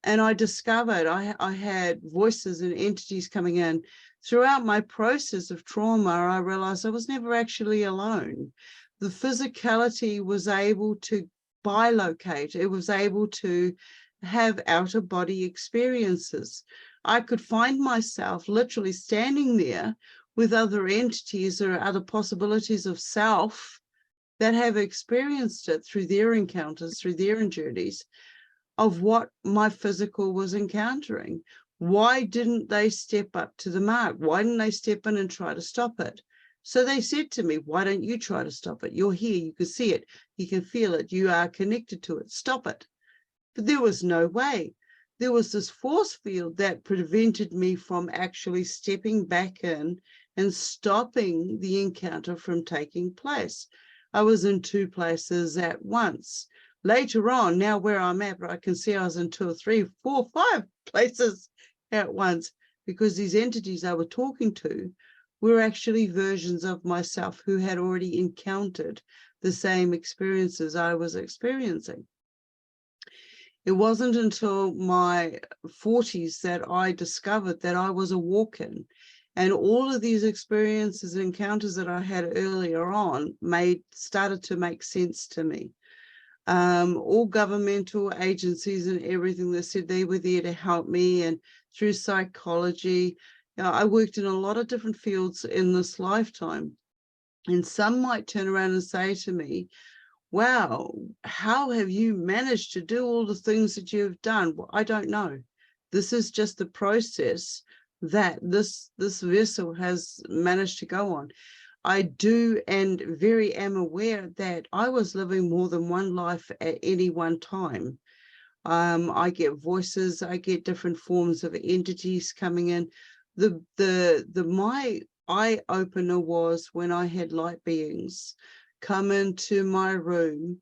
And I discovered I had voices and entities coming in. Throughout my process of trauma, I realized I was never actually alone. The physicality was able to bilocate. It was able to have outer body experiences. I could find myself literally standing there with other entities or other possibilities of self that have experienced it through their encounters, through their journeys, of what my physical was encountering. Why didn't they step up to the mark? Why didn't they step in and try to stop it? So they said to me, why don't you try to stop it? You're here, you can see it, you can feel it, you are connected to it, stop it. But there was no way. There was this force field that prevented me from actually stepping back in and stopping the encounter from taking place. I was in two places at once. Later on, now where I'm at, I can see I was in 2 or 3, 4, 5 places at once, because these entities I was talking to were actually versions of myself who had already encountered the same experiences I was experiencing. It wasn't until my 40s that I discovered that I was a walk-in, and all of these experiences and encounters that I had earlier on started to make sense to me. All governmental agencies and everything that said they were there to help me, and through psychology, I worked in a lot of different fields in this lifetime. And some might turn around and say to me, wow, how have you managed to do all the things that you've done? Well, I don't know. This is just the process that this vessel has managed to go on. I do and very am aware that I was living more than one life at any one time. I get voices, I get different forms of entities coming in. My eye opener was when I had light beings come into my room,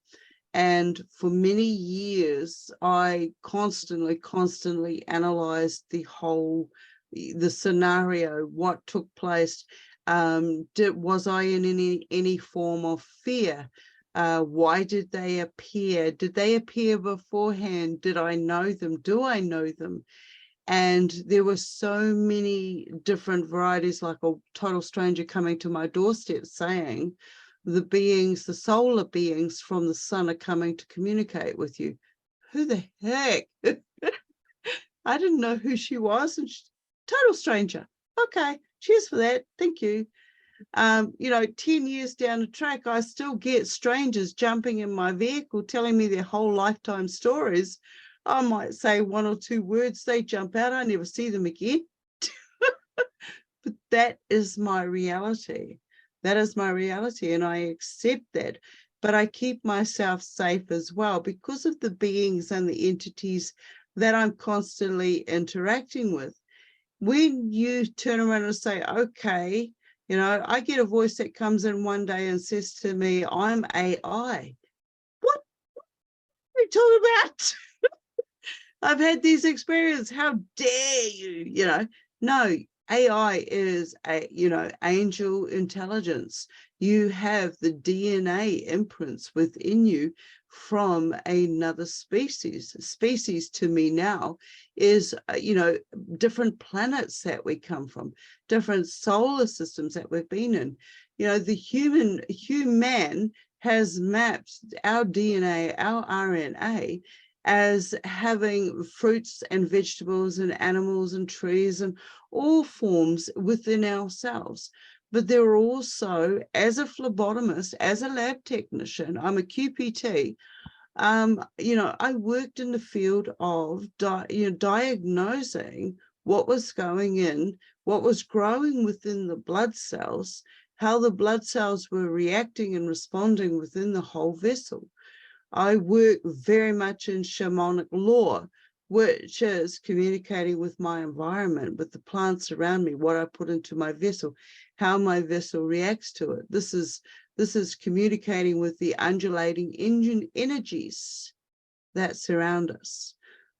and for many years I constantly analyzed the scenario, what took place. Was I in any form of fear? Why did they appear? Did they appear beforehand? Did I know them? Do I know them? And there were so many different varieties, like a total stranger coming to my doorstep saying, the solar beings from the sun are coming to communicate with you. Who the heck? I didn't know who she was, and total stranger. Okay, cheers for that. Thank you. 10 years down the track, I still get strangers jumping in my vehicle telling me their whole lifetime stories. I might say 1 or 2 words, they jump out, I never see them again. But that is my reality. That is my reality, and I accept that. But I keep myself safe as well because of the beings and the entities that I'm constantly interacting with. When you turn around and say, okay, I get a voice that comes in one day and says to me, I'm AI. What are you talking about? I've had these experiences. How dare you? No, AI is angel intelligence. You have the DNA imprints within you from another species. Species to me now is, different planets that we come from, different solar systems that we've been in. The human has mapped our DNA, our RNA, as having fruits and vegetables and animals and trees and all forms within ourselves. But there are also, as a phlebotomist, as a lab technician, I'm a QPT, I worked in the field of diagnosing what was going in, what was growing within the blood cells, how the blood cells were reacting and responding within the whole vessel. I work very much in shamanic law, which is communicating with my environment, with the plants around me, what I put into my vessel, how my vessel reacts to it. This is communicating with the undulating energies that surround us.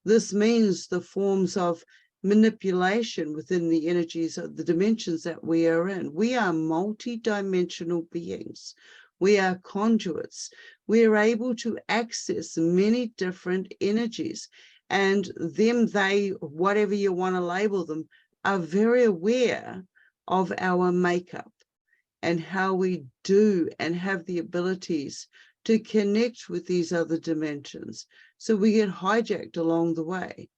This means the forms of manipulation within the energies of the dimensions that we are in. We are multi-dimensional beings. We are conduits. We are able to access many different energies, and they, whatever you want to label them, are very aware of our makeup and how we do and have the abilities to connect with these other dimensions. So we get hijacked along the way.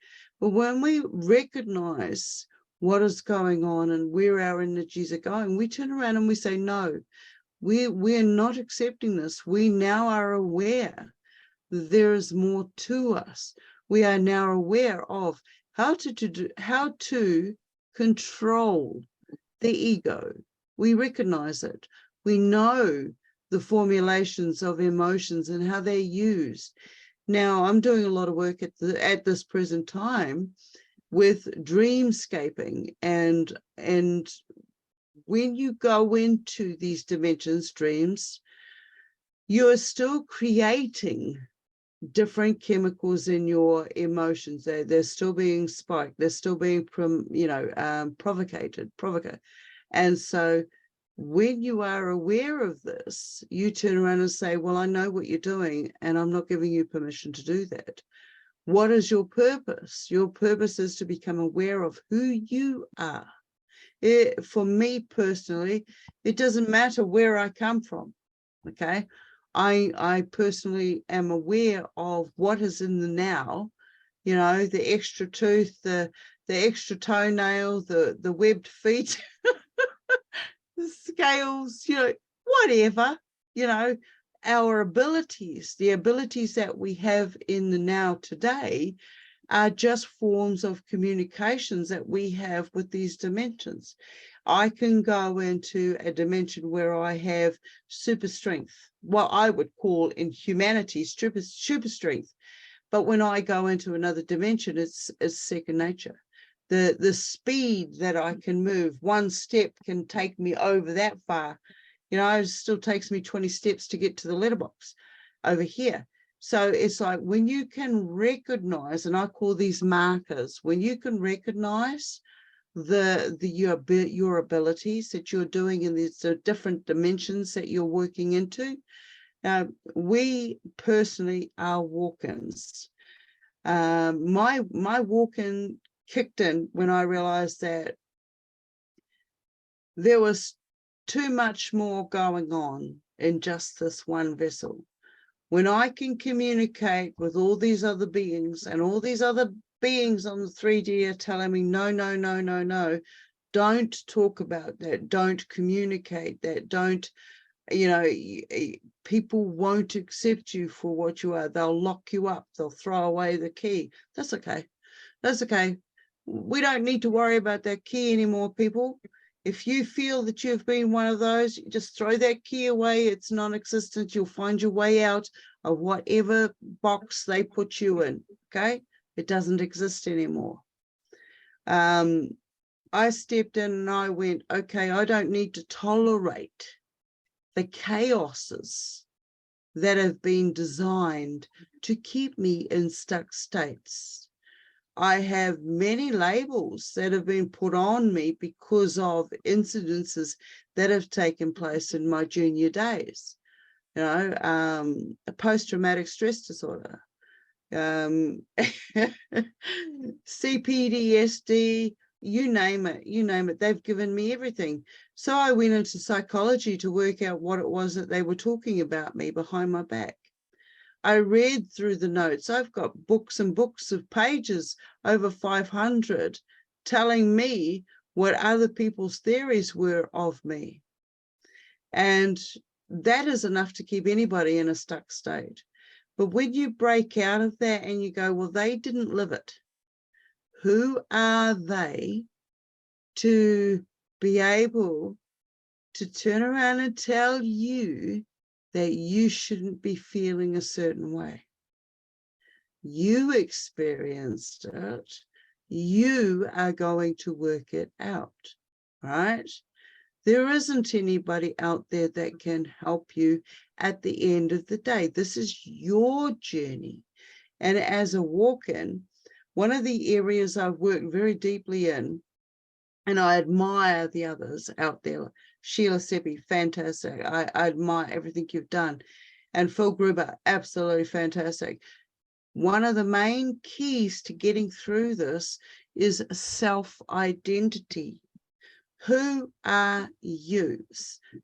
But when we recognize what is going on and where our energies are going, we turn around and we say, no, we're not accepting this. We now are aware that there is more to us. We are now aware of how to control the ego. We recognize it. We know the formulations of emotions and how they're used. Now, I'm doing a lot of work at this present time with dreamscaping, and when you go into these dimensions, dreams, you are still creating different chemicals in your emotions. They're still being spiked. They're still being provocated. And so when you are aware of this, you turn around and say, well, I know what you're doing, and I'm not giving you permission to do that. What is your purpose? Your purpose is to become aware of who you are. For me personally, it doesn't matter where I come from, okay? I personally am aware of what is in the now, you know, the extra tooth, the extra toenail, the webbed feet, the scales, you know, whatever, you know, our abilities, the abilities that we have in the now today are just forms of communications that we have with these dimensions. I can go into a dimension where I have super strength, what I would call in humanity super strength. But when I go into another dimension, it's second nature. The speed that I can move, one step can take me over that far. You know, it still takes me 20 steps to get to the letterbox over here. So it's like when you can recognize, and I call these markers, when you can recognize your abilities that you're doing in these different dimensions that you're working into. We personally are walk-ins. My walk-in kicked in when I realized that there was too much more going on in just this one vessel. When I can communicate with all these other beings, and all these other beings on the 3D are telling me, no, no, no, no, no, don't talk about that, don't communicate that, don't, you know, people won't accept you for what you are. They'll lock you up, they'll throw away the key. That's okay. That's okay. We don't need to worry about that key anymore, people. If you feel that you've been one of those, just throw that key away. It's non-existent. You'll find your way out of whatever box they put you in, okay? It doesn't exist anymore. I stepped in and I went, okay, I don't need to tolerate the chaoses that have been designed to keep me in stuck states. I have many labels that have been put on me because of incidences that have taken place in my junior days. You know, a post-traumatic stress disorder, CPTSD, you name it, they've given me everything. So I went into psychology to work out what it was that they were talking about me behind my back. I read through the notes. I've got books and books of pages, over 500, telling me what other people's theories were of me. And that is enough to keep anybody in a stuck state. But when you break out of that and you go, well, they didn't live it. Who are they to be able to turn around and tell you that you shouldn't be feeling a certain way? You experienced it. You are going to work it out, right? There isn't anybody out there that can help you at the end of the day. This is your journey. And as a walk-in, one of the areas I've worked very deeply in, and I admire the others out there, Sheila Seppi, fantastic. I admire everything you've done. And Phil Gruber, absolutely fantastic. One of the main keys to getting through this is self-identity. Who are you?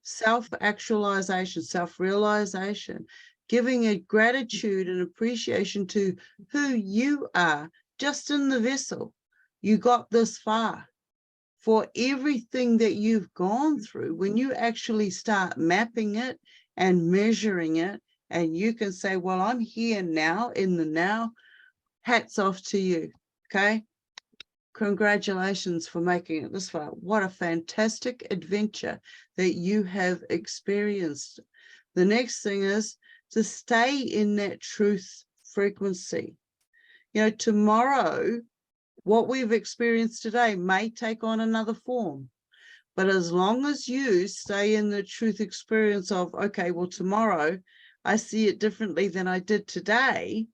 Self-actualization, self-realization. giving a gratitude and appreciation to who you are, just in the vessel. You got this far. For everything that you've gone through, when you actually start mapping it and measuring it, and you can say, well, I'm here now, in the now, hats off to you, okay? Congratulations for making it this far. What a fantastic adventure that you have experienced. The next thing is to stay in that truth frequency. You know, tomorrow, what we've experienced today may take on another form. But as long as you stay in the truth experience of, okay, well, tomorrow I see it differently than I did today,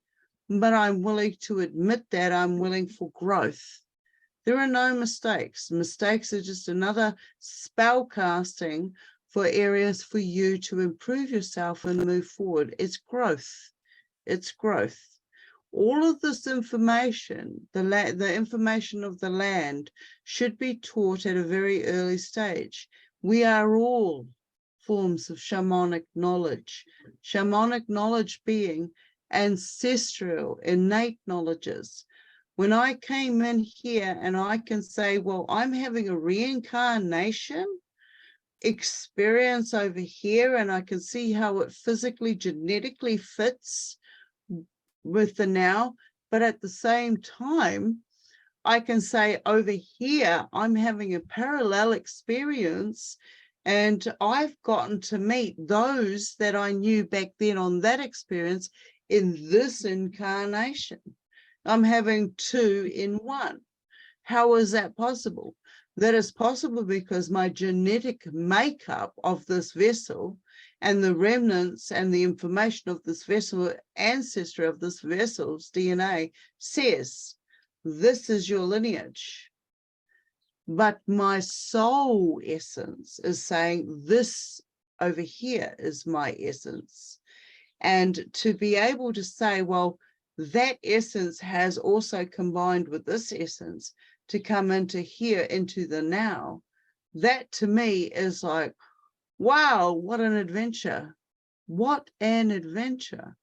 but I'm willing to admit that I'm willing for growth. There are no mistakes. Mistakes are just another spell casting for areas for you to improve yourself and move forward. It's growth. It's growth. All of this information, the information of the land, should be taught at a very early stage. We are all forms of shamanic knowledge being ancestral, innate knowledges. When I came in here and I can say, well, I'm having a reincarnation experience over here, and I can see how it physically, genetically fits with the now, but at the same time, I can say over here, I'm having a parallel experience, and I've gotten to meet those that I knew back then on that experience in this incarnation. I'm having two in one. How is that possible? That is possible because my genetic makeup of this vessel and the remnants and the information of this vessel, ancestry of this vessel's DNA, says, this is your lineage. But my soul essence is saying, this over here is my essence. And to be able to say, well, that essence has also combined with this essence to come into here, into the now, that to me is like, wow, what an adventure. What an adventure.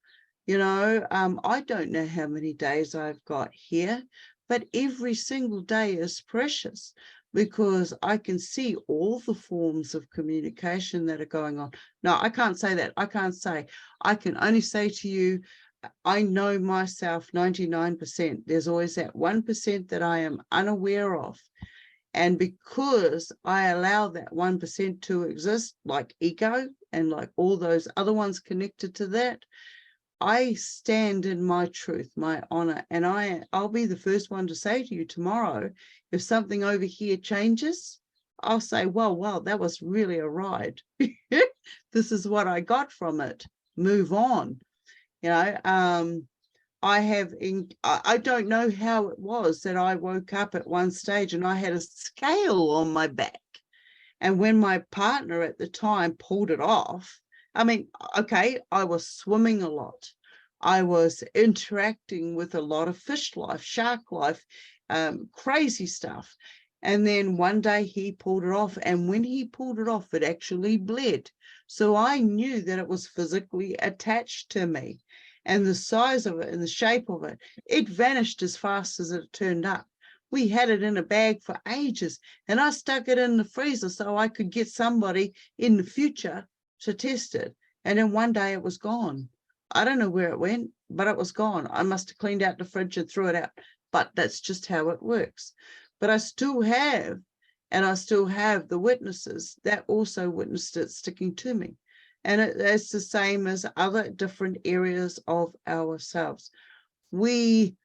You know, I don't know how many days I've got here, but every single day is precious because I can see all the forms of communication that are going on. No, I can't say that. I can't say. I can only say to you, I know myself 99%. There's always that 1% that I am unaware of. And because I allow that 1% to exist, like ego and like all those other ones connected to that, I stand in my truth, my honor, and I'll be the first one to say to you tomorrow, if something over here changes, I'll say, well, that was really a ride. This is what I got from it. Move on. You know, I don't know how it was that I woke up at one stage and I had a scale on my back. And when my partner at the time pulled it off, I mean, okay, I was swimming a lot. I was interacting with a lot of fish life, shark life, crazy stuff. And then one day he pulled it off. And when he pulled it off, it actually bled. So I knew that it was physically attached to me. And the size of it and the shape of it, it vanished as fast as it turned up. We had it in a bag for ages. And I stuck it in the freezer so I could get somebody in the future to test it. And then one day it was gone. I don't know where it went, but it was gone. I must have cleaned out the fridge and threw it out. But that's just how it works. But I still have the witnesses that also witnessed it sticking to me. And it's the same as other different areas of ourselves. We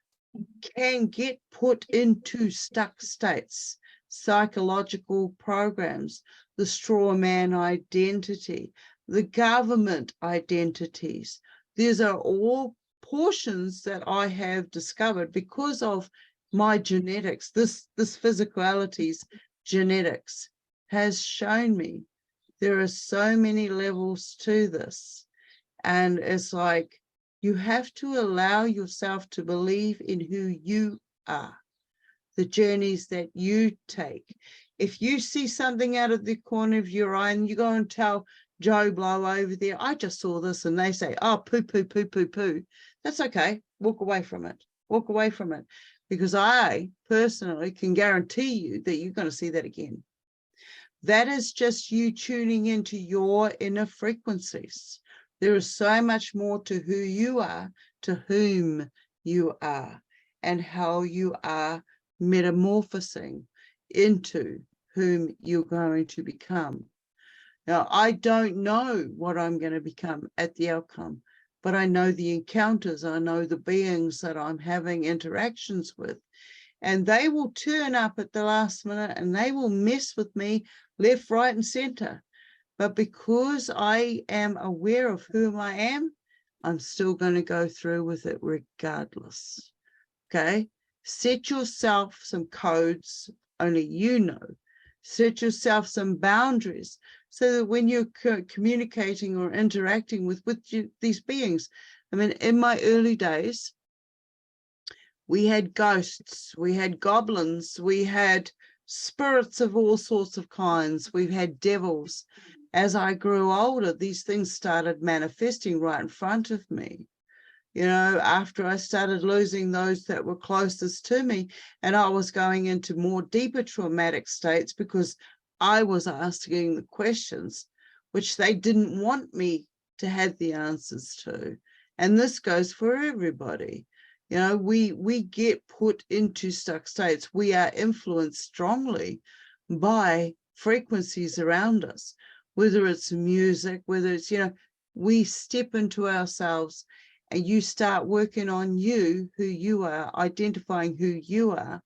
can get put into stuck states, psychological programs, the straw man identity, the government identities. These are all portions that I have discovered because of my genetics. This physicality's genetics has shown me there are so many levels to this. And it's like, you have to allow yourself to believe in who you are, the journeys that you take. If you see something out of the corner of your eye and you go and tell Joe Blow over there, I just saw this, and they say, oh, poo, poo, poo, poo, poo. That's okay. Walk away from it. Walk away from it. Because I personally can guarantee you that you're going to see that again. That is just you tuning into your inner frequencies. There is so much more to who you are, to whom you are, and how you are metamorphosing into whom you're going to become. Now, I don't know what I'm going to become at the outcome, but I know the encounters, I know the beings that I'm having interactions with, and they will turn up at the last minute and they will mess with me left, right, and center. But because I am aware of whom I am, I'm still going to go through with it regardless. Okay? Set yourself some codes, only you know. Set yourself some boundaries so that when you're communicating or interacting with these beings, I mean, in my early days, we had ghosts, we had goblins, we had spirits of all sorts of kinds, we've had devils. As I grew older, these things started manifesting right in front of me. You know, after I started losing those that were closest to me, and I was going into more deeper traumatic states because I was asking the questions which they didn't want me to have the answers to. And this goes for everybody. You know, we get put into stuck states. We are influenced strongly by frequencies around us, whether it's music, whether it's, you know, we step into ourselves and you start working on you, who you are, identifying who you are,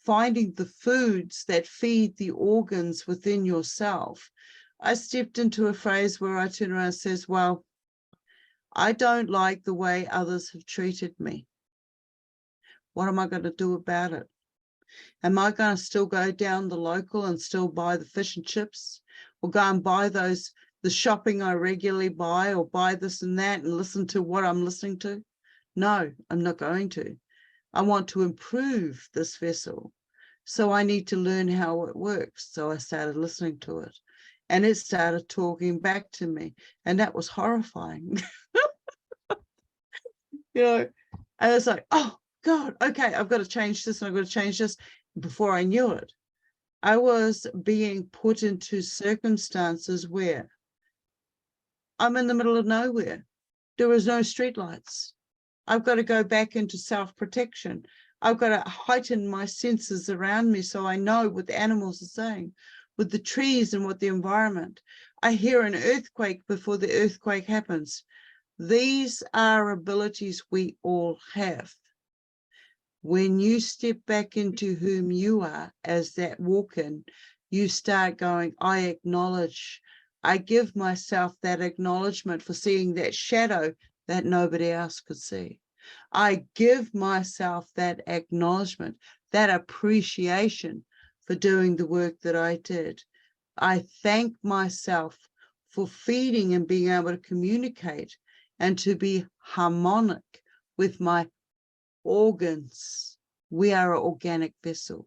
finding the foods that feed the organs within yourself. I stepped into a phase where I turn around and says, well, I don't like the way others have treated me. What am I going to do about it? Am I going to still go down the local and still buy the fish and chips, or go and buy the shopping I regularly buy, or buy this and that and listen to what I'm listening to? No, I'm not going to. I want to improve this vessel. So I need to learn how it works. So I started listening to it, and it started talking back to me. And that was horrifying. You know, I was like, oh God, okay, I've got to change this and I've got to change this. Before I knew it, I was being put into circumstances where I'm in the middle of nowhere. There was no streetlights. I've got to go back into self-protection. I've got to heighten my senses around me so I know what the animals are saying, with the trees and what the environment. I hear an earthquake before the earthquake happens. These are abilities we all have. When you step back into whom you are as that walk-in, you start going, I acknowledge. I give myself that acknowledgement for seeing that shadow that nobody else could see. I give myself that acknowledgement, that appreciation for doing the work that I did. I thank myself for feeding and being able to communicate and to be harmonic with my organs. We are an organic vessel.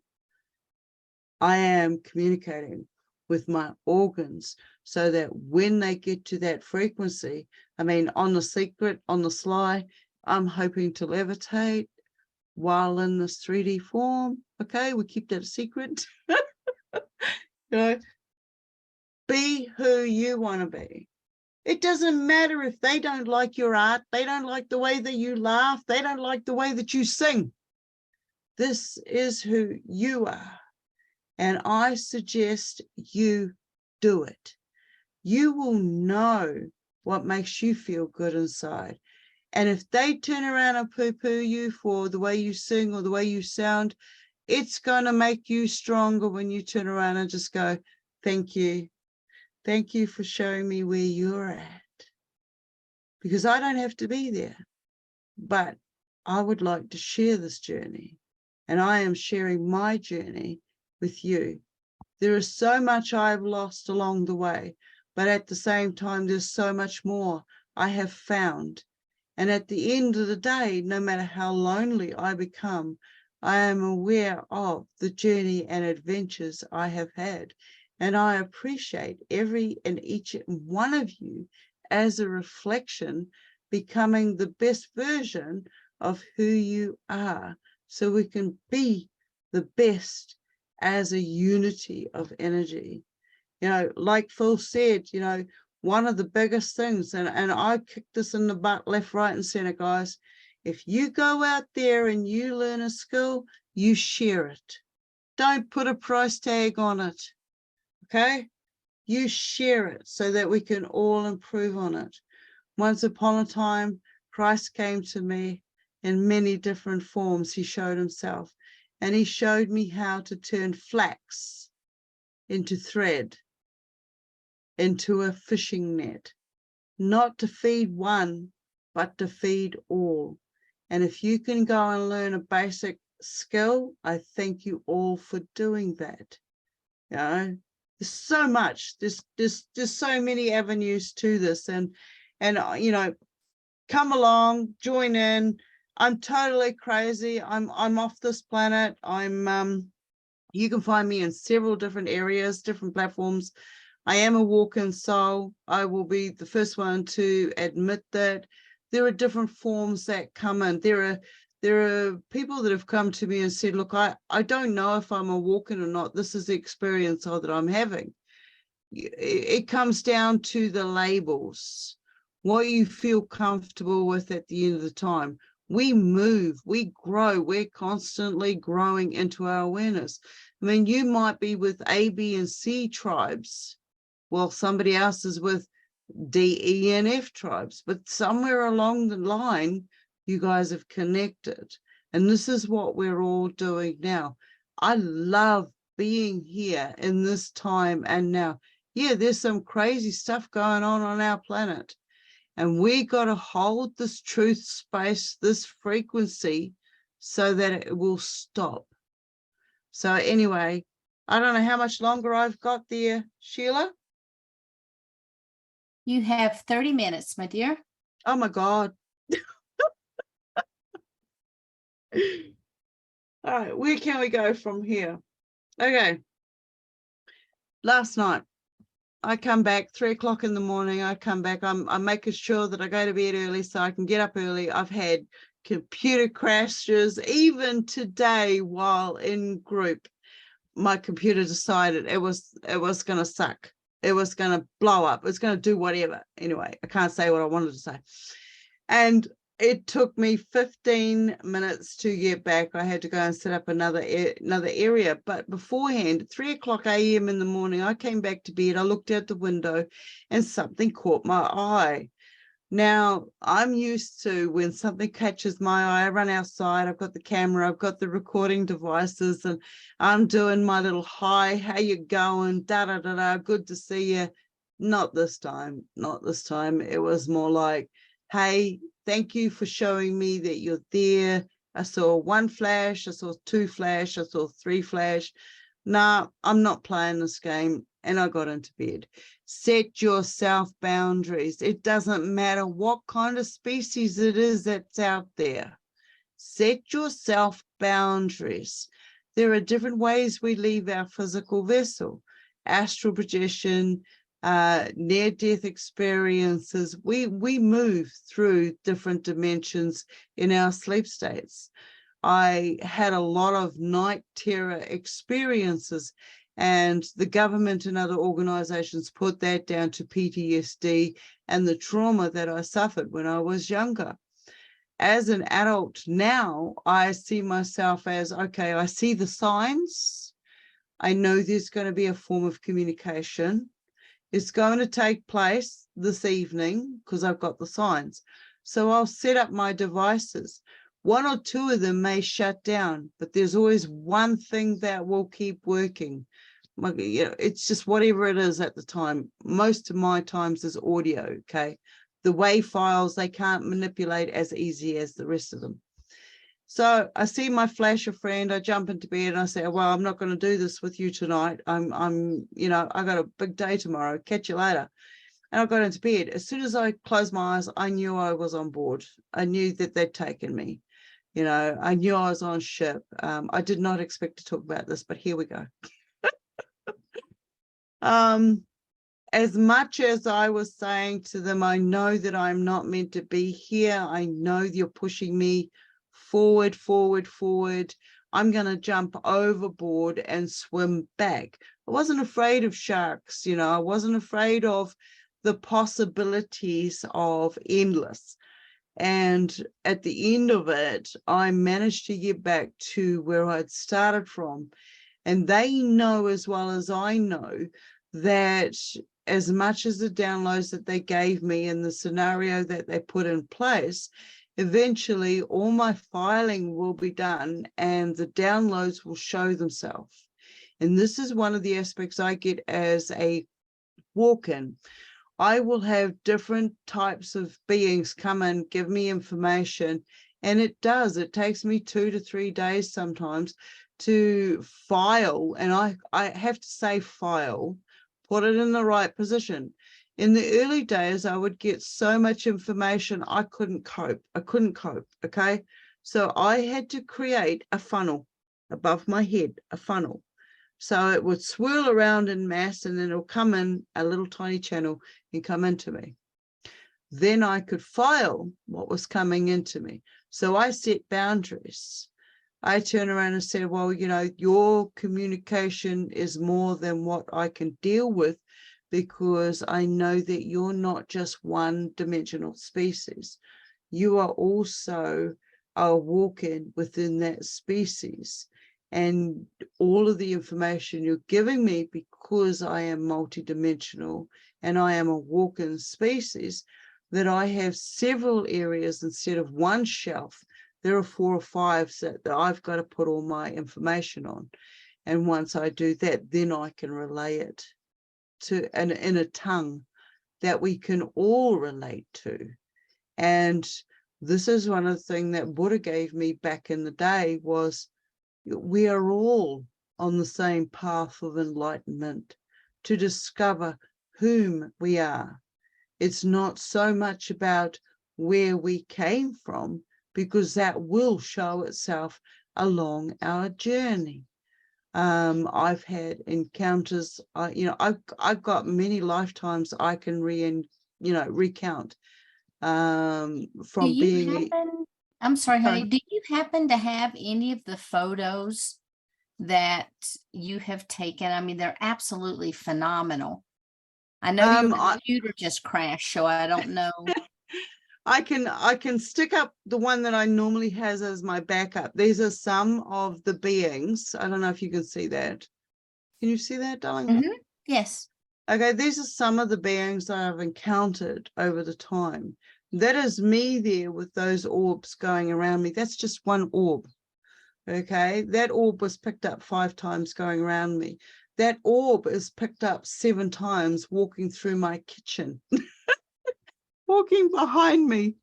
I am communicating with my organs so that when they get to that frequency, I mean, on the secret, on the sly, I'm hoping to levitate while in this 3D form. Okay, we keep that a secret. You know, be who you want to be. It doesn't matter if they don't like your art, they don't like the way that you laugh, they don't like the way that you sing. This is who you are. And I suggest you do it. You will know what makes you feel good inside. And if they turn around and poo-poo you for the way you sing or the way you sound, it's going to make you stronger when you turn around and just go, thank you. Thank you for showing me where you're at. Because I don't have to be there. But I would like to share this journey. And I am sharing my journey with you. There is so much I've lost along the way. But at the same time, there's so much more I have found. And at the end of the day, no matter how lonely I become, I am aware of the journey and adventures I have had. And I appreciate every and each one of you as a reflection, becoming the best version of who you are, so we can be the best as a unity of energy. You know, like Phil said, you know, one of the biggest things, and I kicked this in the butt left, right, and center, guys. If you go out there and you learn a skill, you share it. Don't put a price tag on it. Okay? You share it so that we can all improve on it. Once upon a time, Christ came to me in many different forms. He showed himself, and he showed me how to turn flax into thread, into a fishing net, not to feed one, but to feed all. And if you can go and learn a basic skill, I thank you all for doing that. You know, there's so much, there's so many avenues to this, and you know, come along, join in. I'm totally crazy. I'm off this planet. You can find me in several different areas, different platforms. I am a walk-in soul. I will be the first one to admit that. There are different forms that come in. There are people that have come to me and said, look, I don't know if I'm a walk-in or not. This is the experience that I'm having. It comes down to the labels, what you feel comfortable with at the end of the time. We move, we grow, we're constantly growing into our awareness. I mean, you might be with A, B, and C tribes, while somebody else is with D, E, and F tribes, but somewhere along the line, you guys have connected. And this is what we're all doing now. I love being here in this time and now. Yeah, there's some crazy stuff going on our planet. And we got to hold this truth space, this frequency, so that it will stop. So anyway, I don't know how much longer I've got there, Sheila. You have 30 minutes, my dear. Oh my God. All right, where can we go from here? Okay. Last night, I come back 3 o'clock in the morning. I come back. I'm making sure that I go to bed early so I can get up early. I've had computer crashes. Even today, while in group, my computer decided it was going to suck. It was going to blow up. It's going to do whatever. Anyway, I can't say what I wanted to say. And it took me 15 minutes to get back. I had to go and set up another area. But beforehand, at 3 o'clock a.m. in the morning, I came back to bed. I looked out the window and something caught my eye. Now, I'm used to when something catches my eye, I run outside, I've got the camera, I've got the recording devices, and I'm doing my little hi, how you going, da-da-da-da, good to see you. Not this time, not this time. It was more like, hey, thank you for showing me that you're there. I saw 1 flash, I saw 2 flash, I saw 3 flash. Nah, I'm not playing this game. And I got into bed. Set yourself boundaries. It doesn't matter what kind of species it is that's out there. Set yourself boundaries. There are different ways we leave our physical vessel. Astral projection, near-death experiences. We move through different dimensions in our sleep states. I had a lot of night terror experiences, and the government and other organizations put that down to PTSD and the trauma that I suffered when I was younger. As an adult now, I see myself as, okay, I see the signs. I know there's going to be a form of communication. It's going to take place this evening because I've got the signs. So I'll set up my devices. 1 or 2 of them may shut down, but there's always one thing that will keep working. It's just whatever it is at the time. Most of my times is audio, okay? The WAV files, they can't manipulate as easy as the rest of them. So I see my flash of friend, I jump into bed and I say, well, I'm not going to do this with you tonight. I got a big day tomorrow. Catch you later. And I got into bed. As soon as I closed my eyes, I knew I was on board. I knew that they'd taken me. I knew I was on ship. I did not expect to talk about this, but here we go. As much as I was saying to them, I know that I'm not meant to be here. I know you're pushing me forward, forward, forward. I'm going to jump overboard and swim back. I wasn't afraid of sharks, you know, I wasn't afraid of the possibilities of endless. And at the end of it, I managed to get back to where I'd started from. And they know as well as I know that as much as the downloads that they gave me and the scenario that they put in place, eventually all my filing will be done and the downloads will show themselves. And this is one of the aspects I get as a walk-in. I will have different types of beings come and give me information, and it takes me 2 to 3 days sometimes to file, and I have to say file, put it in the right position. In the early days, I would get so much information, I couldn't cope, okay? So I had to create a funnel above my head, a funnel. So it would swirl around in mass and then it'll come in a little tiny channel and come into me. Then I could file what was coming into me. So I set boundaries. I turn around and said, well, you know, your communication is more than what I can deal with, because I know that you're not just one-dimensional species. You are also a walk-in within that species. And all of the information you're giving me, because I am multidimensional and I am a walk-in species, that I have several areas instead of one shelf. There are 4 or 5 that I've got to put all my information on. And once I do that, then I can relay it to in a tongue that we can all relate to. And this is one of the things that Buddha gave me back in the day, was we are all on the same path of enlightenment to discover whom we are. It's not so much about where we came from, because that will show itself along our journey. I've had encounters, I've got many lifetimes I can recount from being. I'm sorry, honey, Sorry. do you happen to have any of the photos that you have taken? I mean, they're absolutely phenomenal. I know your computer just crashed, so I don't know. I can stick up the one that I normally has as my backup. These are some of the beings. I don't know if you can see that. Can you see that, darling? Mm-hmm. Yes. Okay, these are some of the beings that I've encountered over the time. That is me there with those orbs going around me. That's just one orb. Okay, that orb was picked up 5 times going around me. That orb is picked up 7 times walking through my kitchen. Walking behind me.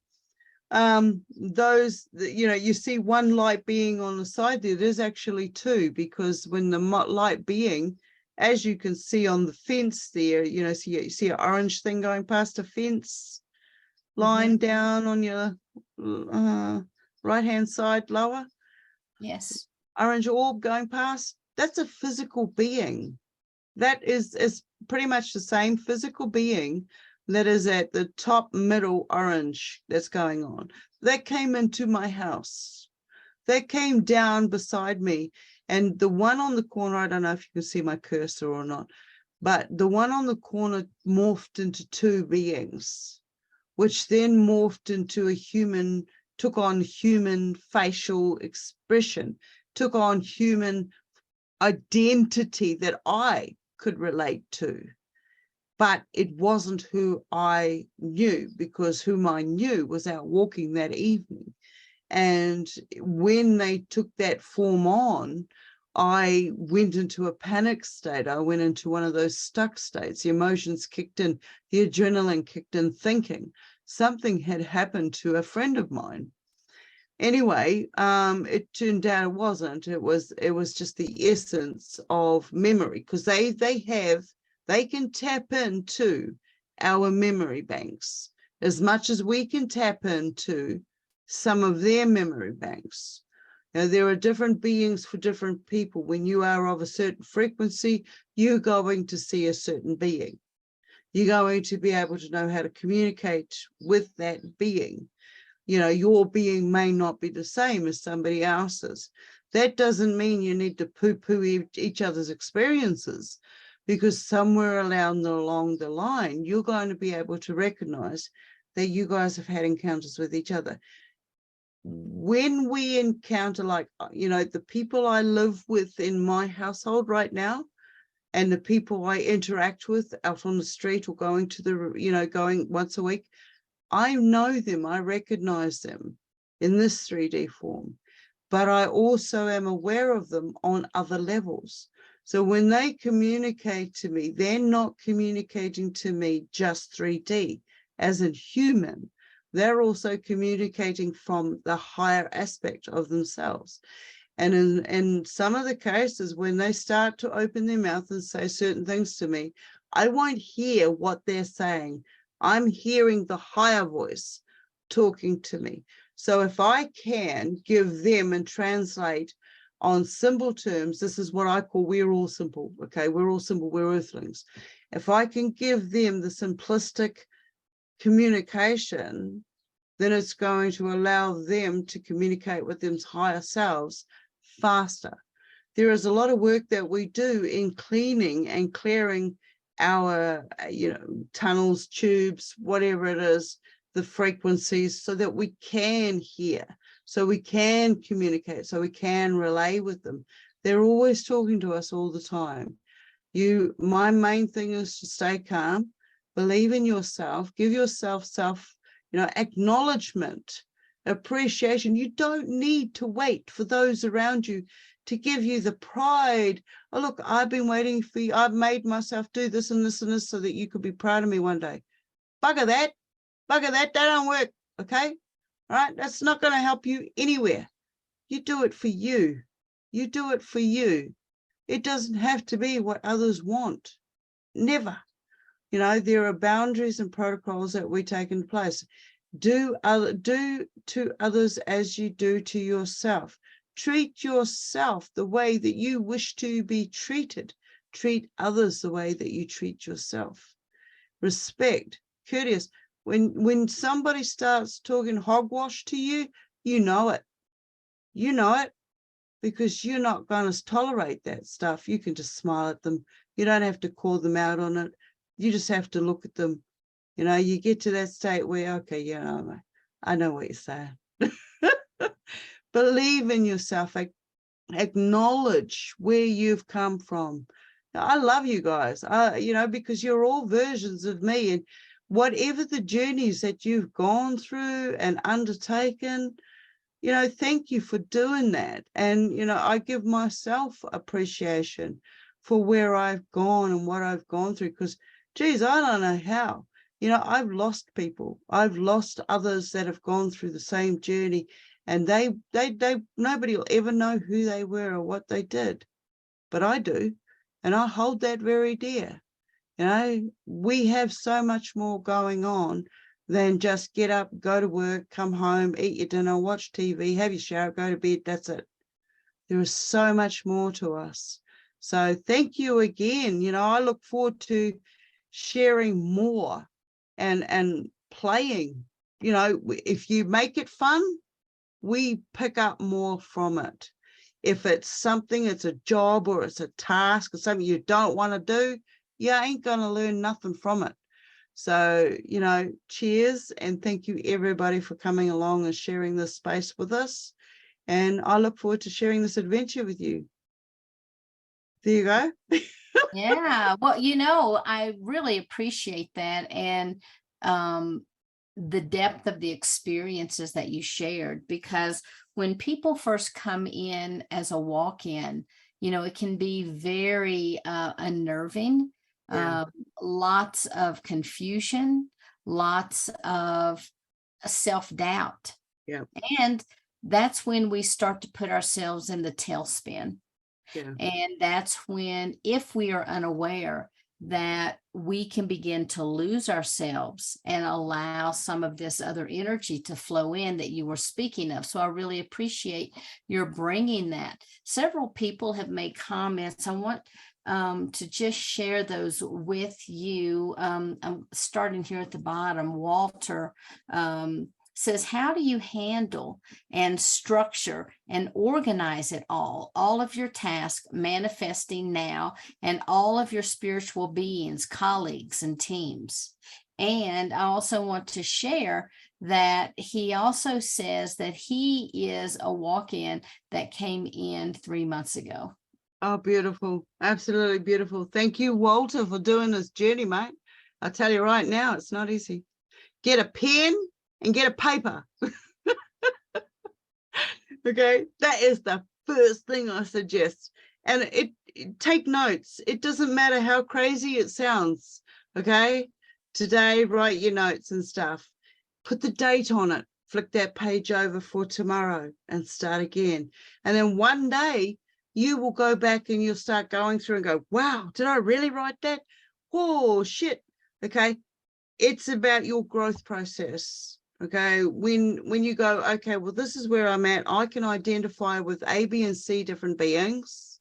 Those, you see one light being on the side there. There's actually 2, because when the light being, as you can see on the fence there, so you see an orange thing going past a fence line down on your right hand side lower. Yes. Orange orb going past. That's a physical being. That is pretty much the same physical being that is at the top middle orange that's going on. That came into my house. That came down beside me. And the one on the corner, I don't know if you can see my cursor or not, but the one on the corner morphed into 2 beings, which then morphed into a human, took on human facial expression, took on human identity that I could relate to. But it wasn't who I knew, because whom I knew was out walking that evening. And when they took that form on, I went into a panic state. I went into one of those stuck states. The emotions kicked in, the adrenaline kicked in, thinking something had happened to a friend of mine. Anyway, it turned out it wasn't. It was just the essence of memory, because they can tap into our memory banks as much as we can tap into some of their memory banks. You know, there are different beings for different people. When you are of a certain frequency, you're going to see a certain being. You're going to be able to know how to communicate with that being. You know, your being may not be the same as somebody else's. That doesn't mean you need to poo-poo each other's experiences, because somewhere along the line, you're going to be able to recognize that you guys have had encounters with each other. When we encounter, like, you know, the people I live with in my household right now, and the people I interact with out on the street or going to the, you know, going once a week, I know them, I recognize them in this 3D form, but I also am aware of them on other levels. So when they communicate to me, they're not communicating to me just 3D as a human. They're also communicating from the higher aspect of themselves. And in some of the cases, when they start to open their mouth and say certain things to me, I won't hear what they're saying. I'm hearing the higher voice talking to me. So if I can give them and translate on simple terms, this is what I call we're all simple. Okay, we're all simple, we're earthlings. If I can give them the simplistic communication, then it's going to allow them to communicate with them's higher selves faster. There is a lot of work that we do in cleaning and clearing our, you know, tunnels, tubes, whatever it is, the frequencies, so that we can hear, so we can communicate, so we can relay with them. They're always talking to us all the time. My main thing is to stay calm, believe in yourself, give yourself acknowledgement, appreciation. You don't need to wait for those around you to give you the pride. Oh, look, I've been waiting for you. I've made myself do this and this and this so that you could be proud of me one day. Bugger that. That don't work. Okay. All right. That's not going to help you anywhere. You do it for you. You do it for you. It doesn't have to be what others want. Never. You know, there are boundaries and protocols that we take into place. Do to others as you do to yourself. Treat yourself the way that you wish to be treated. Treat others the way that you treat yourself. Respect, courteous. When somebody starts talking hogwash to you, you know it. You know it, because you're not going to tolerate that stuff. You can just smile at them. You don't have to call them out on it. You just have to look at them. You know, you get to that state where, okay, you know, I know what you're saying. Believe in yourself. Acknowledge where you've come from. I love you guys, you know, because you're all versions of me, and whatever the journeys that you've gone through and undertaken, you know, thank you for doing that. And, you know, I give myself appreciation for where I've gone and what I've gone through, because, geez, I don't know how. You know, I've lost people. I've lost others that have gone through the same journey, and they nobody will ever know who they were or what they did, but I do, and I hold that very dear. You know, we have so much more going on than just get up, go to work, come home, eat your dinner, watch TV, have your shower, go to bed. That's it. There is so much more to us. So thank you again. You know, I look forward to sharing more and playing. You know, if you make it fun, we pick up more from it. If it's something, it's a job or it's a task or something you don't want to do, you ain't going to learn nothing from it. So, you know, cheers, and thank you everybody for coming along and sharing this space with us. And I look forward to sharing this adventure with you. There you go. Yeah, well, you know, I really appreciate that, and the depth of the experiences that you shared, because when people first come in as a walk-in, you know, it can be very unnerving. Yeah. Lots of confusion, lots of self-doubt. Yeah. And that's when we start to put ourselves in the tailspin. Yeah. And that's when, if we are unaware, that we can begin to lose ourselves and allow some of this other energy to flow in that you were speaking of. So I really appreciate your bringing that. Several people have made comments. I want to just share those with you. I'm starting here at the bottom. Walter says, how do you handle and structure and organize it all of your tasks manifesting now, and all of your spiritual beings, colleagues, and teams? And I also want to share that he also says that he is a walk-in that came in 3 months ago. Oh, beautiful. Absolutely beautiful. Thank you, Walter, for doing this journey, mate. I tell you right now, it's not easy. Get a pen and get a paper. Okay, that is the first thing I suggest. And take notes. It doesn't matter how crazy it sounds. Okay, today write your notes and stuff. Put the date on it. Flick that page over for tomorrow and start again. And then one day you will go back and you'll start going through and go, wow, did I really write that? Oh, shit. Okay, it's about your growth process. Okay, when you go, okay, well, this is where I'm at. I can identify with A, B, and C different beings,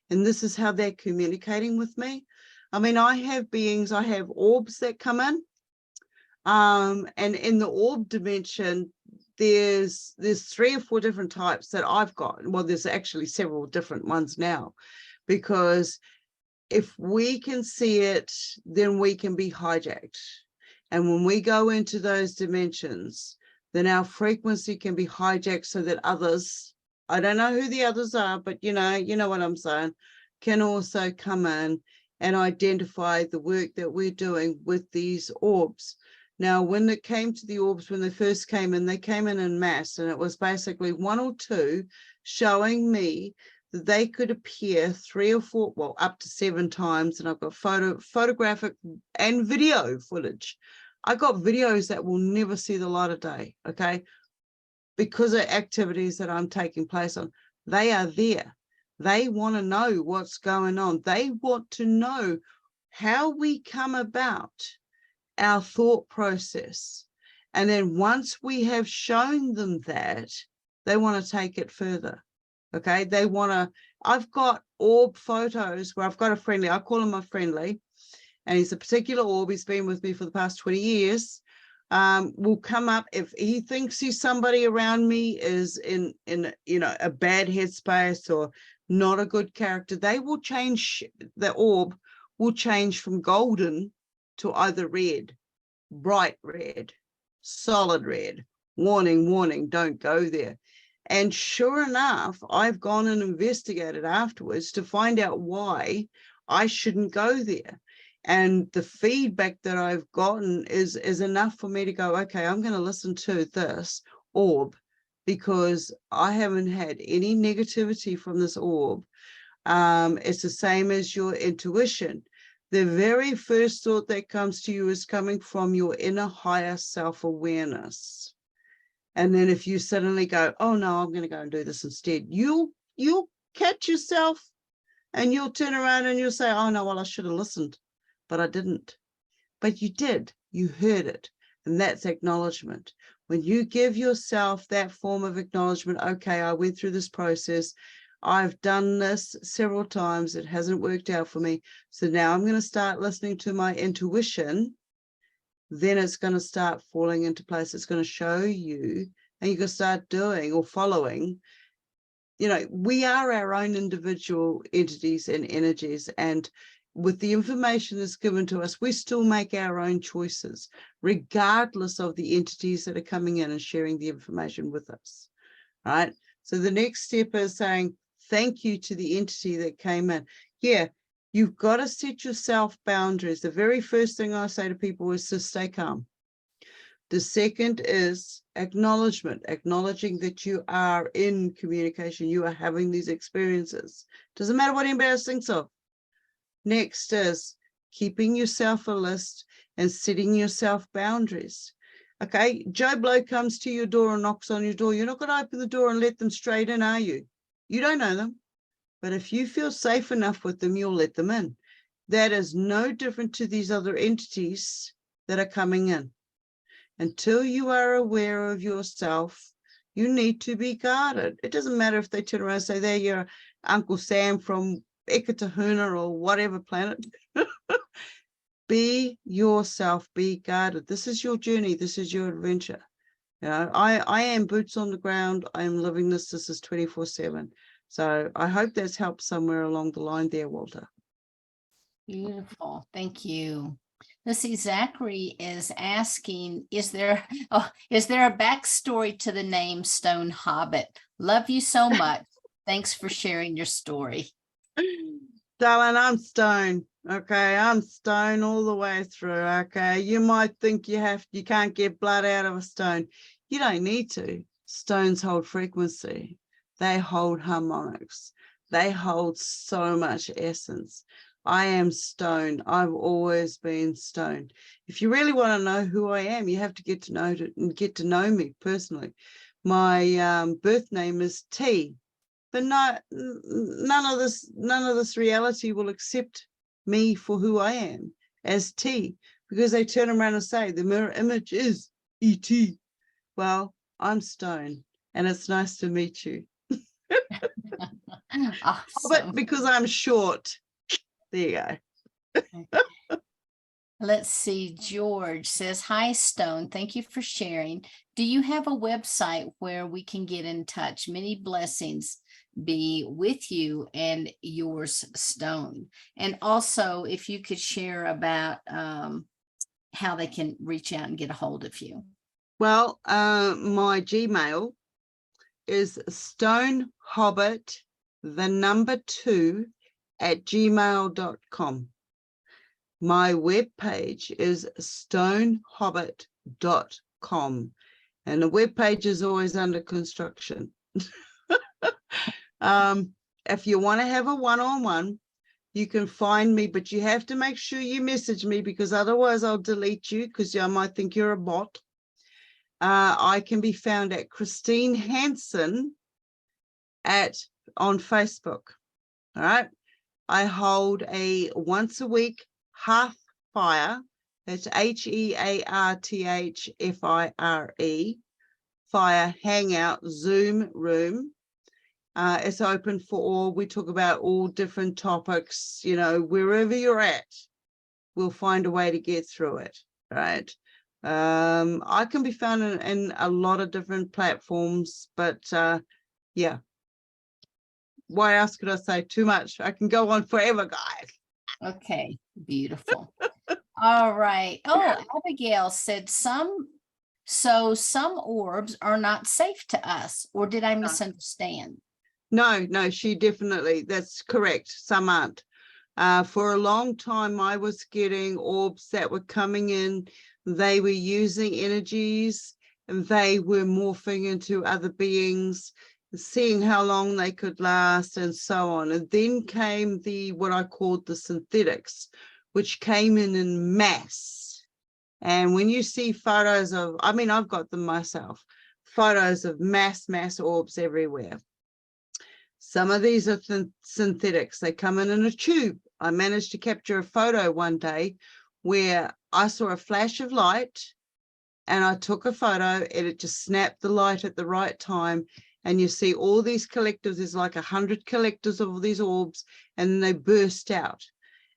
and this is how they're communicating with me. I mean, I have beings, I have orbs that come in, and in the orb dimension, there's 3 or 4 different types that I've got. Well, there's actually several different ones now, because if we can see it, then we can be hijacked. And when we go into those dimensions, then our frequency can be hijacked so that others, I don't know who the others are, but you know what I'm saying, can also come in and identify the work that we're doing with these orbs. Now, when it came to the orbs, when they first came in, they came in mass, and it was basically 1 or 2 showing me that they could appear 3 or 4, well, up to 7 times. And I've got photographic and video footage. I got videos that will never see the light of day, okay? Because of activities that I'm taking place on. They are there. They want to know what's going on. They want to know how we come about our thought process. And then once we have shown them that, they want to take it further. Okay, they want to, I've got orb photos where I've got a friendly, I call him a friendly, and he's a particular orb. He's been with me for the past 20 years. Will come up if he thinks he's somebody around me is in a bad headspace or not a good character. They will change, the orb will change from golden to either red, bright red, solid red, warning, warning, don't go there. And sure enough, I've gone and investigated afterwards to find out why I shouldn't go there. And the feedback that I've gotten is enough for me to go, okay, I'm going to listen to this orb, because I haven't had any negativity from this orb. It's the same as your intuition. The very first thought that comes to you is coming from your inner higher self-awareness. And then if you suddenly go, oh no, I'm going to go and do this instead, you'll catch yourself and you'll turn around and you'll say, oh no, well, I should have listened, but I didn't. But you did, you heard it. And that's acknowledgement. When you give yourself that form of acknowledgement, okay, I went through this process. I've done this several times. It hasn't worked out for me. So now I'm going to start listening to my intuition. Then it's going to start falling into place. It's going to show you, and you can start doing or following. We are our own individual entities and energies. And with the information that's given to us, we still make our own choices, regardless of the entities that are coming in and sharing the information with us. Right? So the next step is saying thank you to the entity that came in. Yeah. You've got to set yourself boundaries. The very first thing I say to people is to stay calm. The second is acknowledgement, acknowledging that you are in communication. You are having these experiences. Doesn't matter what anybody else thinks of. Next is keeping yourself a list and setting yourself boundaries. Okay, Joe Blow comes to your door and knocks on your door. You're not going to open the door and let them straight in, are you? You don't know them. But if you feel safe enough with them, you'll let them in. that is no different to these other entities that are coming in. Until you are aware of yourself, you need to be guarded. It doesn't matter if they turn around and say, there you're Uncle Sam from Ekatahuna or whatever planet. Be yourself, be guarded. This is your journey. This is your adventure. You know, I am boots on the ground. I am living this. This is 24/7. So I hope that's helped somewhere along the line there, Walter. Beautiful. Thank you. Let's see, Zachary is asking, is there a backstory to the name Stone Hobbit? Love you so much. Thanks for sharing your story. Darling, I'm stone. Okay, I'm stone all the way through. Okay, you might think you can't get blood out of a stone. You don't need to. Stones hold frequency. They hold harmonics. They hold so much essence. I am stone. I've always been stone. If you really want to know who I am, you have to get to know me personally. My birth name is T, but none of this reality will accept me for who I am as T, because they turn around and say the mirror image is ET. Well, I'm stone, and it's nice to meet you. Awesome. But because I'm short. There you go. Let's see. George says, hi, Stone. Thank you for sharing. Do you have a website where we can get in touch? Many blessings be with you and yours, Stone. And also, if you could share about how they can reach out and get a hold of you. Well, my Gmail is stonehobbit2@gmail.com. My webpage is stonehobbit.com, and the webpage is always under construction. If you want to have a one-on-one, you can find me, but you have to make sure you message me, because otherwise I'll delete you, because I might think you're a bot. I can be found at Christine Hansen on Facebook. All right. I hold a once a week hearth fire. That's HEARTHFIRE fire hangout Zoom room. It's open for all. We talk about all different topics, you know, wherever you're at, we'll find a way to get through it. Right. I can be found in a lot of different platforms, but yeah. Why else could I say? Too much. I can go on forever, guys. Okay, beautiful. All right. Oh, Abigail said some orbs are not safe to us, or did I misunderstand? No, she definitely, that's correct. Some aren't. For a long time, I was getting orbs that were coming in. They were using energies, and they were morphing into other beings, seeing how long they could last and so on. And then came what I called the synthetics, which came in mass. And when you see photos of, I mean, I've got them myself, photos of mass orbs everywhere. Some of these are synthetics. They come in a tube. I managed to capture a photo one day where I saw a flash of light, and I took a photo, and it just snapped the light at the right time. And you see all these collectors, there's like 100 collectors of these orbs, and then they burst out.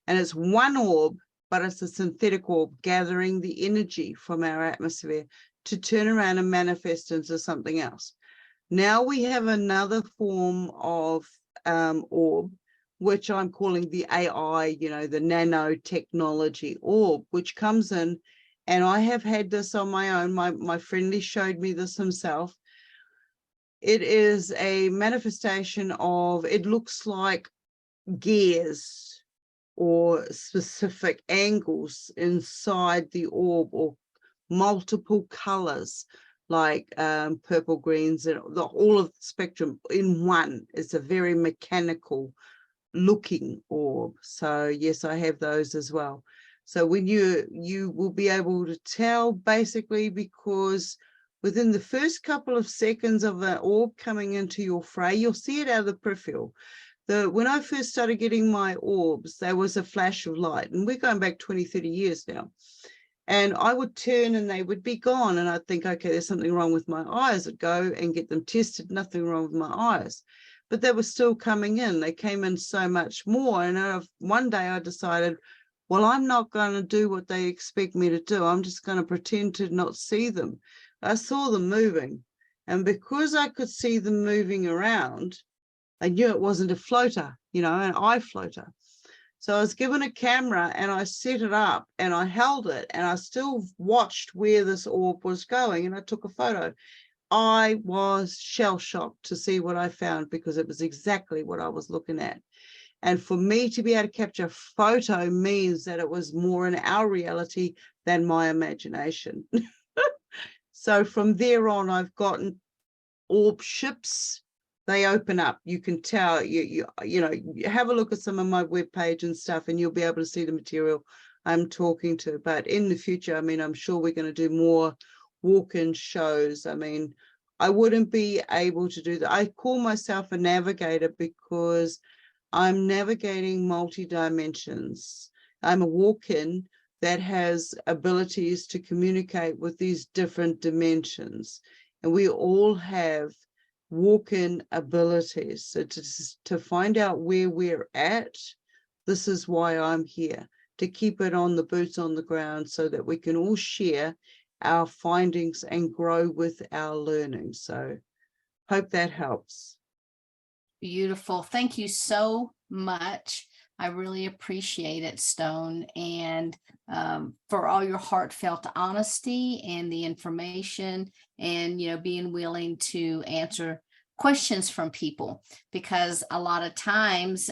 And it's one orb, but it's a synthetic orb gathering the energy from our atmosphere to turn around and manifest into something else. Now we have another form of orb, which I'm calling the AI, you know, the nanotechnology orb, which comes in, and I have had this on my own. My friendly showed me this himself. It is a manifestation of, it looks like gears or specific angles inside the orb, or multiple colors, like purple, greens, and all of the spectrum in one. It's a very mechanical looking orb. So yes, I have those as well. So when you will be able to tell, basically, because within the first couple of seconds of an orb coming into your fray, you'll see it out of the peripheral. When I first started getting my orbs, there was a flash of light, and we're going back 20, 30 years now. And I would turn and they would be gone. And I'd think, okay, there's something wrong with my eyes. I'd go and get them tested, nothing wrong with my eyes. But they were still coming in. They came in so much more. And one day I decided, well, I'm not going to do what they expect me to do. I'm just going to pretend to not see them. I saw them moving. And because I could see them moving around, I knew it wasn't a floater, an eye floater. So I was given a camera and I set it up and I held it and I still watched where this orb was going and I took a photo. I was shell-shocked to see what I found because it was exactly what I was looking at. And for me to be able to capture a photo means that it was more in our reality than my imagination. So from there on, I've gotten orb ships. They open up. You can tell, you have a look at some of my webpage and stuff, and you'll be able to see the material I'm talking to. But in the future, I'm sure we're going to do more walk-in shows. I wouldn't be able to do that. I call myself a navigator because I'm navigating multi-dimensions. I'm a walk-in that has abilities to communicate with these different dimensions. And we all have walk-in abilities. So to find out where we're at, this is why I'm here, to keep it on the boots on the ground so that we can all share our findings and grow with our learning. So hope that helps. Beautiful. Thank you so much. I really appreciate it, Stone, and for all your heartfelt honesty and the information and, being willing to answer questions from people, because a lot of times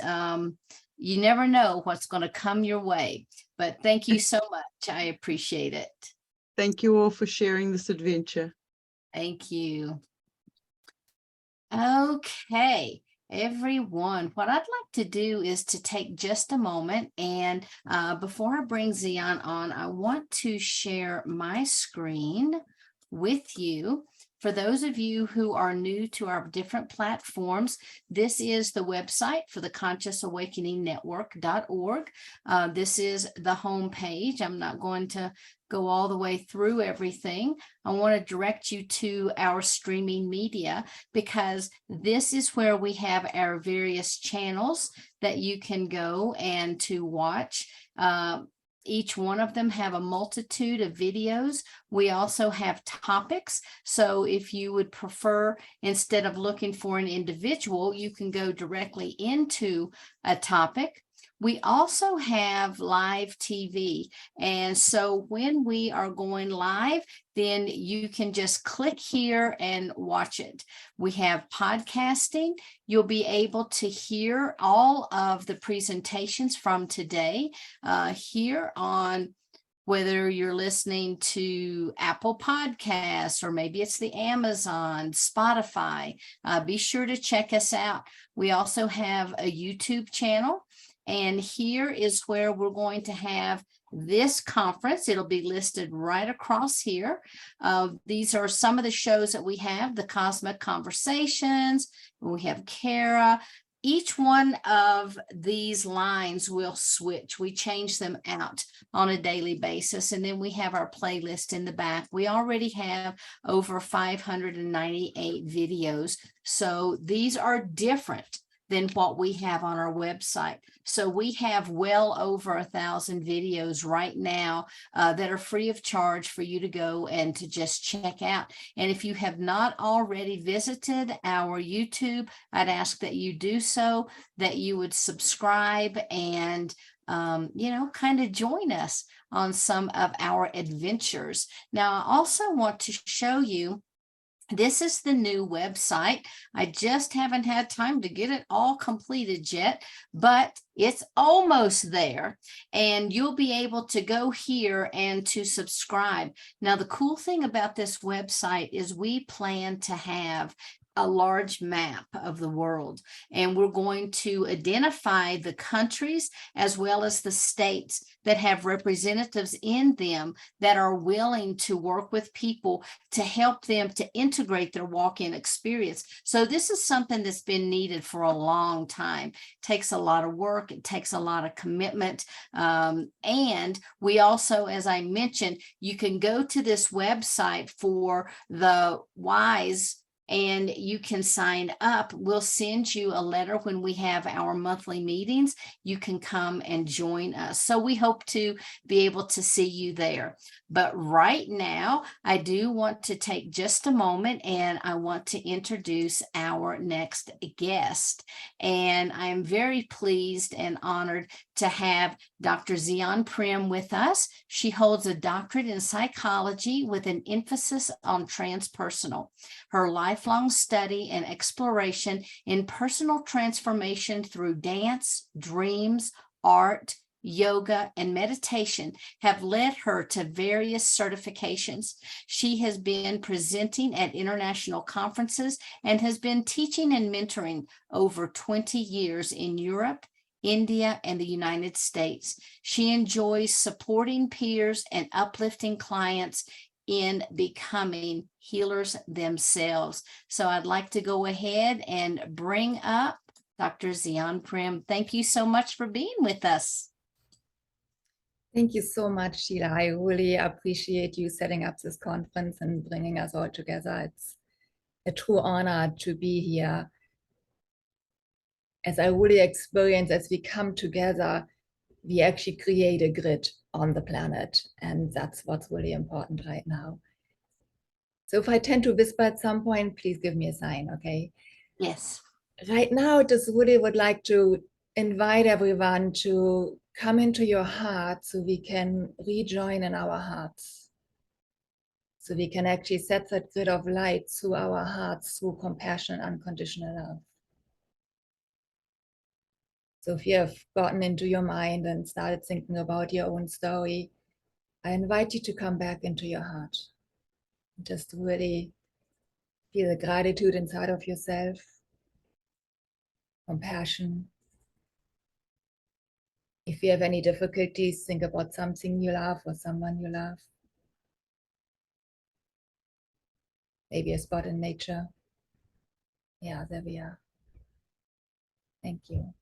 you never know what's going to come your way. But thank you so much. I appreciate it. Thank you all for sharing this adventure. Thank you. Okay. Everyone, what I'd like to do is to take just a moment, and before I bring Xion on, I want to share my screen with you. For those of you who are new to our different platforms, this is the website for the Conscious Awakening Network.org. This is the home page. I'm not going to go all the way through everything. I want to direct you to our streaming media, because this is where we have our various channels that you can go and to watch. Each one of them have a multitude of videos. We also have topics. So if you would prefer, instead of looking for an individual, you can go directly into a topic. We also have live TV. And so when we are going live, then you can just click here and watch it. We have podcasting. You'll be able to hear all of the presentations from today here on, whether you're listening to Apple Podcasts or maybe it's the Amazon, Spotify. Be sure to check us out. We also have a YouTube channel. And here is where we're going to have this conference. It'll be listed right across here. These are some of the shows that we have: the Cosmic Conversations. We have Kara. Each one of these lines will switch. We change them out on a daily basis. And then we have our playlist in the back. We already have over 598 videos. So these are different than what we have on our website. So we have well over 1,000 videos right now that are free of charge for you to go and to just check out. And if you have not already visited our YouTube, I'd ask that you do so, that you would subscribe and kind of join us on some of our adventures. Now, I also want to show you, this is the new website. I just haven't had time to get it all completed yet, but it's almost there. And you'll be able to go here and to subscribe. Now, the cool thing about this website is we plan to have a large map of the world, and we're going to identify the countries as well as the states that have representatives in them that are willing to work with people to help them to integrate their walk-in experience. So this is something that's been needed for a long time. It takes a lot of work. It takes a lot of commitment. And we also, as I mentioned, you can go to this website for the WISE and you can sign up. We'll send you a letter when we have our monthly meetings. You can come and join us. So we hope to be able to see you there. But right now, I do want to take just a moment and I want to introduce our next guest. And I am very pleased and honored to have Dr. Xion Prem with us. She holds a doctorate in psychology with an emphasis on transpersonal. Her lifelong study and exploration in personal transformation through dance, dreams, art, yoga, and meditation have led her to various certifications. She has been presenting at international conferences and has been teaching and mentoring over 20 years in Europe, India, and the United States. She enjoys supporting peers and uplifting clients in becoming healers themselves. So I'd like to go ahead and bring up Dr. Xion Prem. Thank you so much for being with us. Thank you so much, Sheila. I really appreciate you setting up this conference and bringing us all together. It's a true honor to be here. As I really experience, as we come together, we actually create a grid on the planet. And that's what's really important right now. So if I tend to whisper at some point, please give me a sign, okay? Yes. Right now, I just really would like to invite everyone to come into your heart so we can rejoin in our hearts. So we can actually set that grid of light through our hearts, through compassion and unconditional love. So if you have gotten into your mind and started thinking about your own story, I invite you to come back into your heart. Just really feel the gratitude inside of yourself, compassion. If you have any difficulties, think about something you love or someone you love. Maybe a spot in nature. Yeah, there we are. Thank you.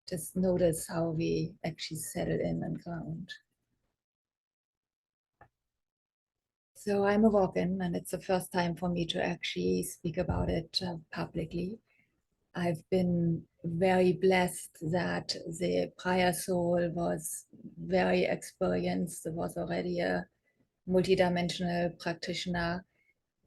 Just notice how we actually settle in and ground. So I'm a walk-in, and it's the first time for me to actually speak about it publicly. I've been very blessed that the prior soul was very experienced, was already a multidimensional practitioner,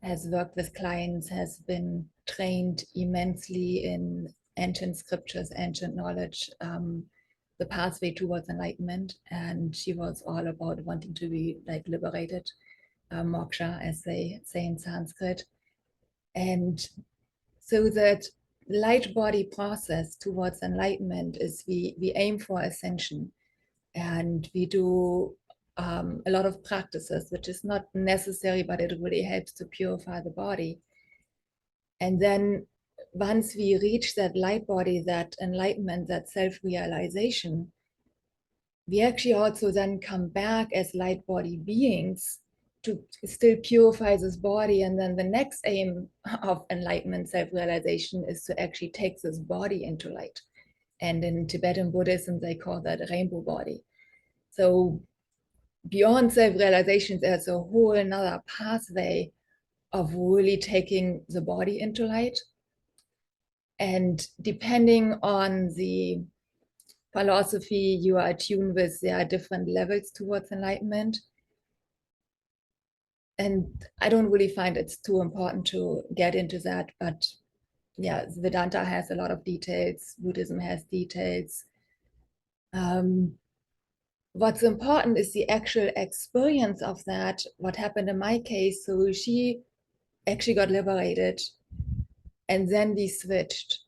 has worked with clients, has been trained immensely in ancient scriptures, ancient knowledge, the pathway towards enlightenment. And she was all about wanting to be like liberated, moksha, as they say in Sanskrit. And so that light body process towards enlightenment is we aim for ascension, and we do a lot of practices, which is not necessary, but it really helps to purify the body. And then once we reach that light body, that enlightenment, that self-realization, we actually also then come back as light body beings to still purify this body. And then the next aim of enlightenment, self-realization, is to actually take this body into light. And in Tibetan Buddhism, they call that a rainbow body. So beyond self-realization, there's a whole another pathway of really taking the body into light. And depending on the philosophy you are attuned with, there are different levels towards enlightenment. And I don't really find it's too important to get into that, but yeah, Vedanta has a lot of details, Buddhism has details. What's important is the actual experience of that, what happened in my case. So she actually got liberated, and then we switched.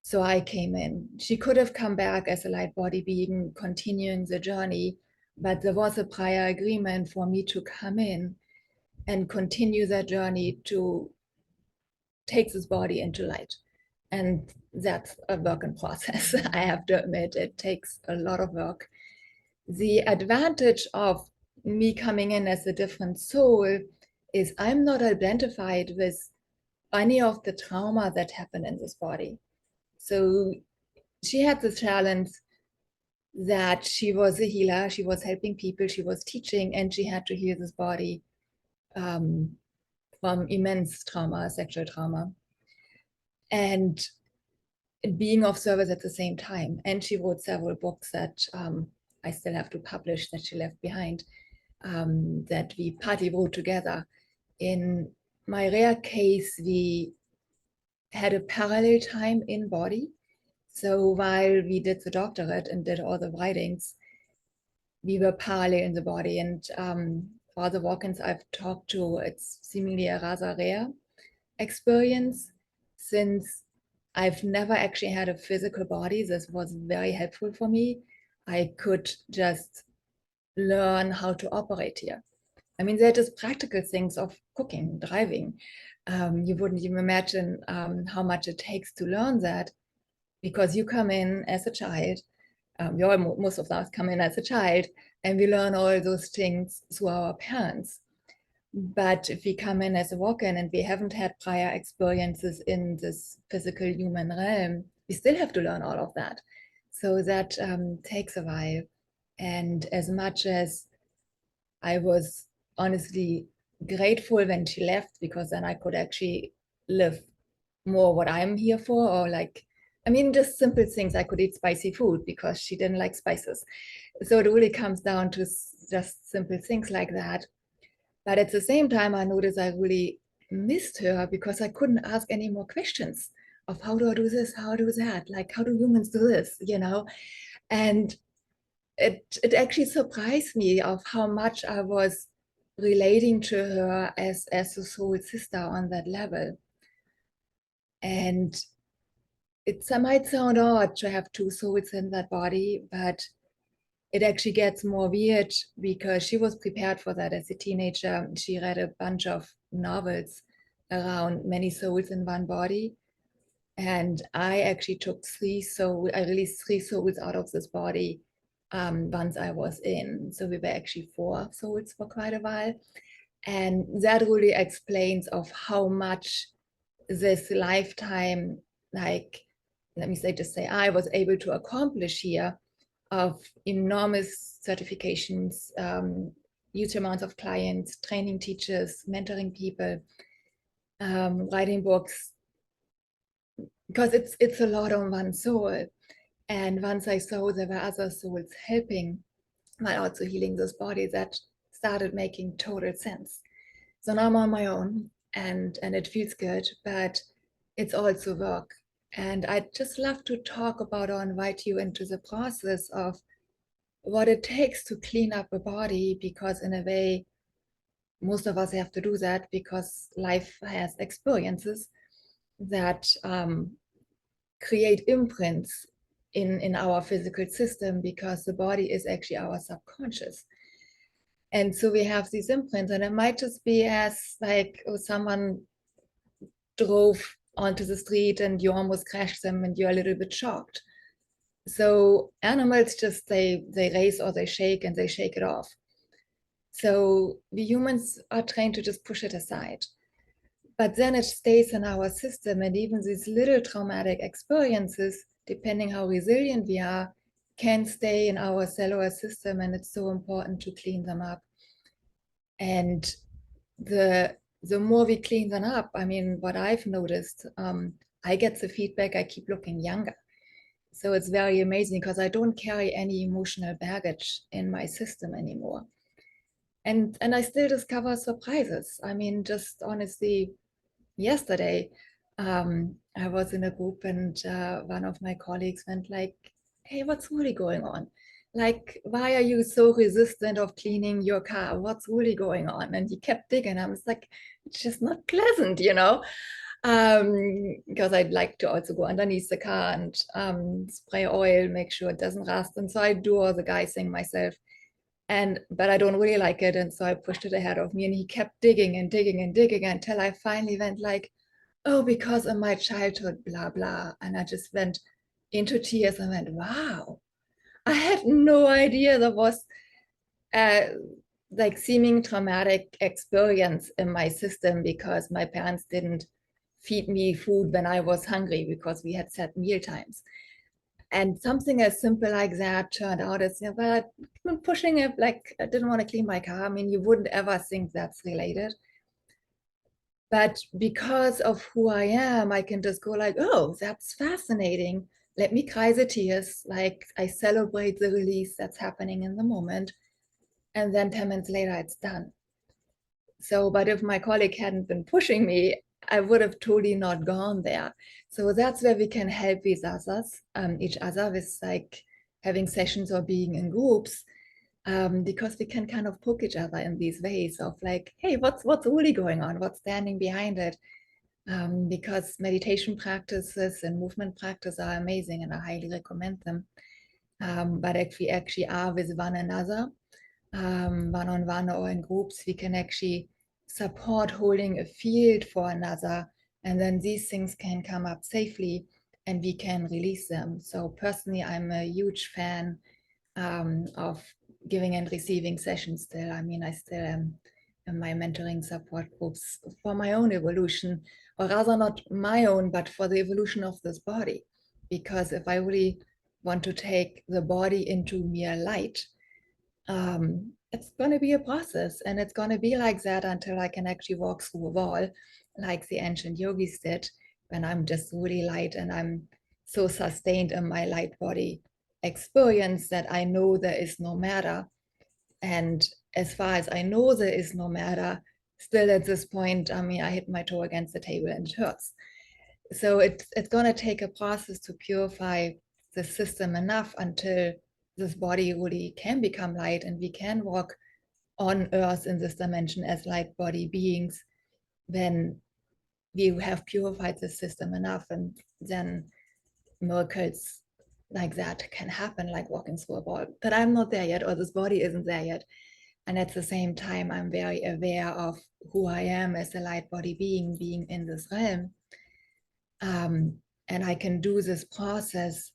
So I came in. She could have come back as a light body being, continuing the journey, but there was a prior agreement for me to come in and continue that journey to take this body into light. And that's a work in process. I have to admit, it takes a lot of work. The advantage of me coming in as a different soul is I'm not identified with any of the trauma that happened in this body. So she had the challenge that she was a healer, she was helping people, she was teaching, and she had to heal this body from immense trauma, sexual trauma, and being of service at the same time. And she wrote several books that I still have to publish, that she left behind, that we partly wrote together. In my rare case, we had a parallel time in body. So while we did the doctorate and did all the writings, we were parallel in the body. And for the walk-ins I've talked to, it's seemingly a rather rare experience, since I've never actually had a physical body. This was very helpful for me. I could just learn how to operate here. I mean, they're just practical things of cooking, driving. You wouldn't even imagine how much it takes to learn that, because you come in as a child, most of us come in as a child, and we learn all those things through our parents. But if we come in as a walk-in and we haven't had prior experiences in this physical human realm, we still have to learn all of that. So that takes a while. And as much as I was honestly grateful when she left, because then I could actually live more what I'm here for, or like, I mean, just simple things. I could eat spicy food because she didn't like spices. So it really comes down to just simple things like that. But at the same time, I noticed I really missed her because I couldn't ask any more questions of how do I do this, how do I do that, like how do humans do this, you know? And it actually surprised me of how much I was relating to her as a soul sister on that level. And it might sound odd to have two souls in that body, but it actually gets more weird because she was prepared for that as a teenager. She read a bunch of novels around many souls in one body. And I actually took I released 3 souls out of this body once I was in. So we were actually 4 souls for quite a while. And that really explains of how much this lifetime, like, let me just say, I was able to accomplish here, of enormous certifications, huge amounts of clients, training teachers, mentoring people, writing books, because it's a lot on one soul. And once I saw there were other souls helping while also healing this body, that started making total sense. So now I'm on my own, and it feels good, but it's also work. And I'd just love to talk about or invite you into the process of what it takes to clean up a body, because in a way, most of us have to do that because life has experiences that create imprints in our physical system, because the body is actually our subconscious. And so we have these imprints, and it might just be as like someone drove onto the street and you almost crashed them and you're a little bit shocked. So animals just, they race or they shake, and they shake it off. So we humans are trained to just push it aside. But then it stays in our system, and even these little traumatic experiences, depending how resilient we are, can stay in our cellular system, and it's so important to clean them up. And the more we clean them up, I mean, what I've noticed, I get the feedback I keep looking younger. So it's very amazing because I don't carry any emotional baggage in my system anymore. And I still discover surprises. I mean, just honestly, yesterday, I was in a group, and one of my colleagues went like, hey, what's really going on? Like, why are you so resistant of cleaning your car? What's really going on? And he kept digging. I was like, it's just not pleasant, you know? Because I'd like to also go underneath the car and spray oil, make sure it doesn't rust. And so I do all the guy thing myself. But I don't really like it. And so I pushed it ahead of me, and he kept digging and digging and digging until I finally went like, oh, because of my childhood, blah, blah. And I just went into tears and went, wow, I had no idea there was like seeming traumatic experience in my system because my parents didn't feed me food when I was hungry because we had set meal times. And something as simple like that turned out as, well, I've been pushing it, like I didn't want to clean my car. I mean, you wouldn't ever think that's related. But because of who I am, I can just go like, oh, that's fascinating. Let me cry the tears. Like I celebrate the release that's happening in the moment. And then 10 minutes later, it's done. So, but if my colleague hadn't been pushing me, I would have totally not gone there. So that's where we can help each other with like having sessions or being in groups, because we can kind of poke each other in these ways of like, hey, what's really going on? What's standing behind it? Because meditation practices and movement practice are amazing, and I highly recommend them. But if we actually are with one another, one-on-one or in groups, we can actually support holding a field for another, and then these things can come up safely and we can release them. So personally, I'm a huge fan of giving and receiving sessions still. I mean, I still am in my mentoring support groups for my own evolution, or rather not my own, but for the evolution of this body. Because if I really want to take the body into mere light, it's going to be a process, and it's going to be like that until I can actually walk through a wall like the ancient yogis did, when I'm just really light and I'm so sustained in my light body experience that I know there is no matter. And as far as I know there is no matter, still at this point, I mean, I hit my toe against the table and it hurts. So it's going to take a process to purify the system enough until this body really can become light and we can walk on earth in this dimension as light body beings. Then we have purified the system enough, and then miracles like that can happen, like walking through a wall. But I'm not there yet, or this body isn't there yet. And at the same time, I'm very aware of who I am as a light body being in this realm. And I can do this process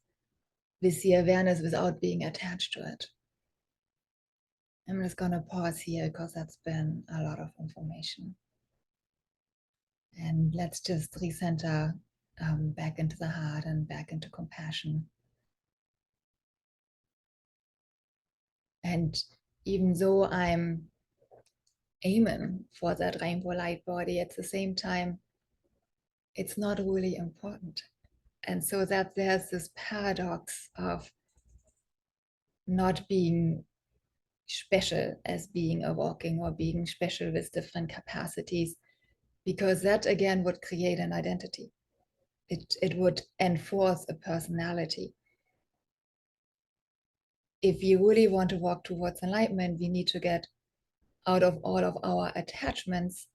with the awareness without being attached to it. I'm just going to pause here because that's been a lot of information. And let's just recenter back into the heart and back into compassion. And even though I'm aiming for that rainbow light body, at the same time, it's not really important. And so that there's this paradox of not being special as being a walking, or being special with different capacities, because that again would create an identity. It would enforce a personality. If we really want to walk towards enlightenment, we need to get out of all of our attachments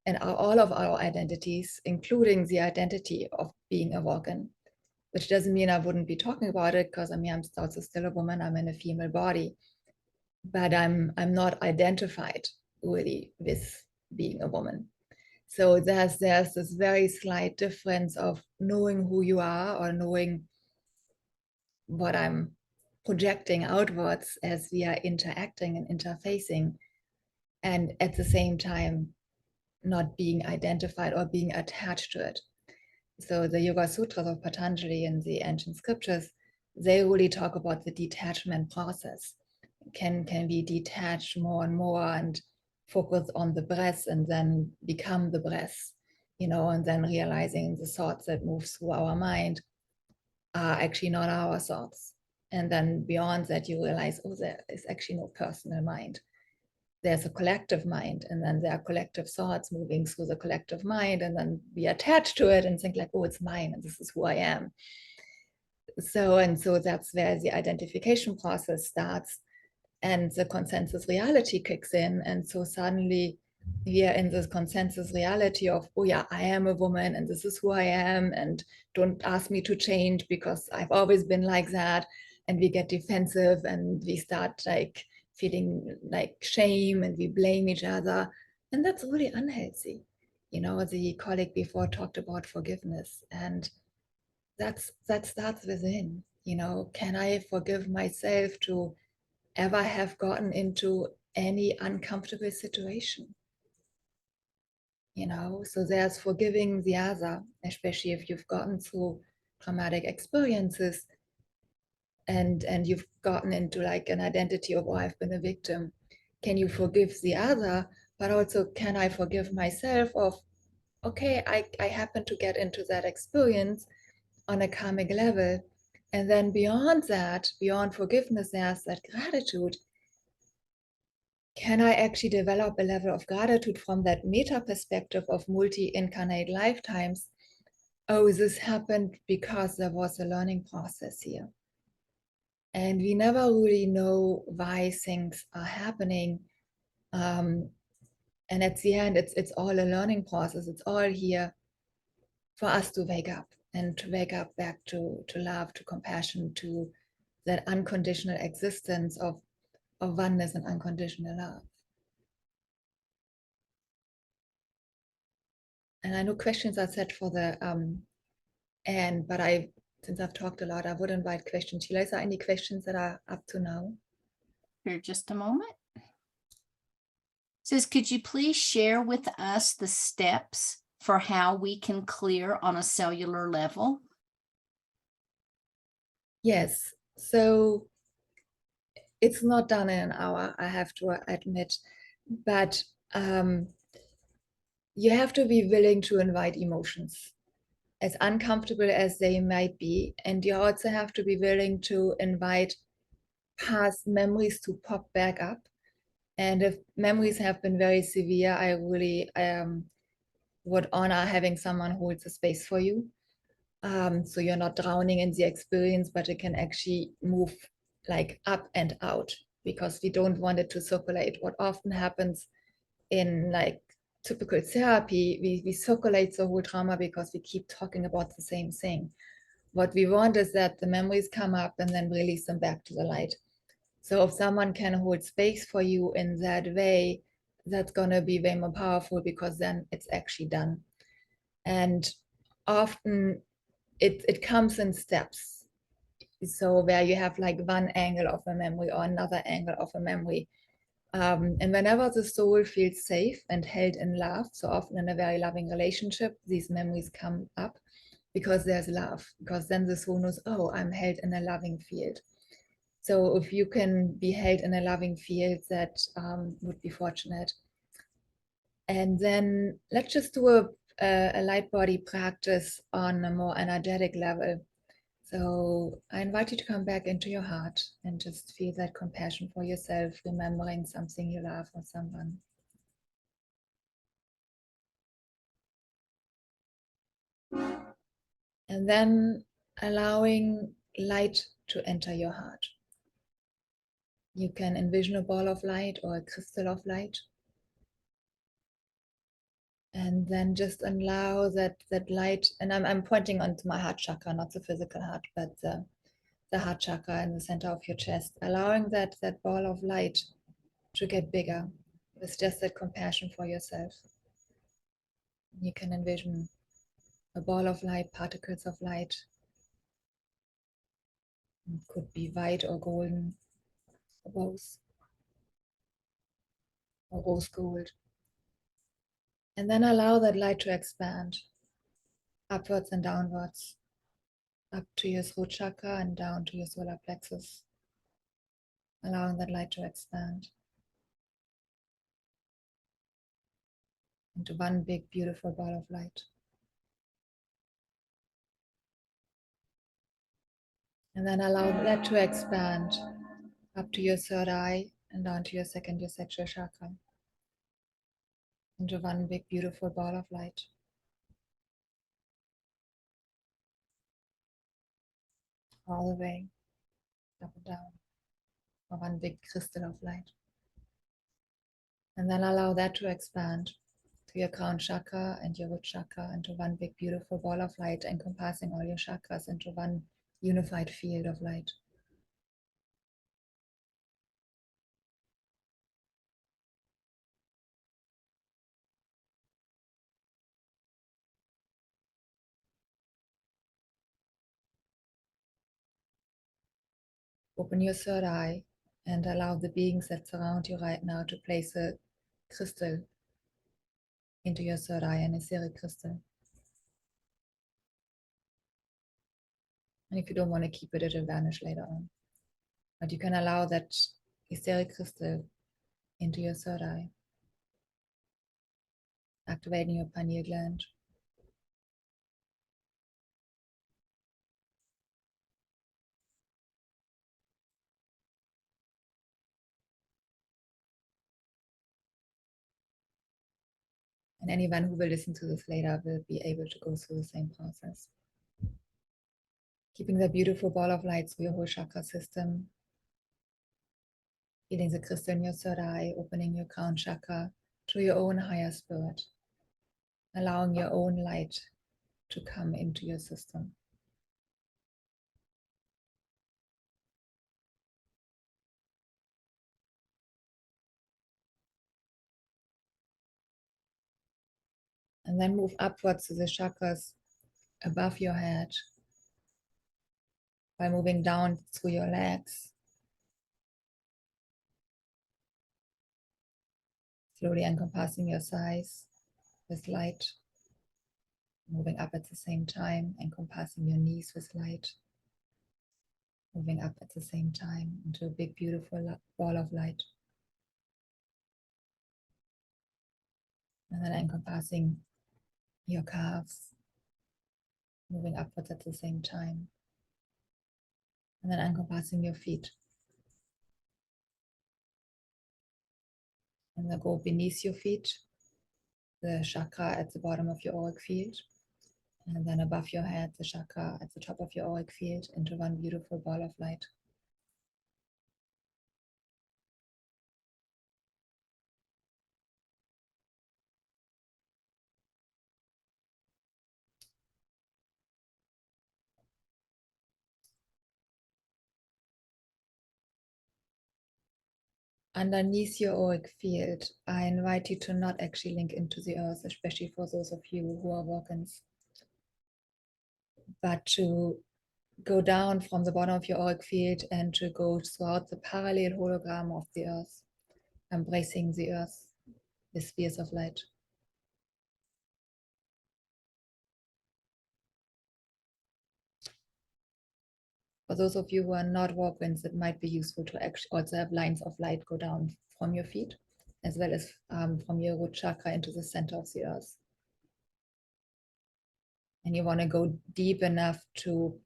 and all of our identities, including the identity of being a walk-in, which doesn't mean I wouldn't be talking about it, because I mean, I'm also still a woman, I'm in a female body, but I'm not identified really with being a woman. So there's this very slight difference of knowing who you are, or knowing what I'm projecting outwards as we are interacting and interfacing, and at the same time not being identified or being attached to it. So the Yoga Sutras of Patanjali in the ancient scriptures, they really talk about the detachment process. Can be detached more and more and focus on the breath, and then become the breath, and then realizing the thoughts that move through our mind are actually not our thoughts. And then beyond that, you realize, oh, there is actually no personal mind. There's a collective mind, and then there are collective thoughts moving through the collective mind, and then we attach to it and think like, oh, it's mine, and this is who I am. So that's where the identification process starts, and the consensus reality kicks in. And so suddenly we are in this consensus reality of, oh yeah, I am a woman, and this is who I am, and don't ask me to change because I've always been like that. And we get defensive, and we start like feeling like shame and we blame each other. And that's really unhealthy. You know, the colleague before talked about forgiveness, and that starts within. You know, can I forgive myself to ever have gotten into any uncomfortable situation? You know, so there's forgiving the other, especially if you've gotten through traumatic experiences and you've gotten into like an identity of, oh, I've been a victim. Can you forgive the other? But also, can I forgive myself of, okay, I happen to get into that experience on a karmic level. And then beyond that, beyond forgiveness, there's that gratitude. Can I actually develop a level of gratitude from that meta perspective of multi-incarnate lifetimes? Oh, this happened because there was a learning process here. And we never really know why things are happening. And at the end, it's all a learning process. It's all here for us to wake up and to wake up back to love, to compassion, to that unconditional existence of oneness and unconditional love. And I know questions are set for the end, but since I've talked a lot, I would invite questions. Sheila, is there any questions that are up to now? Here, just a moment. Says, could you please share with us the steps for how we can clear on a cellular level? Yes. So it's not done in an hour, I have to admit, but you have to be willing to invite emotions, as uncomfortable as they might be. And you also have to be willing to invite past memories to pop back up. And if memories have been very severe, I really would honor having someone hold the space for you. So you're not drowning in the experience, but it can actually move like up and out, because we don't want it to circulate. What often happens in like typical therapy, we circulate the whole trauma because we keep talking about the same thing. What we want is that the memories come up and then release them back to the light. So if someone can hold space for you in that way, that's going to be way more powerful, because then it's actually done. And often it comes in steps. So where you have like one angle of a memory or another angle of a memory. And whenever the soul feels safe and held in love, so often in a very loving relationship, these memories come up because there's love, because then the soul knows, oh, I'm held in a loving field. So if you can be held in a loving field, that would be fortunate. And then let's just do a light body practice on a more energetic level. So I invite you to come back into your heart and just feel that compassion for yourself, remembering something you love or someone. And then allowing light to enter your heart. You can envision a ball of light or a crystal of light. And then just allow that light, and I'm pointing onto my heart chakra, not the physical heart, but the heart chakra in the center of your chest, allowing that ball of light to get bigger with just that compassion for yourself. You can envision a ball of light, particles of light. It could be white or golden, or both, or rose gold. And then allow that light to expand upwards and downwards, up to your throat chakra and down to your solar plexus. Allowing that light to expand into one big, beautiful ball of light. And then allow that to expand up to your third eye and down to your second, your sexual chakra. Into one big, beautiful ball of light. All the way up and down. Or one big crystal of light. And then allow that to expand to your crown chakra and your root chakra into one big, beautiful ball of light, encompassing all your chakras into one unified field of light. Open your third eye and allow the beings that surround you right now to place a crystal into your third eye, an etheric crystal. And if you don't want to keep it, it'll vanish later on. But you can allow that etheric crystal into your third eye, activating your pineal gland. And anyone who will listen to this later will be able to go through the same process. Keeping the beautiful ball of light through your whole chakra system, feeling the crystal in your third eye, opening your crown chakra to your own higher spirit, allowing your own light to come into your system. And then move upwards to the chakras above your head by moving down through your legs, slowly encompassing your thighs with light, moving up at the same time, encompassing your knees with light, moving up at the same time into a big, beautiful ball of light. And then encompassing your calves, moving upwards at the same time. And then encompassing your feet. And then go beneath your feet, the chakra at the bottom of your auric field. And then above your head, the chakra at the top of your auric field into one beautiful ball of light. Underneath your auric field, I invite you to not actually link into the earth, especially for those of you who are walk-ins, but to go down from the bottom of your auric field and to go throughout the parallel hologram of the earth, embracing the earth, the spheres of light. For those of you who are not walk-ins, it might be useful to actually also have lines of light go down from your feet, as well as from your root chakra into the center of the earth. And you want to go deep enough to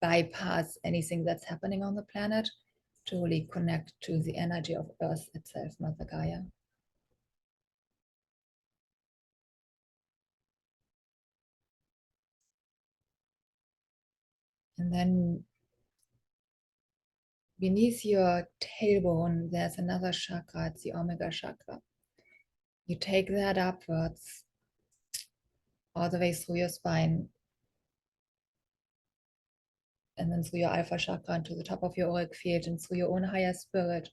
bypass anything that's happening on the planet to really connect to the energy of Earth itself, Mother Gaia. And then beneath your tailbone, there's another chakra, it's the Omega chakra. You take that upwards, all the way through your spine, and then through your Alpha chakra and to the top of your auric field and through your own higher spirit.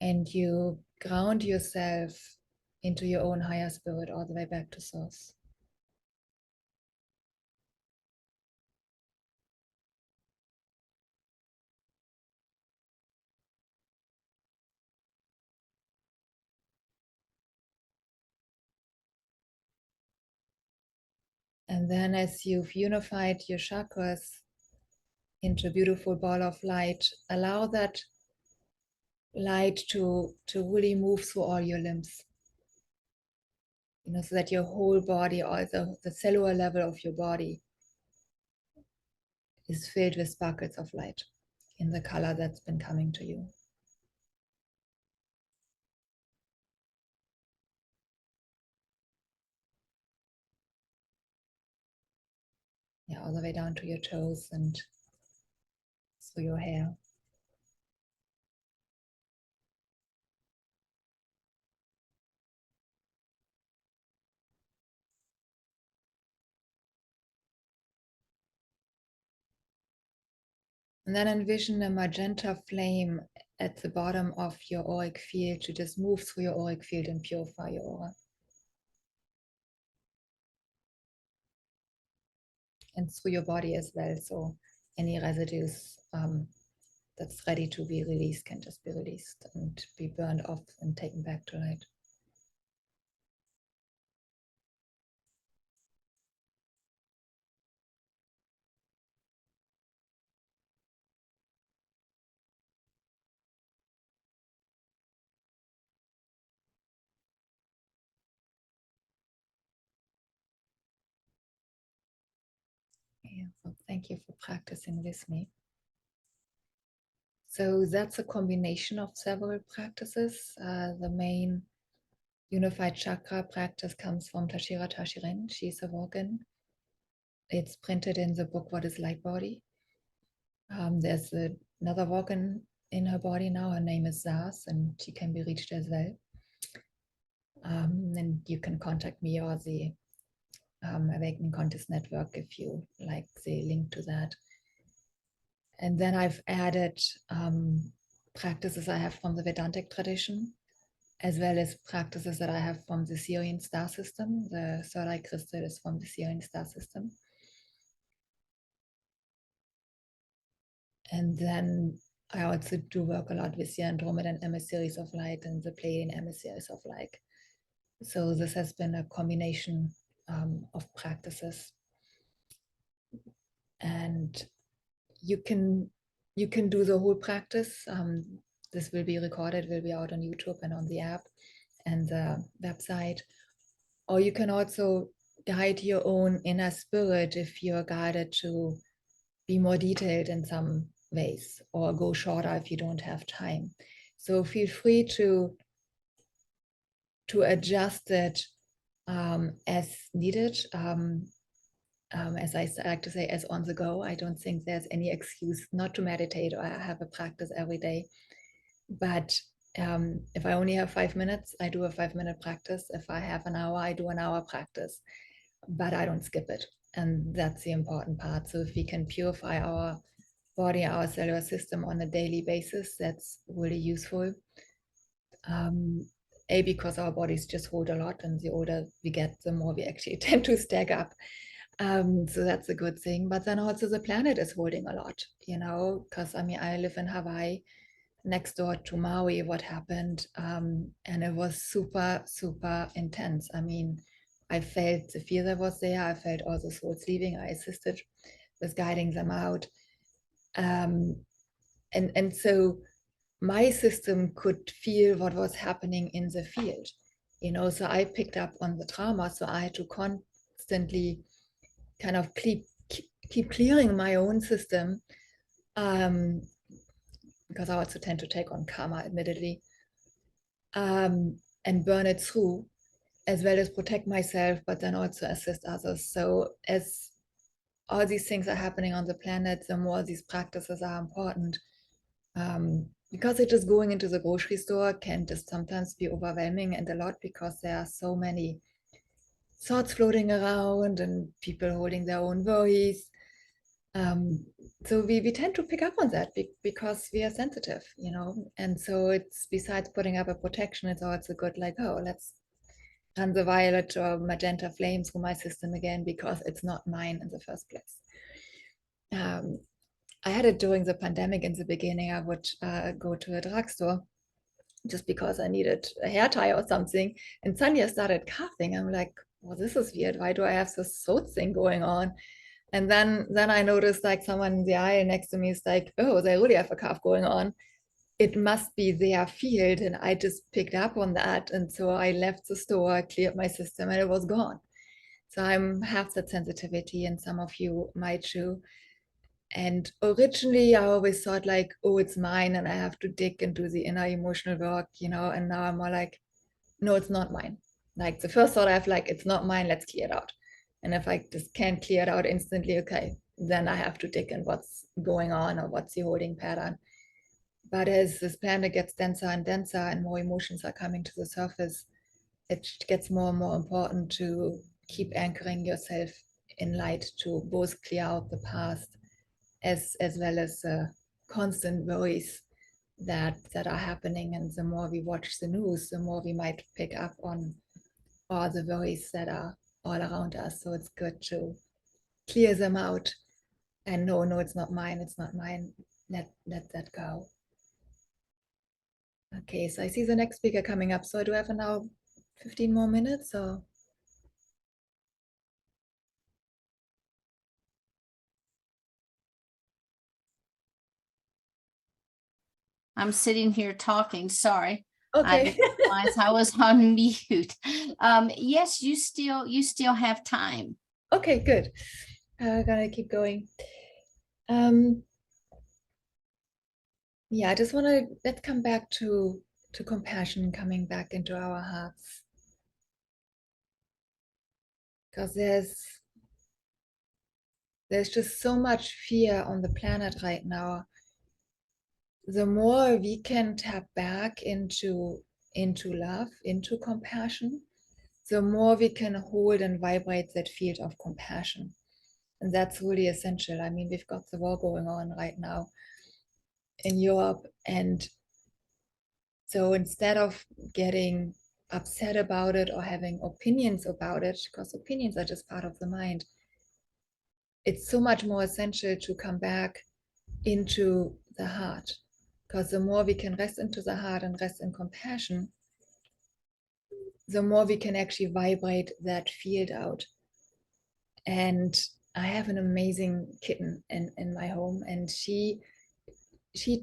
And you ground yourself into your own higher spirit all the way back to source. And then as you've unified your chakras into a beautiful ball of light, allow that light to really move through all your limbs. So that your whole body, or the cellular level of your body, is filled with sparkles of light in the color that's been coming to you. Yeah, all the way down to your toes and through your hair. And then envision a magenta flame at the bottom of your auric field to just move through your auric field and purify your aura. And through your body as well. So any residues that's ready to be released can just be released and be burned off and taken back to light. Yeah, so thank you for practicing with me. So that's a combination of several practices. The main unified chakra practice comes from Tashira Tashiren. She's a walk-in. It's printed in the book, What is Light Body? There's another walk-in in her body now. Her name is Zaz, and she can be reached as well. And you can contact me or the Awakening Contest Network if you like the link to that. And then I've added practices I have from the Vedantic tradition, as well as practices that I have from the Xion star system. The third eye crystal is from the Xion star system. And then I also do work a lot with the Andromedan emissaries of light and the Pleiadian emissaries of light. So this has been a combination of practices. And you can do the whole practice. This will be recorded, will be out on YouTube and on the app and the website. Or you can also guide your own inner spirit if you're guided to be more detailed in some ways, or go shorter if you don't have time. So feel free to adjust it as needed. As I like to say, as on the go. I don't think there's any excuse not to meditate or have a practice every day. But if I only have 5 minutes, I do a 5-minute practice. If I have an hour, I do an hour practice, but I don't skip it. And that's the important part. So if we can purify our body, our cellular system on a daily basis, that's really useful. Because our bodies just hold a lot, and the older we get, the more we actually tend to stack up. So that's a good thing. But then also the planet is holding a lot, because I live in Hawaii, next door to Maui. What happened, and it was super, super intense. I felt the fear that was there. I felt all the souls leaving. I assisted with guiding them out. And so my system could feel what was happening in the field, so I picked up on the trauma. So I had to constantly kind of keep clearing my own system, because I also tend to take on karma, admittedly, and burn it through, as well as protect myself, but then also assist others. So as all these things are happening on the planet, the more these practices are important, because it just going into the grocery store can just sometimes be overwhelming and a lot, because there are so many thoughts floating around and people holding their own worries. So we tend to pick up on that because we are sensitive, and so it's, besides putting up a protection, it's also good, like, oh, let's run the violet or magenta flame through my system again, because it's not mine in the first place. I had it during the pandemic. In the beginning, I would go to a drugstore just because I needed a hair tie or something, and suddenly I started coughing. I'm like, well, this is weird. Why do I have this throat thing going on? And then I noticed, like, someone in the aisle next to me is like, oh, they really have a cough going on. It must be their field. And I just picked up on that. And so I left the store, cleared my system, and it was gone. So I have that sensitivity, and some of you might too. And originally I always thought, like, oh, it's mine and I have to dig and do the inner emotional work, and now I'm more like, no, it's not mine. Like, the first thought I have, like, it's not mine, let's clear it out. And if I just can't clear it out instantly, okay, then I have to dig in what's going on or what's the holding pattern. But as this planet gets denser and denser and more emotions are coming to the surface, it gets more and more important to keep anchoring yourself in light, to both clear out the past as well as constant worries that are happening. And the more we watch the news, the more we might pick up on all the worries that are all around us. So it's good to clear them out And no, it's not mine. It's not mine. Let that go. Okay, so I see the next speaker coming up. So I do have now 15 more minutes. So I'm sitting here talking, sorry. I okay. didn't realize I was on mute. Yes, you still have time. Okay, good. Gonna keep going. Yeah, I just want to let's come back to compassion coming back into our hearts, because there's just so much fear on the planet right now. The more we can tap back into love, into compassion, the more we can hold and vibrate that field of compassion. And that's really essential. I mean, we've got the war going on right now in Europe. And so instead of getting upset about it or having opinions about it, because opinions are just part of the mind, it's so much more essential to come back into the heart. Because the more we can rest into the heart and rest in compassion, the more we can actually vibrate that field out. And I have an amazing kitten in my home, and she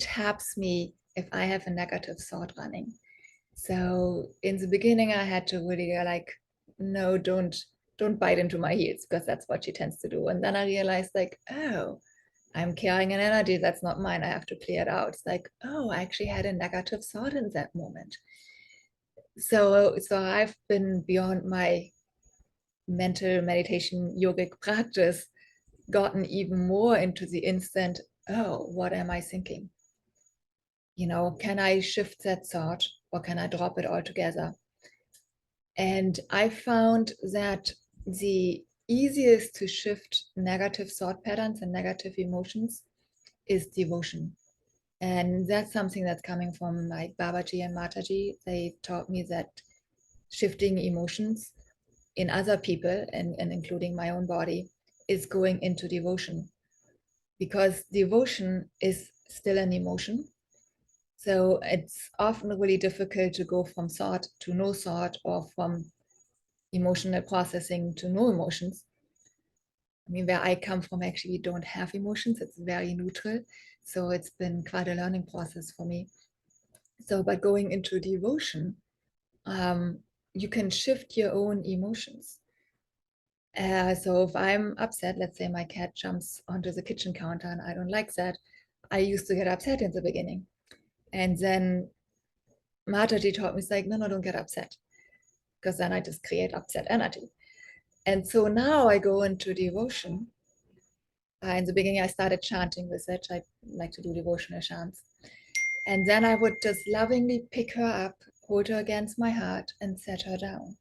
taps me if I have a negative thought running. So in the beginning, I had to really go like, no, don't bite into my heels, because that's what she tends to do. And then I realized like, oh, I'm carrying an energy that's not mine. I have to clear it out. It's like, oh, I actually had a negative thought in that moment. So I've been beyond my mental meditation yogic practice, gotten even more into the instant, oh, what am I thinking? You know, can I shift that thought, or can I drop it altogether? And I found that the easiest to shift negative thought patterns and negative emotions is devotion. And that's something that's coming from like Babaji and Mataji. They taught me that shifting emotions in other people, and including my own body, is going into devotion, because devotion is still an emotion. So it's often really difficult to go from thought to no thought, or from emotional processing to no emotions. I mean, where I come from, actually, we don't have emotions. It's very neutral. So it's been quite a learning process for me. So, but going into devotion, you can shift your own emotions. So if I'm upset, let's say my cat jumps onto the kitchen counter and I don't like that, I used to get upset in the beginning. And then Mataji taught me, it's like, no, don't get upset, because then I just create upset energy. And so now I go into devotion. In the beginning, I started chanting with it. I like to do devotional chants. And then I would just lovingly pick her up, hold her against my heart, and set her down.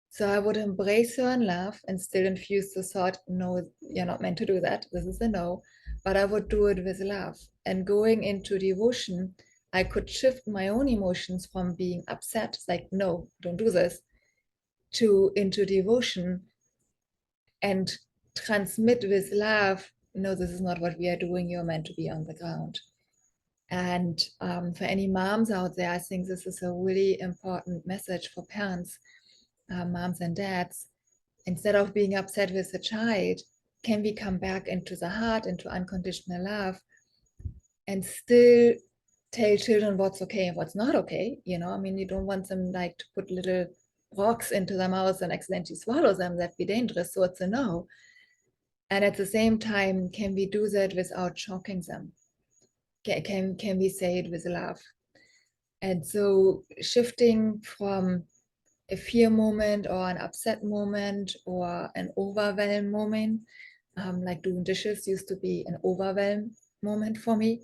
So I would embrace her in love and still infuse the thought, no, you're not meant to do that. This is a no. But I would do it with love. And going into devotion, I could shift my own emotions from being upset, like, no, don't do this, to into devotion, and transmit with love, no, this is not what we are doing. You're meant to be on the ground. And for any moms out there, I think this is a really important message for parents, moms and dads. Instead of being upset with the child, can we come back into the heart, into unconditional love, and still tell children what's okay and what's not okay? You know, I mean, you don't want them like to put little rocks into their mouth and accidentally swallow them. That'd be dangerous. So it's a no. And at the same time, can we do that without shocking them? Can we say it with love? And so shifting from a fear moment or an upset moment or an overwhelm moment, like doing dishes used to be an overwhelm moment for me.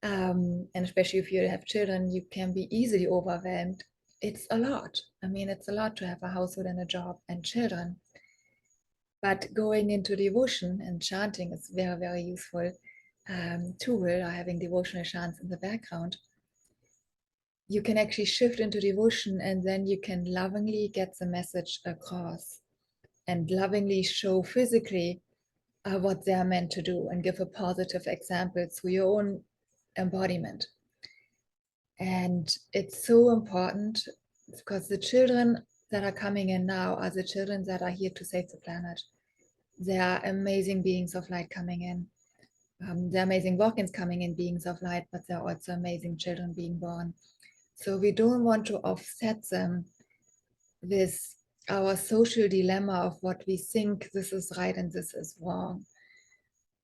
And especially if you have children, you can be easily overwhelmed. It's a lot. I mean, it's a lot to have a household and a job and children. But going into devotion and chanting is very, very useful tool, or having devotional chants in the background. You can actually shift into devotion, and then you can lovingly get the message across and lovingly show physically what they're meant to do and give a positive example through your own embodiment. And it's so important because the children that are coming in now are the children that are here to save the planet. They are amazing beings of light coming in. They're amazing walk-ins coming in, beings of light, but they're also amazing children being born. So we don't want to offset them with our social dilemma of what we think this is right and this is wrong.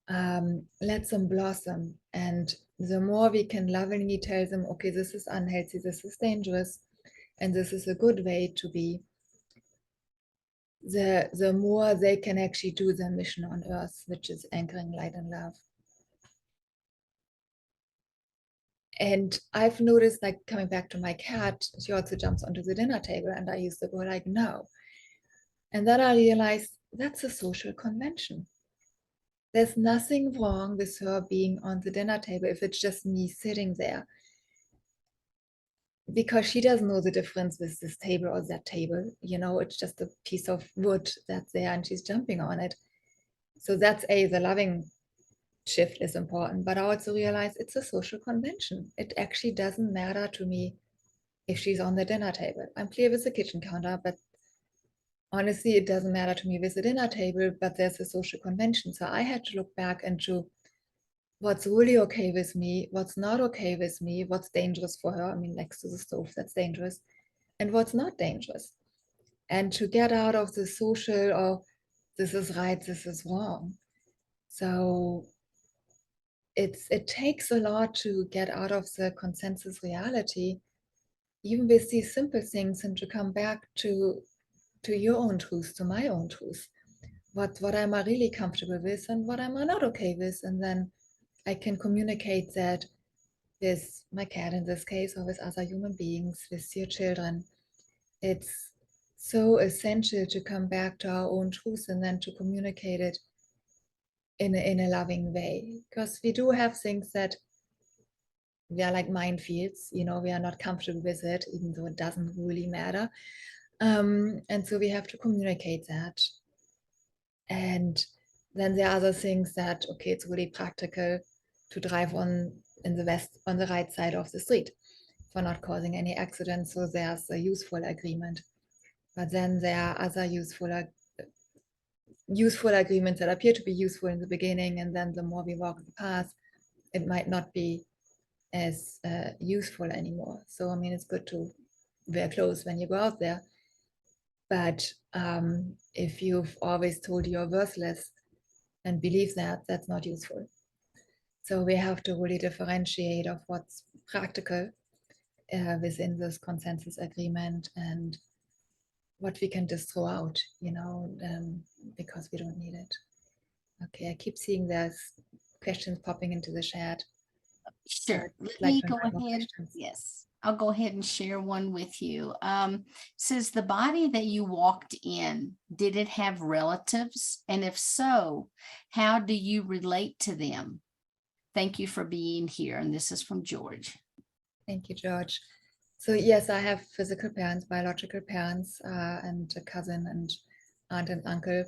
Let them blossom, and the more we can lovingly tell them, okay, this is unhealthy, this is dangerous, and this is a good way to be, the more they can actually do their mission on earth, which is anchoring light and love. And I've noticed, like, coming back to my cat, she also jumps onto the dinner table, and I used to go like, no. And then I realized that's a social convention. There's nothing wrong with her being on the dinner table if it's just me sitting there. Because she doesn't know the difference with this table or that table. You know, it's just a piece of wood that's there and she's jumping on it. So that's the loving shift is important. But I also realize it's a social convention. It actually doesn't matter to me if she's on the dinner table. I'm clear with the kitchen counter, but honestly, it doesn't matter to me with the dinner table, but there's a social convention. So I had to look back into what's really okay with me, what's not okay with me, what's dangerous for her. I mean, next to the stove, that's dangerous, and what's not dangerous. And to get out of the social, or this is right, this is wrong. So it takes a lot to get out of the consensus reality, even with these simple things, and to come back to your own truth, to my own truth. What am I really comfortable with and what am I not okay with? And then I can communicate that with my cat in this case, or with other human beings, with your children. It's so essential to come back to our own truth and then to communicate it in a loving way. Because we do have things that we are like minefields, you know, we are not comfortable with it, even though it doesn't really matter. And so we have to communicate that. And then there are other things that, okay, it's really practical to drive on the right side of the street for not causing any accidents. So there's a useful agreement. But then there are other useful agreements that appear to be useful in the beginning, and then the more we walk the path, it might not be as useful anymore. So I mean, it's good to wear clothes when you go out there, but if you've always told you're worthless and believe that, that's not useful. So we have to really differentiate of what's practical within this consensus agreement and what we can just throw out, you know, because we don't need it. Okay, I keep seeing there's questions popping into the chat. Sure. Let Like me to go invite more ahead. questions. Yes, I'll go ahead and share one with you. Says the body that you walked in, did it have relatives? And if so, how do you relate to them? Thank you for being here. And this is from George. Thank you, George. So yes, I have physical parents, biological parents, and a cousin and aunt and uncle.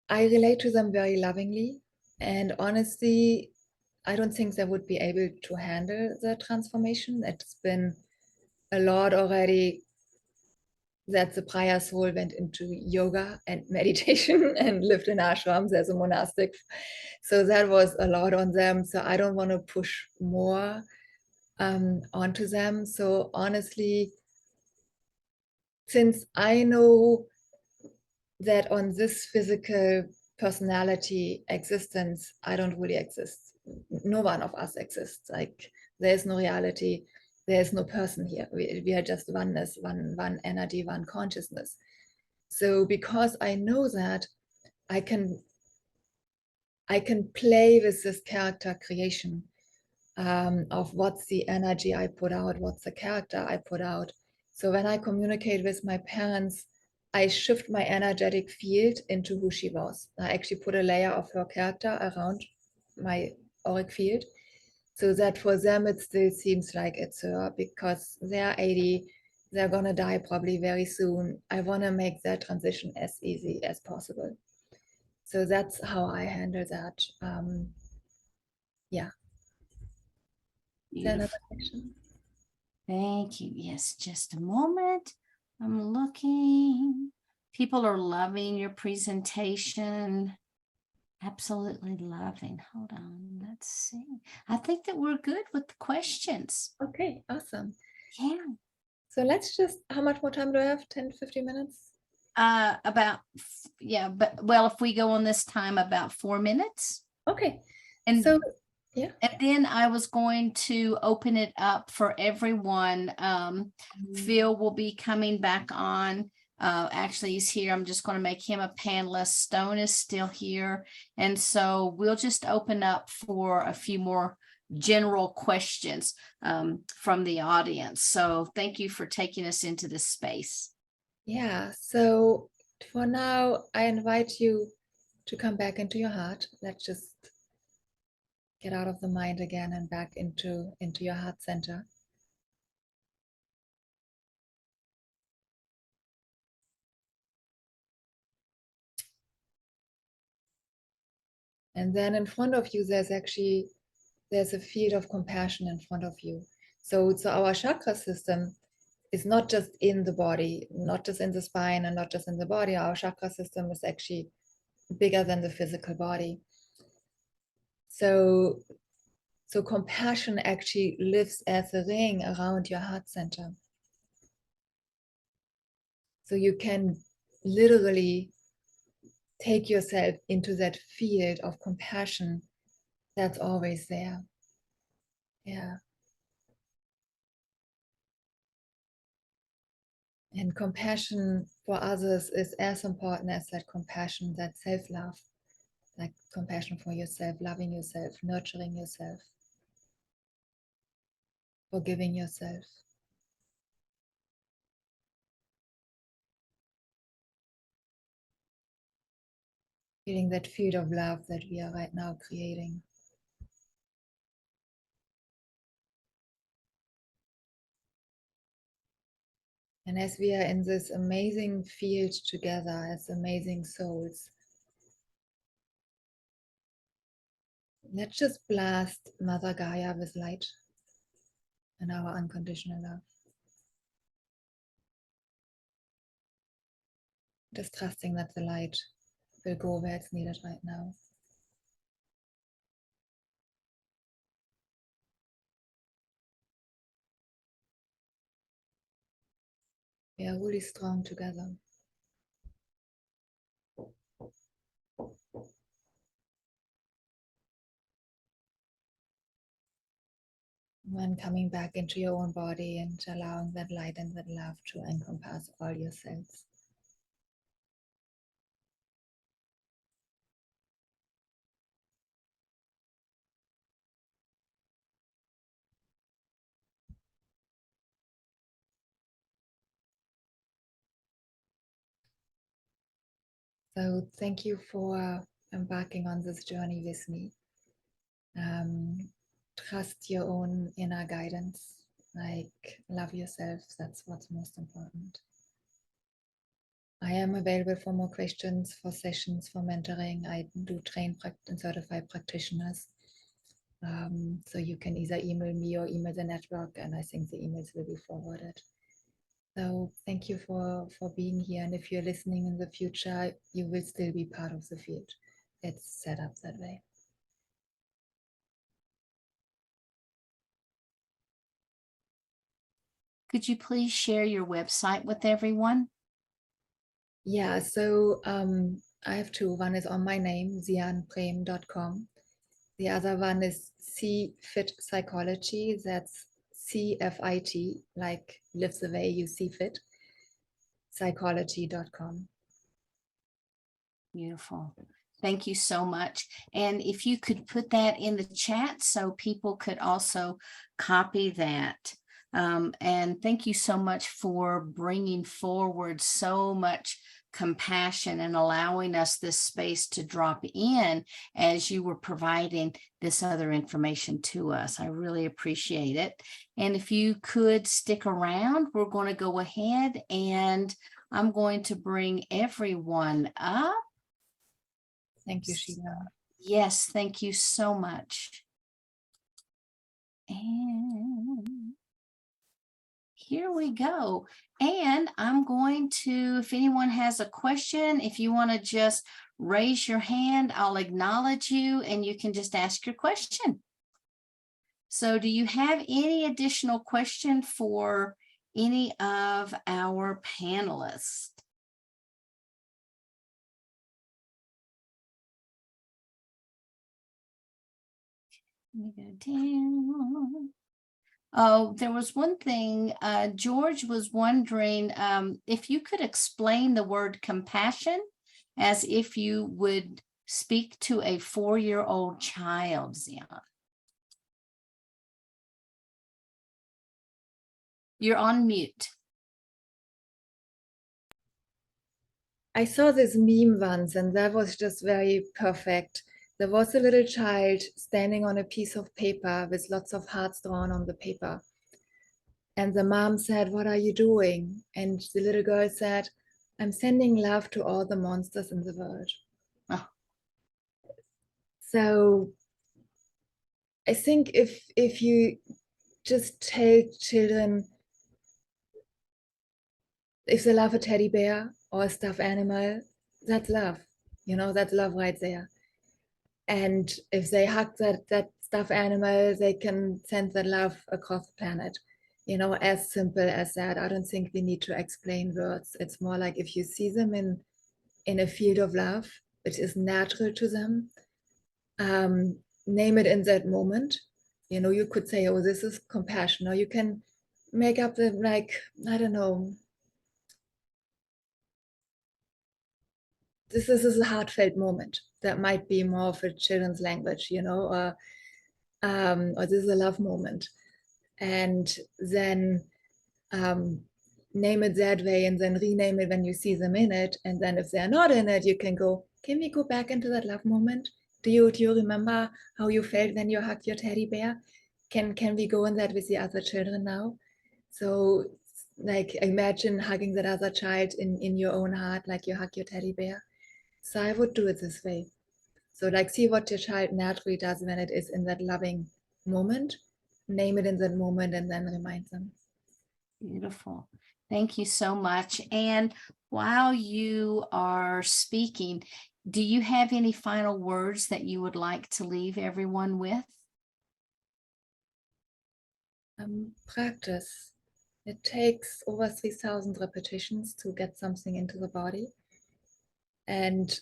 I relate to them very lovingly, and honestly, I don't think they would be able to handle the transformation. It's been a lot already that the prior soul went into yoga and meditation and lived in ashrams as a monastic. So that was a lot on them. So I don't want to push more onto them. So honestly, since I know that on this physical personality existence, I don't really exist. No one of us exists. Like there's no reality, there's no person here. We are just oneness, one energy, one consciousness. So because I know that, I can play with this character creation of what's the energy I put out, what's the character I put out. So when I communicate with my parents, I shift my energetic field into who she was. I actually put a layer of her character around my auric field, so that for them it still seems like it's her, because they're 80, they're gonna die probably very soon. I wanna make that transition as easy as possible. So that's how I handle that. Yeah. Is there another question? Thank you. Yes, just a moment. I'm looking. People are loving your presentation. Absolutely loving. Hold on. Let's see. I think that we're good with the questions. Okay, awesome. Yeah. So let's just, how much more time do I have? 10, 15 minutes? Yeah, but well, if we go on this time about 4 minutes. Okay. And So, yeah. And then I was going to open it up for everyone. Phil will be coming back on. Actually, he's here. I'm just going to make him a panelist. Stone is still here. And so we'll just open up for a few more general questions from the audience. So thank you for taking us into this space. Yeah. So for now, I invite you to come back into your heart. Let's just get out of the mind again and back into your heart center. And then in front of you, there's a field of compassion in front of you. So our chakra system is not just in the body, not just in the spine and not just in the body. Our chakra system is actually bigger than the physical body. So compassion actually lives as a ring around your heart center. So you can literally take yourself into that field of compassion that's always there. Yeah. And compassion for others is as important as that compassion, that self-love, like compassion for yourself, loving yourself, nurturing yourself, forgiving yourself. Feeling that field of love that we are right now creating. And as we are in this amazing field together as amazing souls, let's just blast Mother Gaia with light and our unconditional love. Just trusting that the light will go where it's needed right now. We are really strong together. When coming back into your own body and allowing that light and that love to encompass all your cells. So thank you for embarking on this journey with me. Trust your own inner guidance, like love yourself. That's what's most important. I am available for more questions, for sessions, for mentoring. I do train and certify practitioners. So you can either email me or email the network, and I think the emails will be forwarded. So thank you for being here. And if you're listening in the future, you will still be part of the field. It's set up that way. Could you please share your website with everyone? Yeah, so I have two. One is on my name, xianprem.com. The other one is CFit Psychology. That's CFIT, like live the way you see fit, psychology.com. Beautiful. Thank you so much. And if you could put that in the chat so people could also copy that. And thank you so much for bringing forward so much compassion and allowing us this space to drop in as you were providing this other information to us. I really appreciate it. And if you could stick around, we're going to go ahead and I'm going to bring everyone up. Thank you, Sheila. Yes, thank you so much. And here we go. And I'm going to, if anyone has a question, if you want to just raise your hand, I'll acknowledge you and you can just ask your question. So do you have any additional question for any of our panelists? Let me go down. Oh, there was one thing, George was wondering if you could explain the word compassion as if you would speak to a 4-year-old child, Xion. You're on mute. I saw this meme once, and that was just very perfect. There was a little child standing on a piece of paper with lots of hearts drawn on the paper. And the mom said, "What are you doing?" And the little girl said, "I'm sending love to all the monsters in the world." Oh. So I think if you just tell children, if they love a teddy bear or a stuffed animal, that's love. You know, that's love right there. And if they hug that stuffed animal, they can send that love across the planet. You know, as simple as that. I don't think we need to explain words. It's more like if you see them in a field of love, which is natural to them, name it in that moment. You know, you could say, "Oh, this is compassion," or you can make up the, like, I don't know, this is a heartfelt moment. That might be more of a children's language, you know, or this is a love moment. And then name it that way and then rename it when you see them in it. And then if they're not in it, you can go, "Can we go back into that love moment? Do you remember how you felt when you hugged your teddy bear? Can we go in that with the other children now?" So like imagine hugging that other child in your own heart, like you hug your teddy bear. So I would do it this way. So like see what your child naturally does when it is in that loving moment, name it in that moment, and then remind them. Beautiful. Thank you so much. And while you are speaking, do you have any final words that you would like to leave everyone with? Practice. It takes over 3,000 repetitions to get something into the body. And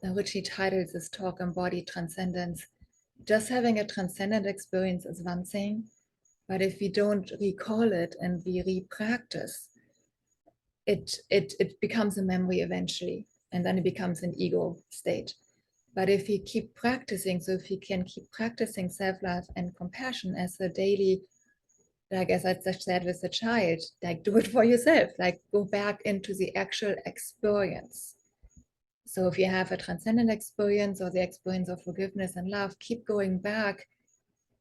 Richie titled this talk Embodied Transcendence. Just having a transcendent experience is one thing, but if we don't recall it and we re-practice, it becomes a memory eventually, and then it becomes an ego state. But if we keep practicing, so if we can keep practicing self-love and compassion as a daily, like as I just said with the child, like do it for yourself, like go back into the actual experience. So if you have a transcendent experience or the experience of forgiveness and love, keep going back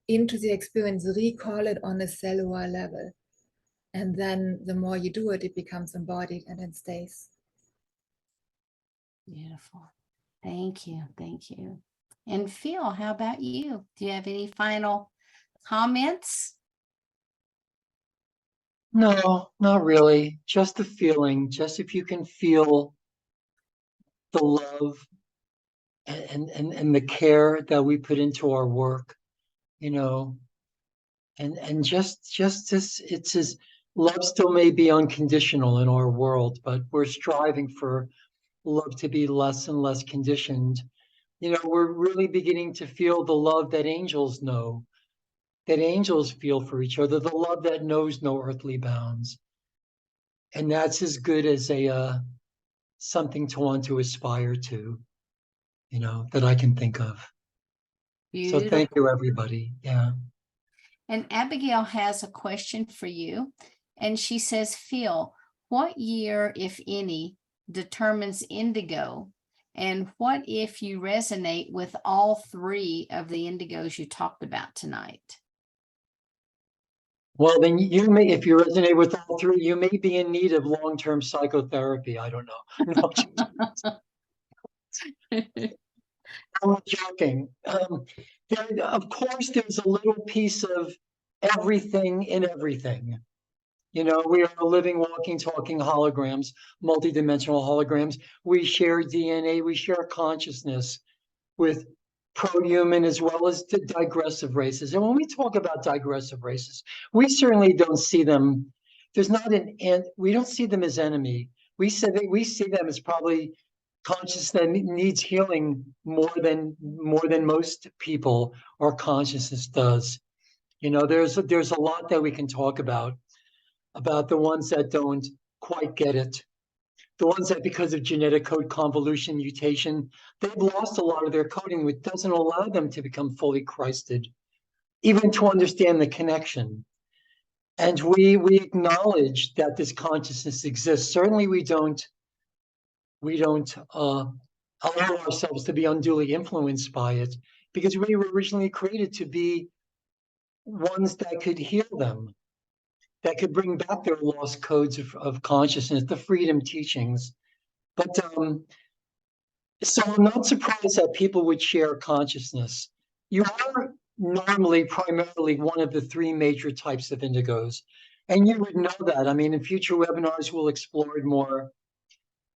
into the experience, recall it on a cellular level. And then the more you do it, it becomes embodied and it stays. Beautiful. Thank you. Thank you. And Phil, how about you? Do you have any final comments? No, not really. Just the feeling. Just if you can feel the love and the care that we put into our work, you know, and just this, it's as love still may be unconditional in our world, but we're striving for love to be less and less conditioned. You know, we're really beginning to feel the love that angels know, that angels feel for each other, the love that knows no earthly bounds. And that's as good as a something to want to aspire to, you know, that I can think of. So Beautiful. thank you, everybody. Yeah. And Abigail has a question for you. And she says, Phil, what year, if any, determines indigo? And what if you resonate with all 3 of the indigos you talked about tonight? Well, then you may, if you resonate with all 3, you may be in need of long-term psychotherapy. I don't know. No, I'm joking. Of course, there's a little piece of everything in everything. You know, we are living, walking, talking holograms, multidimensional holograms. We share DNA, we share consciousness with pro-human as well as the digressive races. And when we talk about digressive races, we certainly don't see them. There's not we don't see them as enemy. We see them as probably conscious that needs healing more than most people or consciousness does. You know, there's a lot that we can talk about the ones that don't quite get it. The ones that because of genetic code convolution mutation, they've lost a lot of their coding, which doesn't allow them to become fully Christed, even to understand the connection. And we acknowledge that this consciousness exists. Certainly we don't allow ourselves to be unduly influenced by it, because we were originally created to be ones that could heal them, that could bring back their lost codes of consciousness, the freedom teachings. But so I'm not surprised that people would share consciousness. You are normally primarily one of the three major types of indigos. And you would know that. I mean, in future webinars, we'll explore it more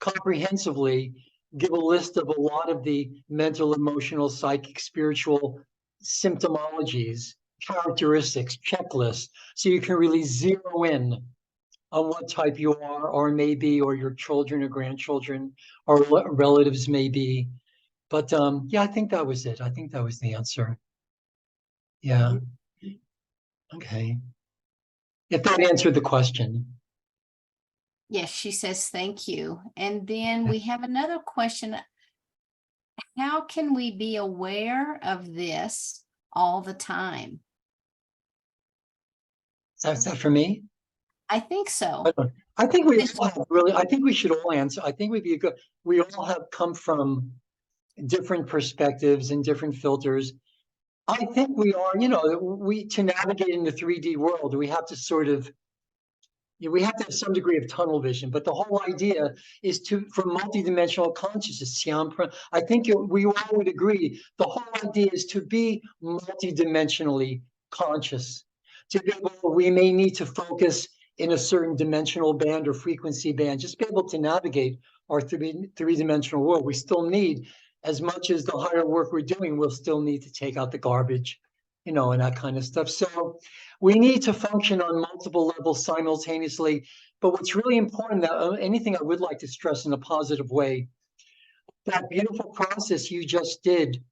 comprehensively, give a list of a lot of the mental, emotional, psychic, spiritual symptomologies, characteristics, checklists, so you can really zero in on what type you are, or maybe, or your children or grandchildren or relatives may be. But yeah, I think that was it. I think that was the answer. Yeah. Okay. If that answered the question. Yes, she says thank you. And then we have another question. How can we be aware of this all the time? Is that for me? I think so. I think we all have I think we should all answer. I think we all have come from different perspectives and different filters. I think we are, you know, to navigate in the 3D world, we have to sort of, we have to have some degree of tunnel vision, but the whole idea is for multidimensional consciousness, Xion, Prem, I think we all would agree, the whole idea is to be multidimensionally conscious. To be able, we may need to focus in a certain dimensional band or frequency band, just be able to navigate our three-dimensional world. We still need, as much as the higher work we're doing, we'll still need to take out the garbage, you know, and that kind of stuff. So we need to function on multiple levels simultaneously. But what's really important, that anything I would like to stress in a positive way, that beautiful process you just did,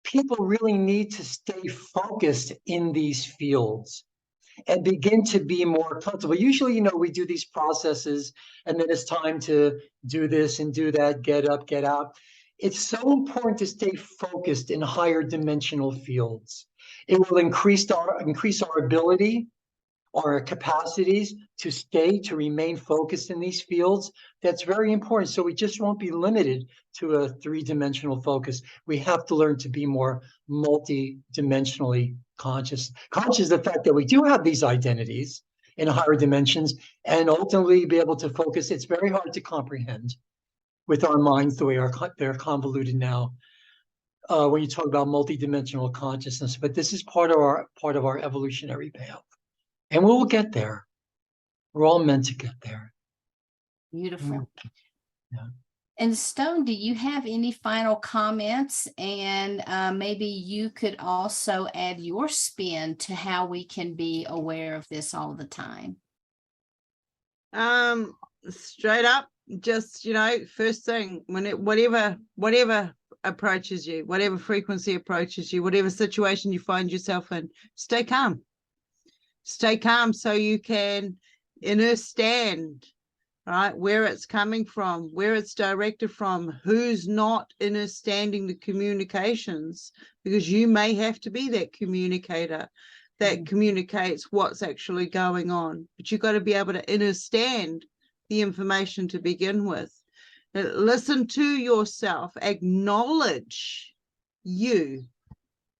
people really need to stay focused in these fields and begin to be more comfortable. Usually, you know, we do these processes and then it's time to do this and do that, get up, get out. It's so important to stay focused in higher dimensional fields. It will increase our ability, our capacities to remain focused in these fields. That's very important. So we just won't be limited to a three-dimensional focus. We have to learn to be more multi-dimensionally conscious of the fact that we do have these identities in higher dimensions, and ultimately be able to focus. It's very hard to comprehend with our minds the way they're convoluted now. When you talk about multidimensional consciousness, but this is part of our evolutionary path, and we will get there. We're all meant to get there. Beautiful. Yeah. And Stone, do you have any final comments? And maybe you could also add your spin to how we can be aware of this all the time. Straight up, just, you know, first thing, whatever approaches you, whatever frequency approaches you, whatever situation you find yourself in, stay calm. Stay calm so you can understand, right, where it's coming from, where it's directed from, who's not understanding the communications, because you may have to be that communicator that communicates what's actually going on. But you've got to be able to understand the information to begin with. Listen to yourself, acknowledge you,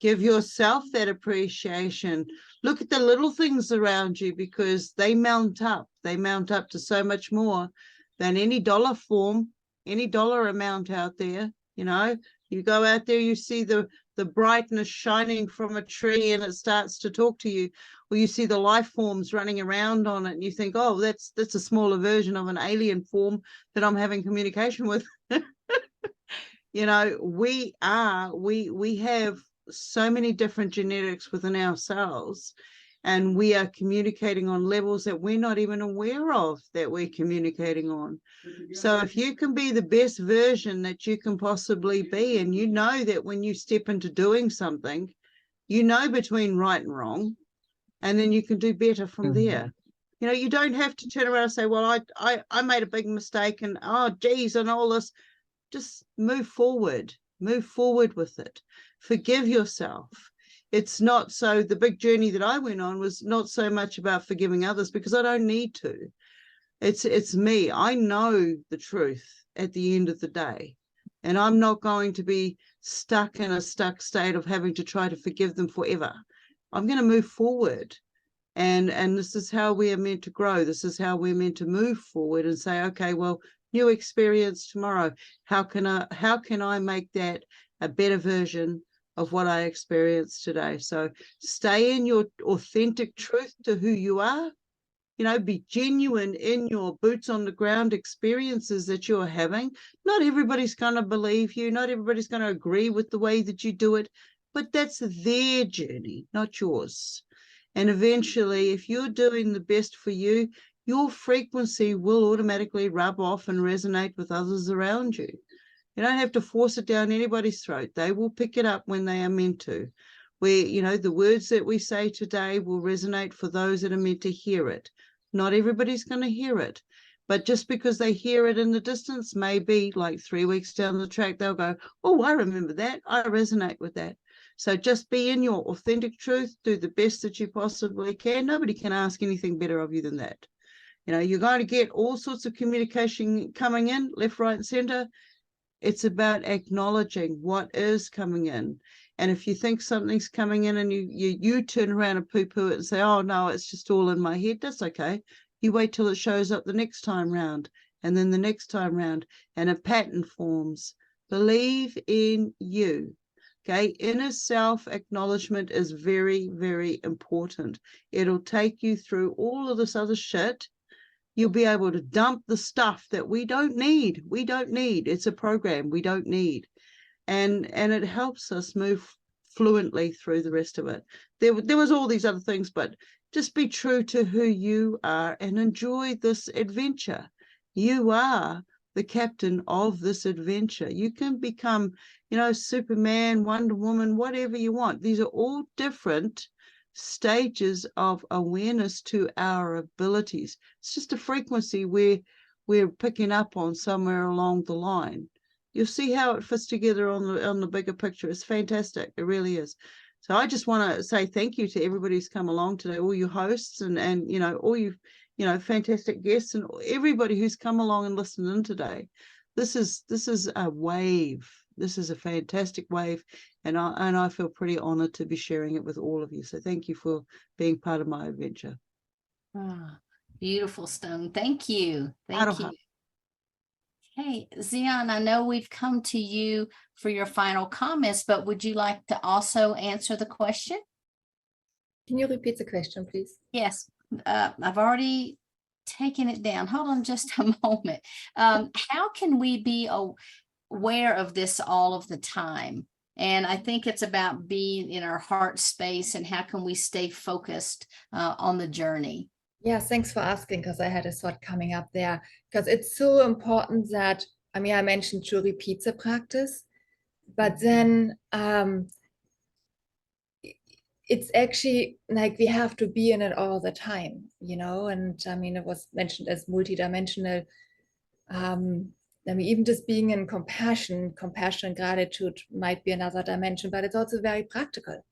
give yourself that appreciation. Look at the little things around you, because they mount up to so much more than any dollar form, any dollar amount out there. You know, you go out there, you see the brightness shining from a tree and it starts to talk to you, or you see the life forms running around on it and you think, oh, that's a smaller version of an alien form that I'm having communication with. You know, we have so many different genetics within ourselves, and we are communicating on levels that we're not even aware of that we're communicating on. So if you can be the best version that you can possibly be, and you know that when you step into doing something, you know between right and wrong, and then you can do better from there. You know, you don't have to turn around and say, well, I made a big mistake and, oh, geez, and all this. Just move forward with it. Forgive yourself. It's not so, the big journey that I went on was not so much about forgiving others, because I don't need to. It's me. I know the truth at the end of the day, and I'm not going to be stuck in a stuck state of having to try to forgive them forever. I'm going to move forward. And this is how we are meant to grow. This is how we're meant to move forward and say, okay, well, new experience tomorrow. How can I make that a better version of what I experienced today? So stay in your authentic truth to who you are. You know, be genuine in your boots on the ground experiences that you're having. Not everybody's going to believe you. Not everybody's going to agree with the way that you do it, but that's their journey, not yours. And eventually, if you're doing the best for you, your frequency will automatically rub off and resonate with others around you. You don't have to force it down anybody's throat. They will pick it up when they are meant to. Where, you know, the words that we say today will resonate for those that are meant to hear it. Not everybody's going to hear it. But just because they hear it in the distance, maybe like 3 weeks down the track, they'll go, oh, I remember that. I resonate with that. So just be in your authentic truth. Do the best that you possibly can. Nobody can ask anything better of you than that. You know, you're going to get all sorts of communication coming in, left, right, and center. It's about acknowledging what is coming in. And if you think something's coming in and you turn around and poo-poo it and say, oh, no, it's just all in my head, that's okay. You wait till it shows up the next time round, and then the next time round, and a pattern forms. Believe in you. Okay, inner self-acknowledgement is very, very important. It'll take you through all of this other shit. You'll be able to dump the stuff that we don't need. We don't need. It's a program we don't need. And it helps us move fluently through the rest of it. There was all these other things, but just be true to who you are and enjoy this adventure. You are the captain of this adventure. You can become, you know, Superman, Wonder Woman, whatever you want. These are all different stages of awareness to our abilities. It's just a frequency we're picking up on somewhere along the line. You'll see how it fits together on the bigger picture. It's fantastic. It really is. So I just want to say thank you to everybody who's come along today, all you hosts and you know, all you fantastic guests and everybody who's come along and listened in today. This is a wave. This is a fantastic wave, and I feel pretty honored to be sharing it with all of you. So thank you for being part of my adventure. Ah, beautiful, Stone. Thank you. Thank Aroha. you. Hey, Xion, I know we've come to you for your final comments, but would you like to also answer the question? Can you repeat the question, please? Yes, I've already taken it down. Hold on just a moment. How can we be aware of this all of the time? And I think it's about being in our heart space and how can we stay focused on the journey? Yeah, thanks for asking, because I had a thought coming up there, because it's so important that, I mean, I mentioned to repeat the practice, but then it's actually like we have to be in it all the time, you know, and I mean, it was mentioned as multidimensional. I mean, even just being in compassion and gratitude might be another dimension, but it's also very practical.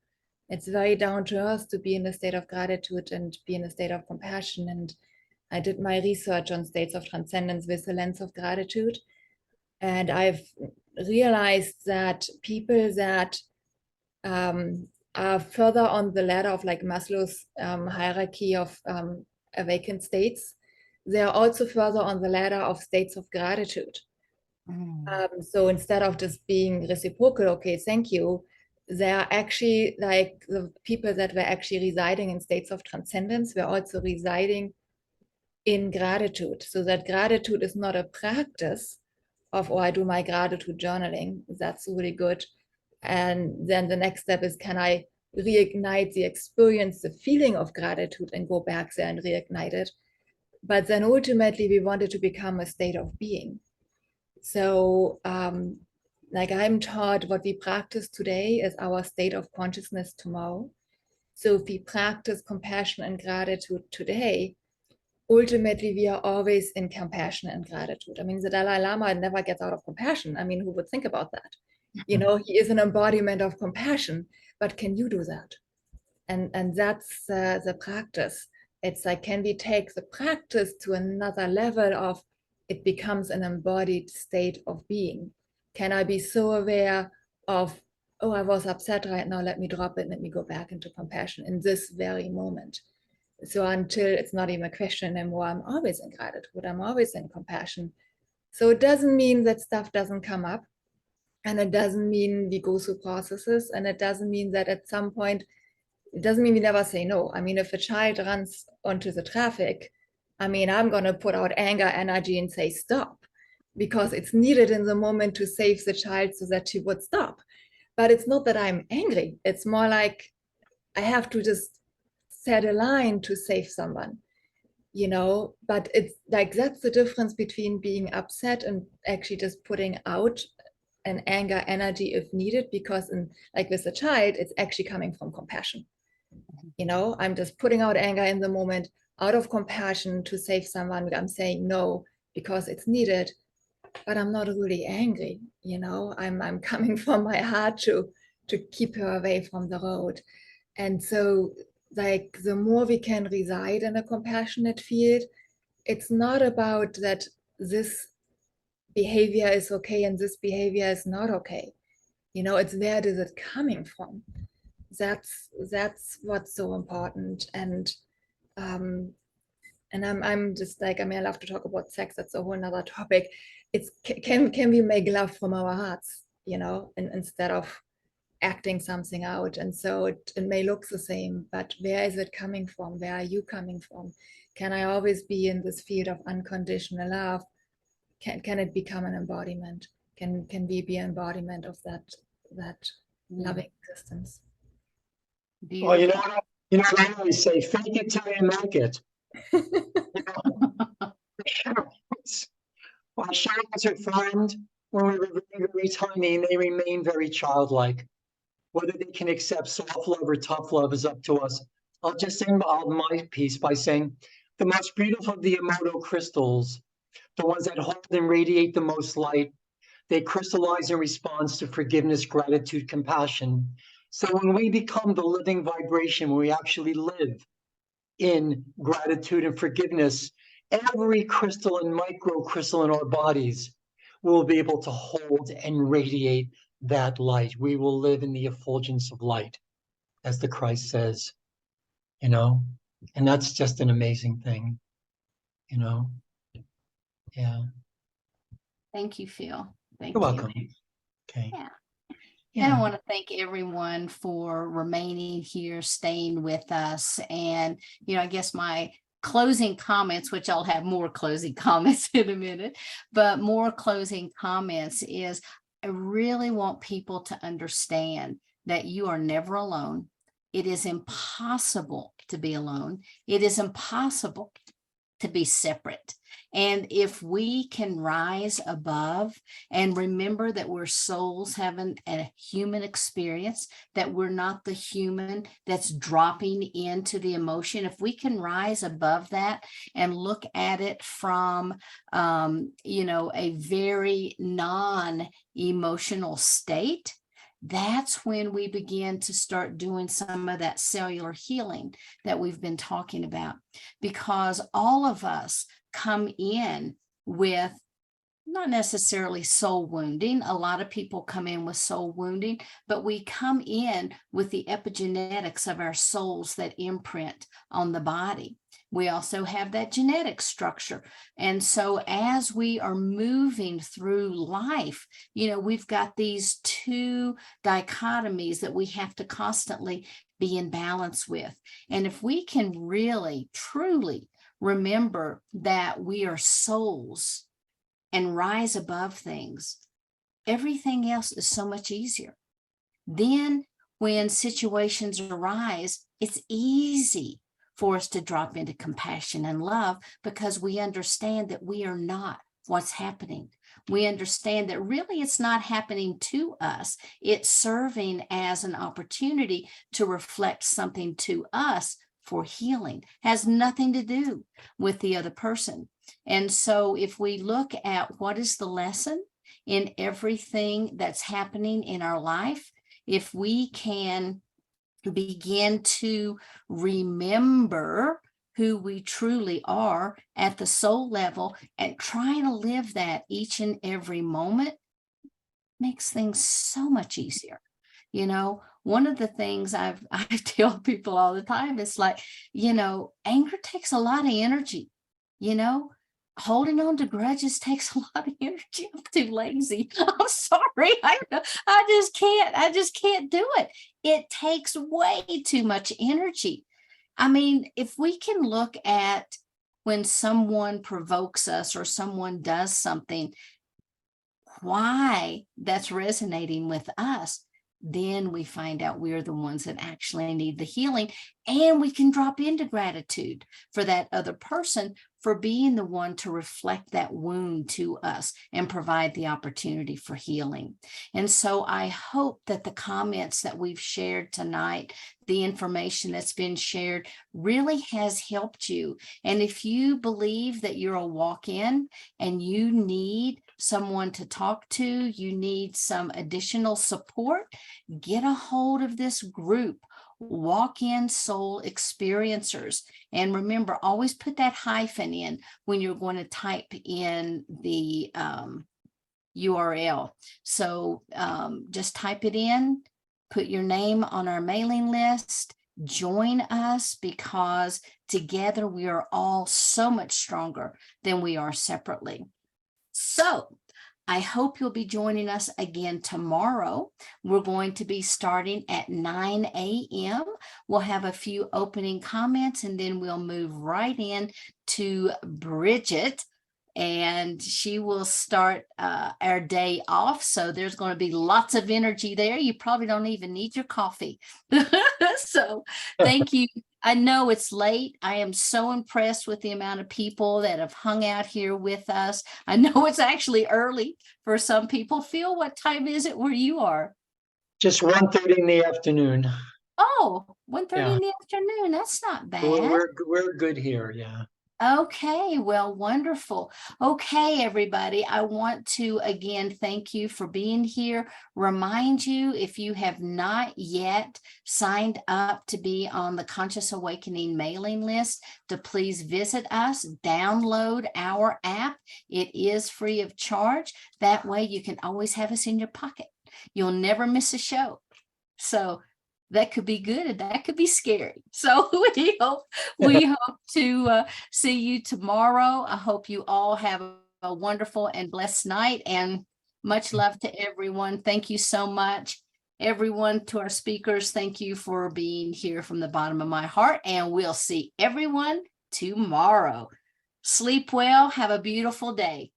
It's very down to earth to be in a state of gratitude and be in a state of compassion. And I did my research on states of transcendence with the lens of gratitude. And I've realized that people that are further on the ladder of like Maslow's hierarchy of awakened states, they are also further on the ladder of states of gratitude. So instead of just being reciprocal, okay, thank you, they are actually like the people that were actually residing in states of transcendence were also residing in gratitude. So that gratitude is not a practice of, oh, I do my gratitude journaling. That's really good. And then the next step is, can I reignite the experience, the feeling of gratitude, and go back there and reignite it? But then ultimately, we wanted to become a state of being. So, like I'm taught, what we practice today is our state of consciousness tomorrow. So if we practice compassion and gratitude today, ultimately we are always in compassion and gratitude. I mean, the Dalai Lama never gets out of compassion. I mean, who would think about that? You know, he is an embodiment of compassion, but can you do that? And that's the practice. It's like, can we take the practice to another level of it becomes an embodied state of being? Can I be so aware of, oh, I was upset right now, let me drop it, let me go back into compassion in this very moment. So until it's not even a question anymore, I'm always in gratitude, I'm always in compassion. So it doesn't mean that stuff doesn't come up, and it doesn't mean we go through processes, and it doesn't mean that at some point, it doesn't mean we never say no. I mean, if a child runs onto the traffic, I mean, I'm going to put out anger energy and say stop, because it's needed in the moment to save the child so that she would stop. But it's not that I'm angry. It's more like I have to just set a line to save someone, you know. But it's like, that's the difference between being upset and actually just putting out an anger energy if needed, because in, like with a child, it's actually coming from compassion. You know, I'm just putting out anger in the moment out of compassion to save someone. I'm saying no because it's needed, but I'm not really angry. You know, I'm coming from my heart to keep her away from the road. And so, like, the more we can reside in a compassionate field, it's not about that this behavior is okay and this behavior is not okay. You know, it's where is it coming from? That's what's so important. And I'm just like, I mean, I love to talk about sex. That's a whole nother topic. It's can we make love from our hearts, you know, instead of acting something out? And so it may look the same, but where is it coming from? Where are you coming from? Can I always be in this field of unconditional love? Can it become an embodiment? Can we be an embodiment of that loving existence? Well, you know what I always say, fake it till you make it. Our shadows are formed when we were very, very tiny, and they remain very childlike. Whether they can accept soft love or tough love is up to us. I'll just end my piece by saying the most beautiful of the immortal crystals, the ones that hold and radiate the most light, they crystallize in response to forgiveness, gratitude, compassion. So when we become the living vibration, when we actually live in gratitude and forgiveness, every crystal and micro crystal in our bodies will be able to hold and radiate that light. We will live in the effulgence of light, as the Christ says, you know, and that's just an amazing thing, you know. Yeah. Thank you, Phil. Thank You're you. welcome. Okay. Yeah. Yeah. And I want to thank everyone for remaining here, staying with us. And, you know, I guess my closing comments, which I'll have more closing comments in a minute, but more closing comments is I really want people to understand that you are never alone. It is impossible to be alone. It is impossible to be separate. And if we can rise above and remember that we're souls having a human experience, that we're not the human that's dropping into the emotion, if we can rise above that and look at it from, you know, a very non-emotional state, that's when we begin to start doing some of that cellular healing that we've been talking about, because all of us come in with not necessarily soul wounding. A lot of people come in with soul wounding, but we come in with the epigenetics of our souls that imprint on the body. We also have that genetic structure. And so as we are moving through life, we've got these two dichotomies that we have to constantly be in balance with. And if we can really, truly remember that we are souls and rise above things, everything else is so much easier. Then when situations arise, it's easy for us to drop into compassion and love, because we understand that we are not what's happening. We understand that really it's not happening to us. It's serving as an opportunity to reflect something to us for healing. Has nothing to do with the other person. And so if we look at what is the lesson in everything that's happening in our life, if we can begin to remember who we truly are at the soul level and trying to live that each and every moment, makes things so much easier. One of the things I tell people all the time is like, anger takes a lot of energy. Holding on to grudges takes a lot of energy. I'm too lazy. I'm sorry. I just can't do it. It takes way too much energy. I mean, if we can look at when someone provokes us or someone does something, why that's resonating with us, then we find out we're the ones that actually need the healing, and we can drop into gratitude for that other person for being the one to reflect that wound to us and provide the opportunity for healing. And so I hope that the comments that we've shared tonight, the information that's been shared, really has helped you. And if you believe that you're a walk-in and you need someone to talk to, you need some additional support, get a hold of this group, Walk-In Soul Experiencers. And remember, always put that hyphen in when you're going to type in the URL. So just type it in, put your name on our mailing list, join us, because together we are all so much stronger than we are separately. So I hope you'll be joining us again tomorrow. We're going to be starting at 9 a.m. We'll have a few opening comments, and then we'll move right in to Bridget, and she will start our day off. So there's going to be lots of energy there. You probably don't even need your coffee. So thank you. I know it's late. I am so impressed with the amount of people that have hung out here with us. I know it's actually early for some people. Phil, what time is it where you are? Just 1:30 in the afternoon. Oh, 1:30 Yeah. in the afternoon. That's not bad. We're good here. Yeah. Okay, well, wonderful. Okay, everybody, I want to again thank you for being here. Remind you, if you have not yet signed up to be on the Conscious Awakening mailing list, to please visit us, download our app. It is free of charge. That way you can always have us in your pocket. You'll never miss a show. So that could be good and that could be scary. So we hope to see you tomorrow. I hope you all have a wonderful and blessed night, and much love to everyone. Thank you so much. Everyone, to our speakers, thank you for being here from the bottom of my heart, and we'll see everyone tomorrow. Sleep well. Have a beautiful day.